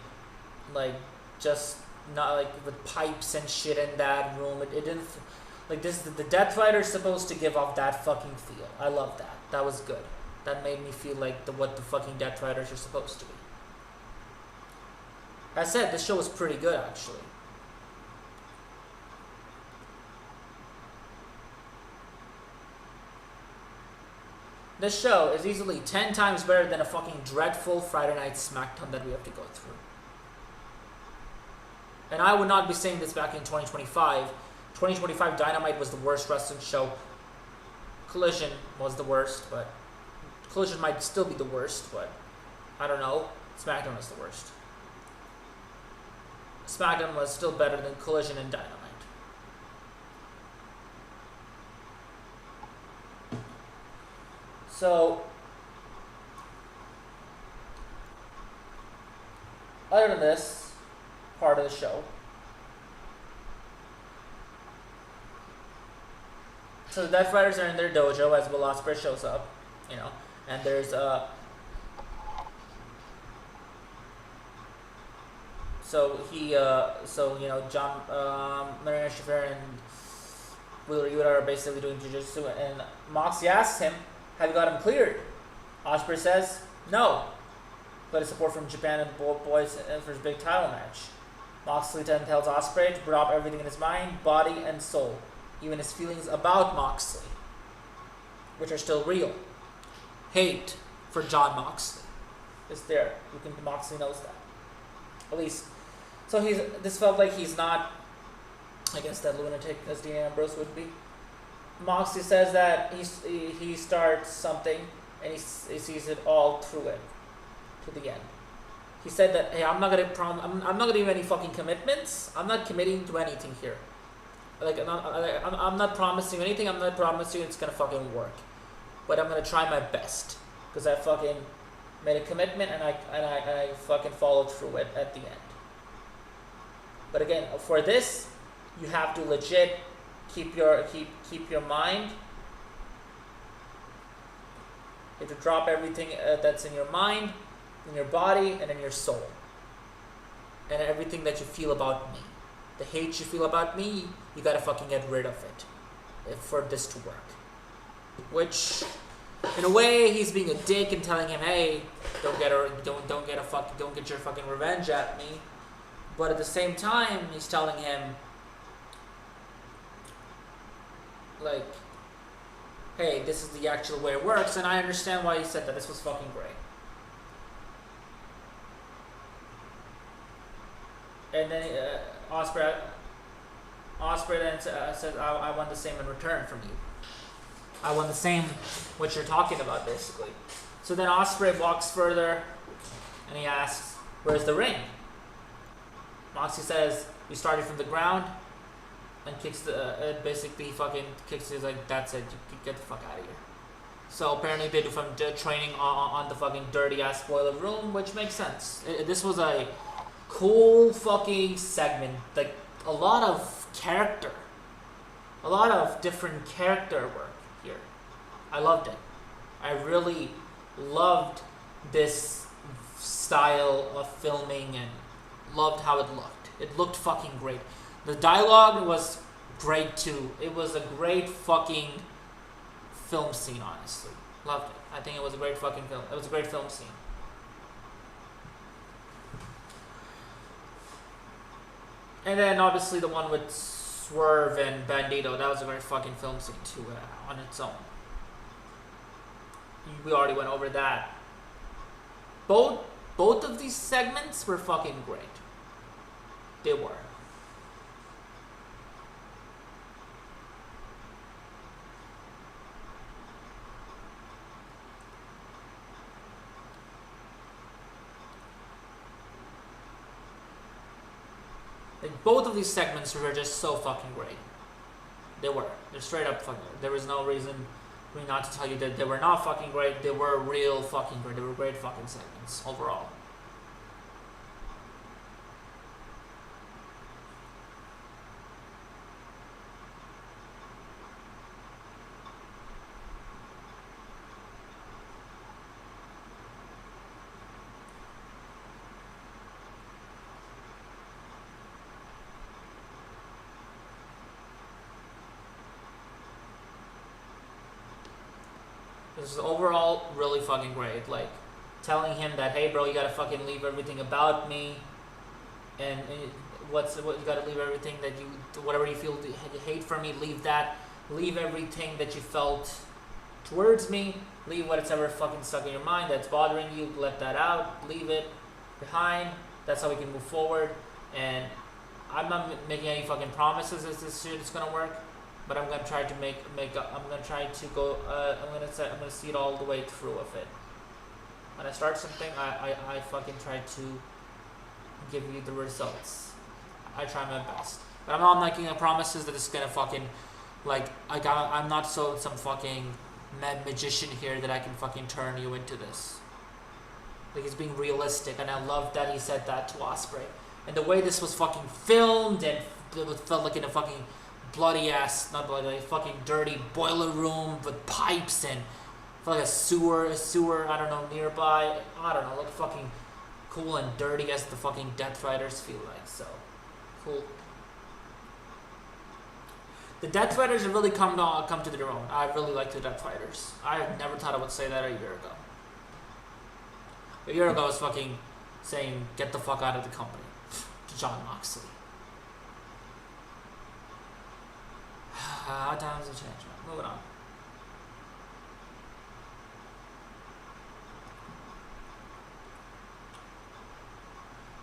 like, just not like with pipes and shit in that room. It didn't, like, this. The Death Rider's supposed to give off that fucking feel. I love that. That was good. That made me feel like what the fucking Death Riders are supposed to be. I said, this show was pretty good, actually. This show is easily 10 times better than a fucking dreadful Friday Night SmackDown that we have to go through. And I would not be saying this back in 2025. 2025 Dynamite was the worst wrestling show. Collision was the worst, but Collision might still be the worst, but I don't know. SmackDown was the worst. SmackDown was still better than Collision and Dynamite. So, other than this part of the show, so the Death Riders are in their dojo as Will Ospreay shows up, you know, and there's John Marina Shafir and Wheeler Yuta are basically doing jiu-jitsu, and Moxie asks him, have you got him cleared? Ospreay says, no. But support from Japan and boys for his big title match. Moxley then tells Ospreay to drop everything in his mind, body, and soul. Even his feelings about Moxley, which are still real. Hate for Jon Moxley is there. Moxley knows that. At least. So this felt like he's not, I guess, that lunatic as Dean Ambrose would be. Moxley says that he starts something and he sees it all through it to the end. he said that, hey, I'm not gonna I'm not gonna give any fucking commitments. I'm not committing to anything here. Like I'm not promising anything. I'm not promising it's gonna fucking work, but I'm gonna try my best because I fucking made a commitment and I fucking followed through it at the end. But again, for this, you have to legit keep your mind. You have to drop everything that's in your mind, in your body, and in your soul, and everything that you feel about me. The hate you feel about me, you gotta fucking get rid of it for this to work. Which, in a way, he's being a dick and telling him, hey, don't get your fucking revenge at me. But at the same time, he's telling him, like, hey, this is the actual way it works, and I understand why he said that. This was fucking great. And then Ospreay then said, I want the same in return from you. I want the same, what you're talking about, basically. So then Ospreay walks further, and he asks, where's the ring? Moxie says, we started from the ground, and kicks basically fucking kicks it, like, that's it, you get the fuck out of here. So apparently they do from training on the fucking dirty ass boiler room, which makes sense. This was a cool fucking segment, like a lot of character, a lot of different character work here. I loved it. I really loved this style of filming and loved how it looked. It looked fucking great. The dialogue was great too. It was a great fucking film scene, honestly. Loved it. I think it was a great fucking film. It was a great film scene. And then obviously the one with Swerve and Bandito, that was a great fucking film scene too, on its own. We already went over that. Both of these segments were fucking great. They were. Like, both of these segments were just so fucking great. They were. They're straight up fucking great. There was no reason for me not to tell you that they were not fucking great. They were real fucking great. They were great fucking segments overall. This is overall really fucking great. Like, telling him that, hey bro, you gotta fucking leave everything about me, and what you gotta leave everything that you, whatever you feel you hate for me, leave that. Leave everything that you felt towards me. Leave what's ever fucking stuck in your mind that's bothering you. Let that out. Leave it behind. That's how we can move forward. And I'm not making any fucking promises as this shit is gonna work. But I'm gonna try to I'm gonna try to go. I'm gonna see it all the way through of it. When I start something, I fucking try to give you the results. I try my best, but I'm not making any promises that it's gonna fucking, like, I'm not some fucking magician here that I can fucking turn you into this. Like, he's being realistic, and I love that he said that to Ospreay. And the way this was fucking filmed, and it felt like in a fucking bloody ass, not bloody, like fucking dirty boiler room with pipes and like a sewer, I don't know, nearby. I don't know, like fucking cool and dirty as the fucking Death Riders feel like. So cool. The Death Riders have really come to their own. I really like the Death Riders. I never thought I would say that a year ago. A year ago I was fucking saying, get the fuck out of the company, to John Moxley. Times have changed, man. Moving on.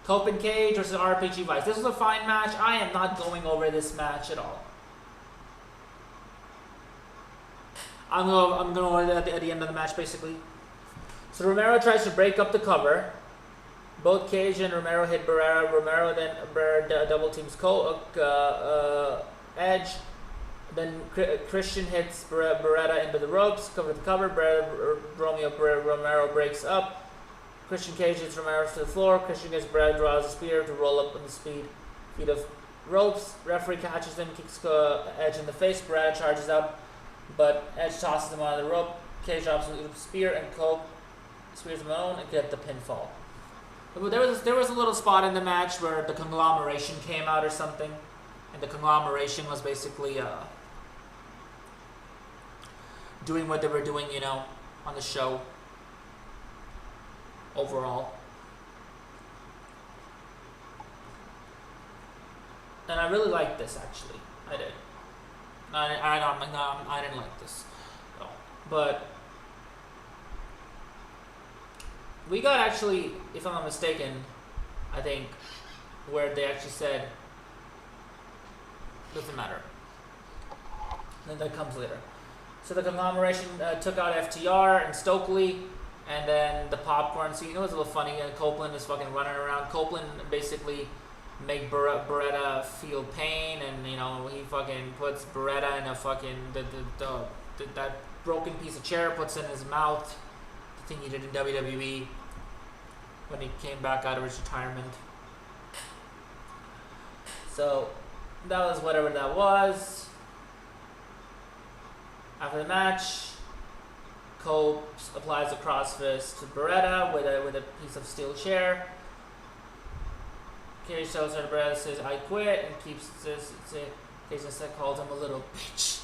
Cope and Cage versus RPG Vice. This was a fine match. I am not going over this match at all. I'm going at the end of the match, basically. So Romero tries to break up the cover. Both Cage and Romero hit Barrera. Romero then double teams Edge. Then Christian hits Beretta into the ropes, cover the cover. Romero breaks up. Christian Cage hits Romero to the floor. Christian gets Beretta, draws a spear to roll up on the feet of ropes. Referee catches him, kicks Edge in the face. Beretta charges up, but Edge tosses him on the rope. Cage drops a spear, and Cole spears him alone and get the pinfall. But there was a little spot in the match where the conglomeration came out or something, and the conglomeration was basically doing what they were doing, you know, on the show overall. And I really liked this, actually. I did. I didn't like this. No. But we got actually, if I'm not mistaken, I think, where they actually said, doesn't matter. Then that comes later. So the conglomeration took out FTR and Stokely, and then the popcorn scene. It was a little funny. Copeland is fucking running around. Copeland basically make Beretta feel pain, and you know he fucking puts Beretta in a fucking that broken piece of chair, puts in his mouth. The thing he did in WWE when he came back out of his retirement. So that was whatever that was. After the match, Cope applies a crossfist to Beretta with a piece of steel chair. Cage tells her Beretta, says I quit, and Cage instead calls him a little bitch.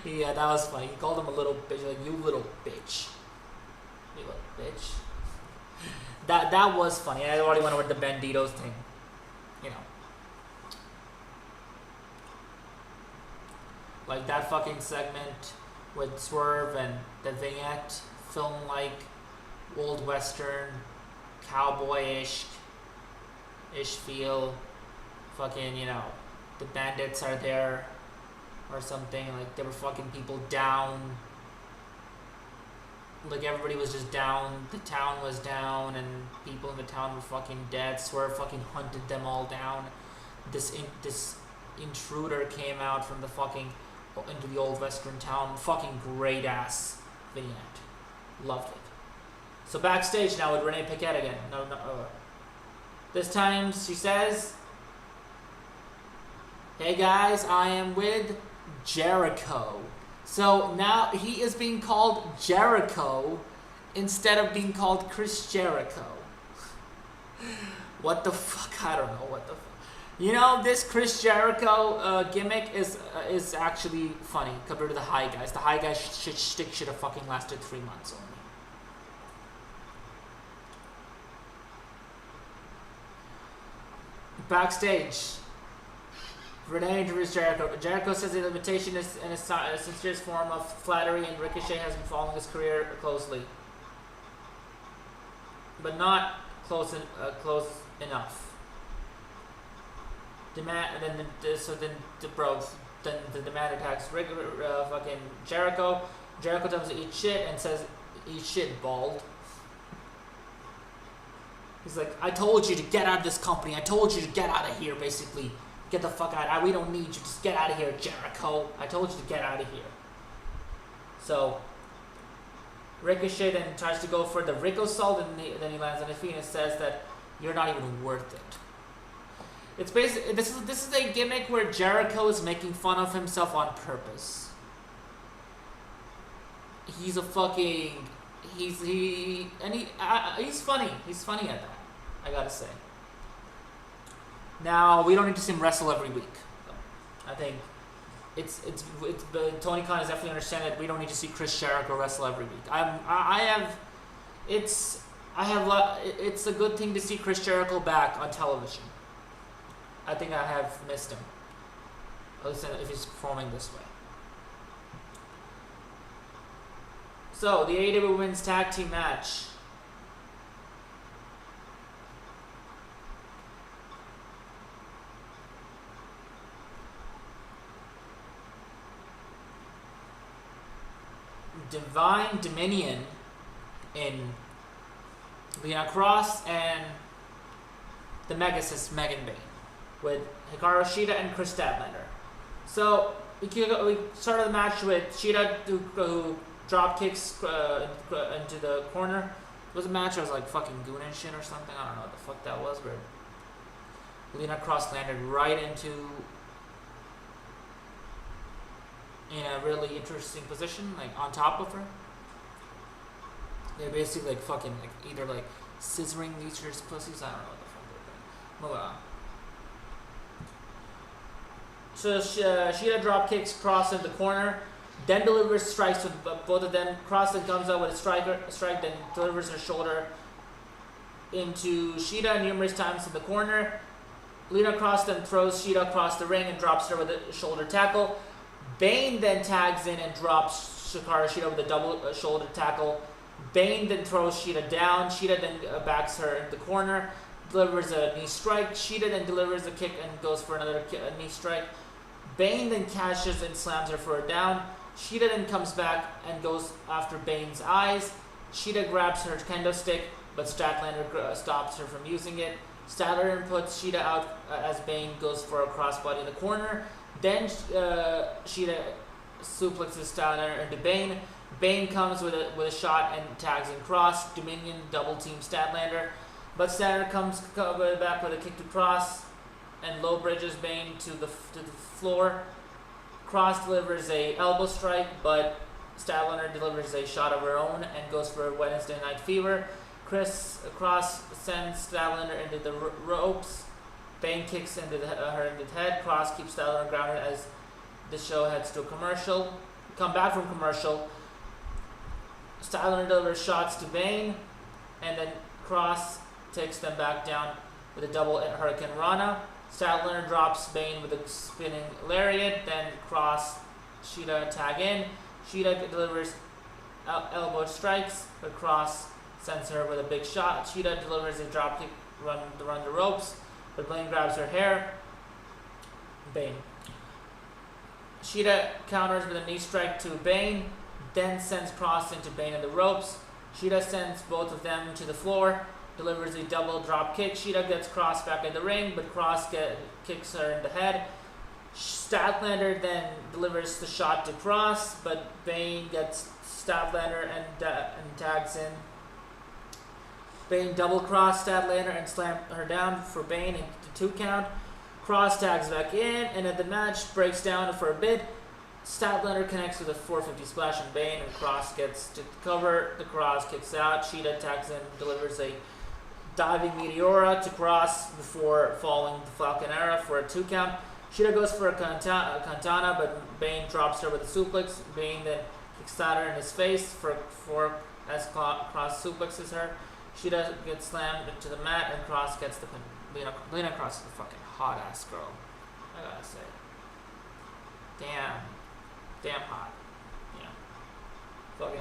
Yeah, that was funny. He called him a little bitch, like you little bitch. You little bitch. That was funny. I already went over the Banditos thing. You know. Like that fucking segment with Swerve and the vignette, film like old western, cowboy-ish feel. Fucking, you know, the bandits are there or something. Like they were fucking people down. Like everybody was just down. The town was down, and people in the town were fucking dead. Swerve fucking hunted them all down. This intruder came out from the fucking into the old western town. Fucking great ass vignette. Loved it. So backstage now with Renee Paquette again. No. This time she says, "Hey guys, I am with Jericho." So now he is being called Jericho instead of being called Chris Jericho. What the fuck? I don't know what the fuck. You know, this Chris Jericho gimmick is actually funny compared to the High Guys. The High Guys shtick should have fucking lasted 3 months only. Backstage, Renee interviews Jericho. Jericho says the imitation is in a sincerest form of flattery, and Ricochet has been following his career closely, but not close enough. Then the demand attacks fucking Jericho. Jericho tells him to eat shit and says, "Eat shit, bald." He's like, "I told you to get out of this company. I told you to get out of here, basically. Get the fuck out. We don't need you. Just get out of here, Jericho. I told you to get out of here." So Ricochet then tries to go for the Rico Salt, and then he lands on his feet and says that you're not even worth it. It's basically this is a gimmick where Jericho is making fun of himself on purpose. He's a fucking he's funny. He's funny at that, I gotta say. Now we don't need to see him wrestle every week. I think it's Tony Khan is definitely understanding that we don't need to see Chris Jericho wrestle every week. It's a good thing to see Chris Jericho back on television. I think I have missed him, at least if he's performing this way. So, the AEW Women's Tag Team match. Divine Dominion in Leon Cross and the Megasis Megan Bane with Hikaru Shida and Chris Statlander. So we started the match with Shida who drop kicks into the corner. It was a match that was like fucking goon and shit or something. I don't know what the fuck that was, where Lina Cross landed right into in a really interesting position, like on top of her. They're basically like fucking like either like scissoring each other's pussies. I don't know what the fuck they're doing. Move on. So Shida drop kicks Cross in the corner, then delivers strikes with both of them. Cross then comes out with a strike, then delivers her shoulder into Shida numerous times in the corner. Lina Cross then throws Shida across the ring and drops her with a shoulder tackle. Bane then tags in and drops Hikaru Shida with a double shoulder tackle. Bane then throws Shida down. Shida then backs her in the corner, delivers a knee strike. Shida then delivers a kick and goes for another knee strike. Bane then cashes and slams her for a down. Shida then comes back and goes after Bane's eyes. Shida grabs her kendo stick, but Statlander stops her from using it. Statlander puts Shida out as Bane goes for a crossbody in the corner. Then Shida suplexes Statlander into Bane. Bane comes with a shot and tags in Cross. Dominion double team Statlander, but Statlander comes back with a kick to Cross and low bridges Bane to the floor. Cross delivers a elbow strike, but Statlander delivers a shot of her own and goes for Wednesday Night Fever. Cross sends Statlander into the ropes. Bane kicks into her into the head. Cross keeps Statlander grounded as the show heads to a commercial. Come back from commercial. Statlander delivers shots to Bane, and then Cross takes them back down with a double Hurricane Rana. Statlander drops Bane with a spinning lariat. Then Cross, Shida tag in. Shida delivers elbow strikes, but Cross sends her with a big shot. Shida delivers a drop kick, run the ropes, but Bane grabs her hair. Bane. Shida counters with a knee strike to Bane, then sends Cross into Bane in the ropes. Shida sends both of them to the floor, delivers a double drop kick. Shida gets Cross back in the ring, but Cross kicks her in the head. Statlander then delivers the shot to Cross, but Bane gets Statlander and tags in. Bane double cross Statlander and slam her down for Bane into 2 count. Cross tags back in, and then the match breaks down for a bit. Statlander connects with a 450 splash on Bane, and Cross gets to cover. The Cross kicks out. Shida tags in, delivers a diving Meteora to Cross before falling the Falcon Arrow for a 2 count. Shida goes for a Kantana, but Bane drops her with a suplex. Bane then kicks at her in his face for as Cross suplexes her. Shida gets slammed into the mat, and Cross gets the pin. Lina Cross is a fucking hot ass girl. I gotta say. Damn hot. Yeah. Fucking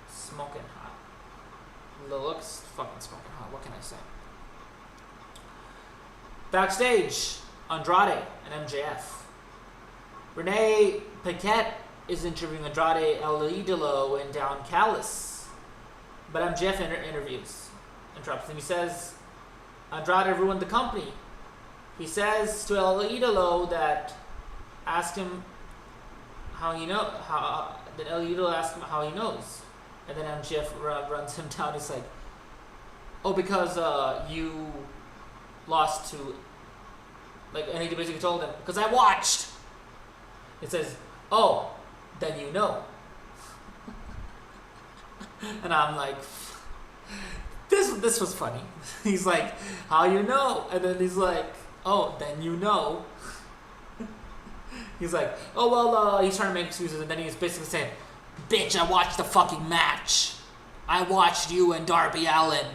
smoking hot. The looks fucking smoking hot. What can I say? Backstage, Andrade and MJF. Renee Paquette is interviewing Andrade El Idolo in Down Callis, but MJF interrupts him. He says Andrade ruined the company. He says to El Idolo that ask him how he know how. Then El Idolo asks him how he knows, and then MJF runs him down. He's like, "Oh, because you lost to." Like, and he basically told him, "Because I watched." It says, "Oh, then you know." And I'm like, this was funny. He's like, "How you know?" And then he's like, "Oh, then you know." He's like, "Oh well," he's trying to make excuses, and then he's basically saying, "Bitch, I watched the fucking match. I watched you and Darby Allin."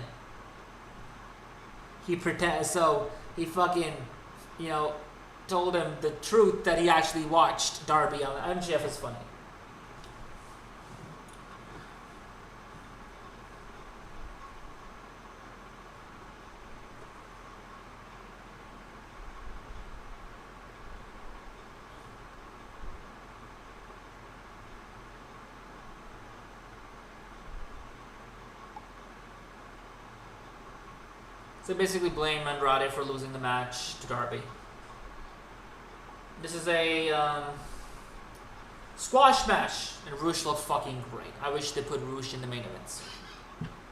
He pretends, so he fucking, told him the truth that he actually watched Darby Allin. MJF is funny. So basically blame Andrade for losing the match to Darby. This is a squash match, and Roosh looked fucking great. I wish they put Roosh in the main events.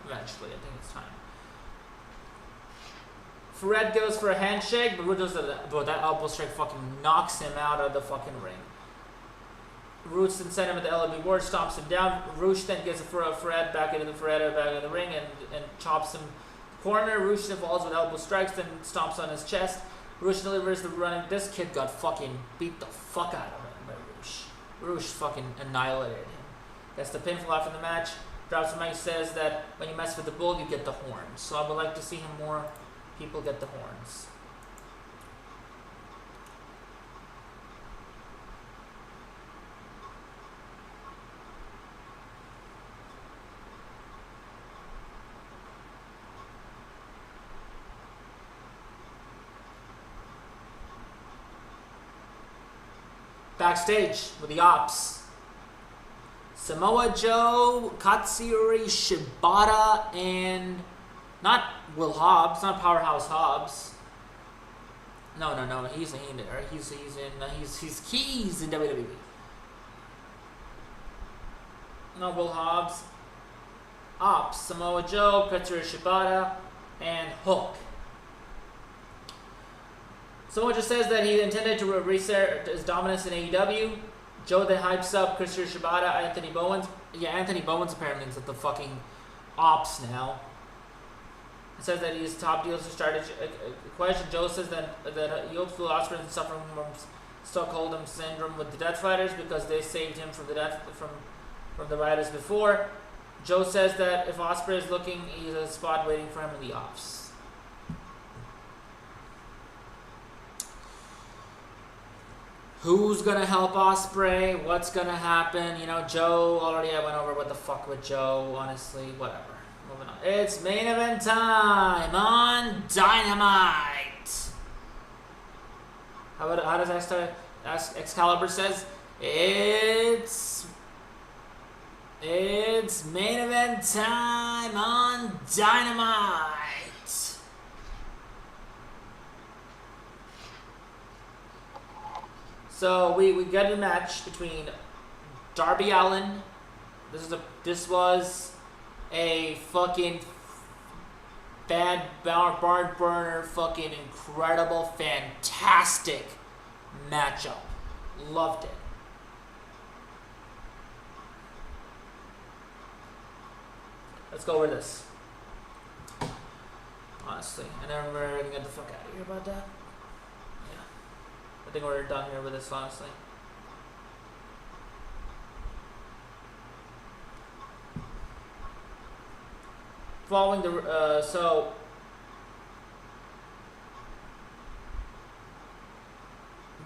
Eventually, I think it's time. Fred goes for a handshake, but Roosh does that elbow strike fucking knocks him out of the fucking ring. Roosh then sent him at the LB board, stomps him down. Roosh then gets a Fred back into the ring and chops him corner. Roosh then falls with elbow strikes, then stomps on his chest. Roosh delivers the running. This kid got fucking beat the fuck out of him by Roosh. Roosh fucking annihilated him. That's the pinfall after the match. Drops the mic, says that when you mess with the bull, you get the horns. So I would like to see him more people get the horns. Backstage with the Ops. Samoa Joe, Katsuyori Shibata, and not Will Hobbs, not Powerhouse Hobbs. No, he's in WWE. No, Will Hobbs. Ops, Samoa Joe, Katsuyori Shibata, and Hook. Someone just says that he intended to reassert his dominance in AEW. Joe then hypes up Katsuyori Shibata, Anthony Bowens. Yeah, Anthony Bowens apparently is at the fucking Ops now. It says that he's top deals to start a question. Joe says that Yoke Phil Ospreay is suffering from Stockholm syndrome with the Death Fighters because they saved him from the Riders before. Joe says that if Ospreay is looking, he's a spot waiting for him in the Ops. Who's gonna help Ospreay? What's gonna happen? You know, Joe, already I went over what the fuck with Joe, honestly, whatever. Moving on. It's main event time on Dynamite. How does Excalibur says? It's main event time on Dynamite. So we get a match between Darby Allin. This was a fucking bad barn burner, fucking incredible, fantastic matchup. Loved it. Let's go over this. Honestly, and then we're gonna get the fuck out of here about that. I think we're done here with this, honestly. Following the so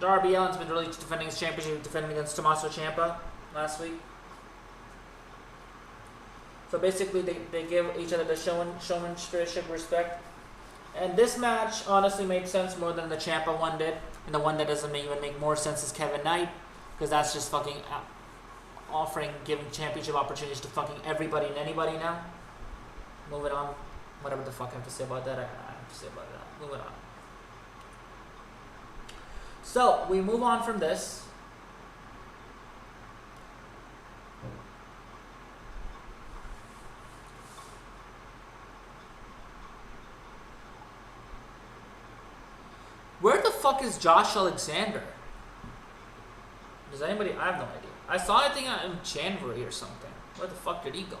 Darby Allin's been really defending his championship, defending against Tommaso Ciampa last week. So basically, they give each other the showmanship respect. And this match honestly made sense more than the Ciampa one did. And the one that doesn't even make more sense is Kevin Knight. Because that's just fucking giving championship opportunities to fucking everybody and anybody now. Moving on. Whatever the fuck I have to say about that, I have to say about that. Moving on. So, we move on from this. Where the fuck is Josh Alexander? Does anybody? I have no idea. I saw a thing in January or something. Where the fuck did he go?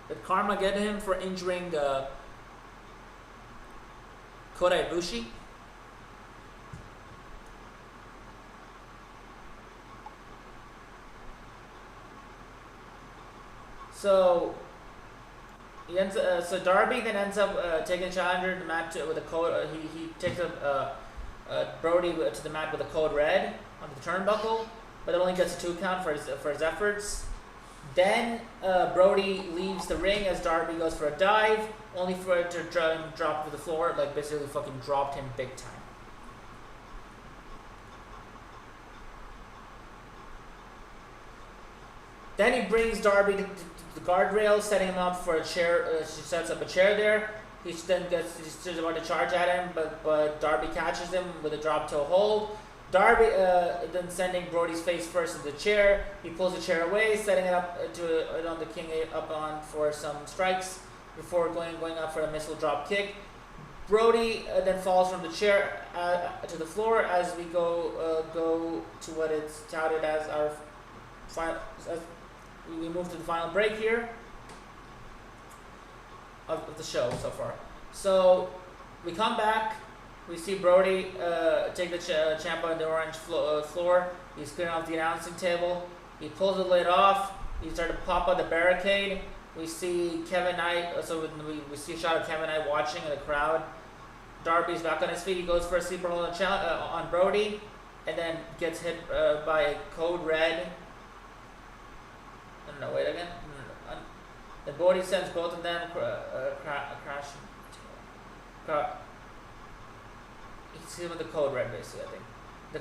Did Karma get him for injuring Kota Ibushi? So Darby then ends up taking a challenger to the mat with a code. He takes up Brody to the mat with a code red on the turnbuckle, but it only gets a 2 count for his efforts. Then Brody leaves the ring as Darby goes for a dive, only for it to drop to the floor, like basically fucking dropped him big time. Then he brings Darby to the guardrail, setting him up for a chair. She sets up a chair there. He's about to charge at him, but Darby catches him with a drop toe hold. Darby then sending Brody's face first into the chair. He pulls the chair away, setting it up on the king up on for some strikes before going up for a missile drop kick. Brody then falls from the chair to the floor as we go to what it's touted as our final. As we move to the final break here of the show so far. So we come back. We see Brody take the Ciampa on the orange floor. He's clearing off the announcing table. He pulls the lid off. He starts to pop out the barricade. We see Kevin Knight. So we see a shot of Kevin Knight watching in the crowd. Darby's back on his feet. He goes for a sleeper hold on Brody, and then gets hit by a code red. No, wait again. The Brody sends both of them crashing. You see with the code red, basically. I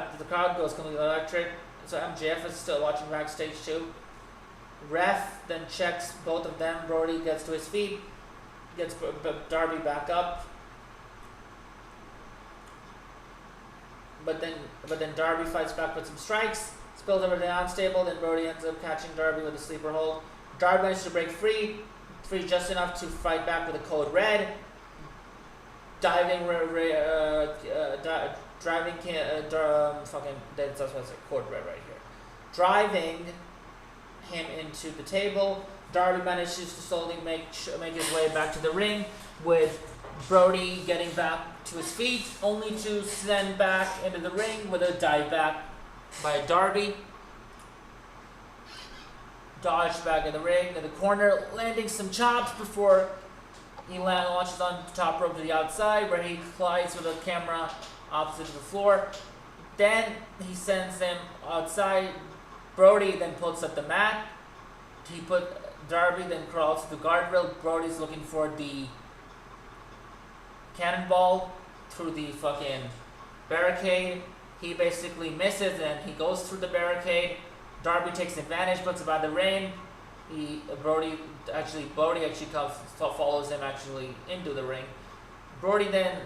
think the crowd goes completely electric. So MJF is still watching backstage too. Ref then checks both of them. Brody gets to his feet, gets Darby back up. But then Darby fights back with some strikes. Spills over the announce table. Then Brody ends up catching Darby with a sleeper hold. Darby manages to break free just enough to fight back with a code red. Diving, that's what I said, code red right here. Driving him into the table. Darby manages to slowly make his way back to the ring, with Brody getting back to his feet, only to send back into the ring with a dive back by Darby. Dodged back in the ring, in the corner, landing some chops before he launches on the top rope to the outside, where he collides with a camera opposite to the floor. Then he sends him outside. Brody then puts up the mat. Darby then crawls to the guardrail. Brody's looking for the cannonball through the fucking barricade. He basically misses and he goes through the barricade. Darby takes advantage, puts it by the ring. Brody actually follows him into the ring. Brody then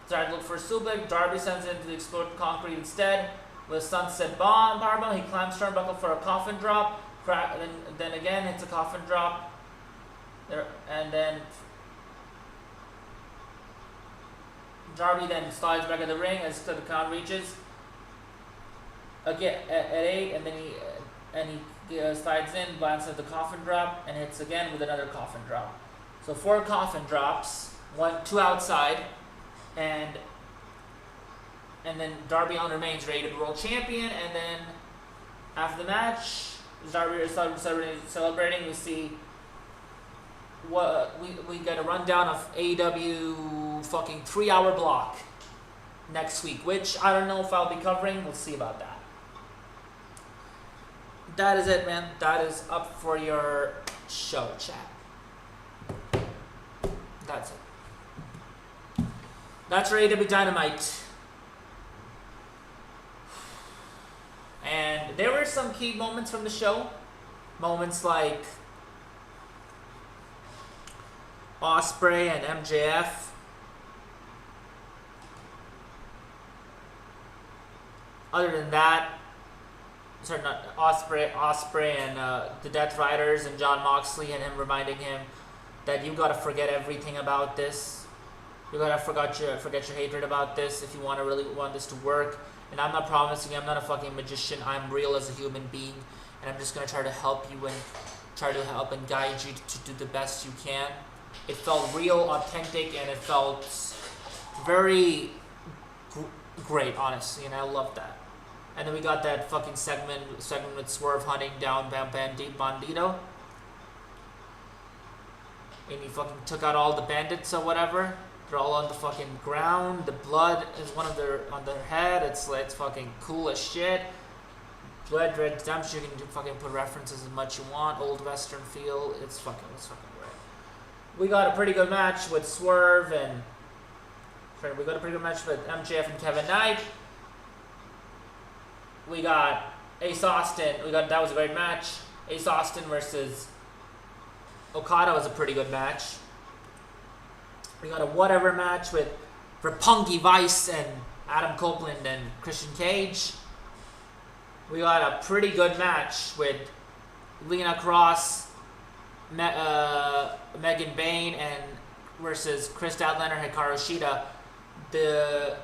tries to look for a suplex. Darby sends him to the explode concrete instead with a sunset bomb. Powerbomb. He climbs turnbuckle for a coffin drop. Then again hits a coffin drop. And then Darby then slides back in the ring as the count reaches. Again at 8, and then he slides in, glances at the coffin drop, and hits again with another coffin drop. So 4 coffin drops, 2 outside, and then Darby Allin remains rated world champion. And then after the match, Darby is celebrating. We see what we get a rundown of AEW fucking 3-hour block next week, which I don't know if I'll be covering. We'll see about that. That is it, man. That is up for your show, chat. That's it. That's for AEW Dynamite. And there were some key moments from the show. Moments like Ospreay and MJF. Other than that, sorry, not Ospreay and the Death Riders and John Moxley, and him reminding him that you gotta forget everything about this. You gotta forget your hatred about this if you really want this to work. And I'm not promising you, I'm not a fucking magician. I'm real as a human being, and I'm just gonna try to help you and try to help and guide you to do the best you can. It felt real, authentic, and it felt very great, honestly, and I love that. And then we got that fucking segment with Swerve hunting down Bandito. And he fucking took out all the bandits or whatever. They're all on the fucking ground. The blood is on their head. It's fucking cool as shit. Blood Red Redemption, you can fucking put references as much you want. Old Western feel. It's fucking great. We got a pretty good match with Swerve and... Sorry, we got a pretty good match with MJF and Kevin Knight. We got Ace Austin, that was a great match. Ace Austin versus Okada was a pretty good match. We got a whatever match for Punky Vice and Adam Copeland and Christian Cage. We got a pretty good match with Lena Cross, Megan Bayne, and versus Chris Statlander and Hikaru Shida. The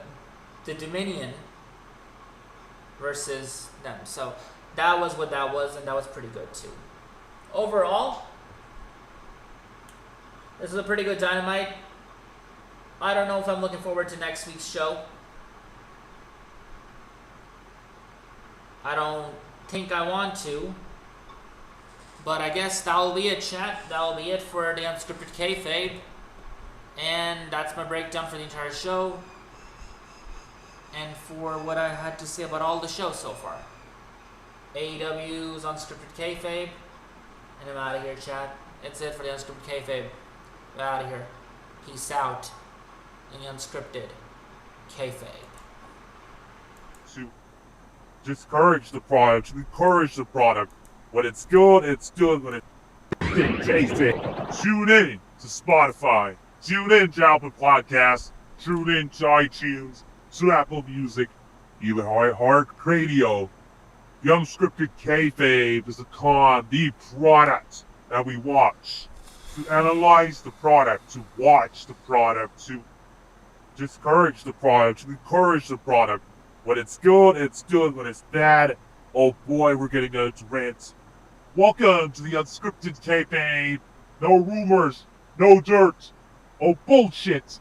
Dominion versus them. So that was what that was, and that was pretty good too. Overall, this is a pretty good Dynamite. I don't know if I'm looking forward to next week's show. I don't think I want to. But I guess that'll be it, chat. That'll be it for the Unscripted Kayfabe. And that's my breakdown for the entire show. And for what I had to say about all the shows so far. AEW's Unscripted Kayfabe. And I'm out of here, chat. It's it for the Unscripted Kayfabe. We're out of here. Peace out. In the Unscripted Kayfabe. To discourage the product, to encourage the product. When it's good, it's good. When it's tasty. Tune in to Spotify. Tune in to Apple Podcasts. Tune in to iTunes. To Apple Music. Even Heart Radio. The Unscripted Kayfabe is the product that we watch. To analyze the product. To watch the product. To discourage the product. To encourage the product. When it's good, it's good. When it's bad, oh boy, we're getting into rant. Welcome to the Unscripted Kayfabe. No rumors, no dirt, oh bullshit.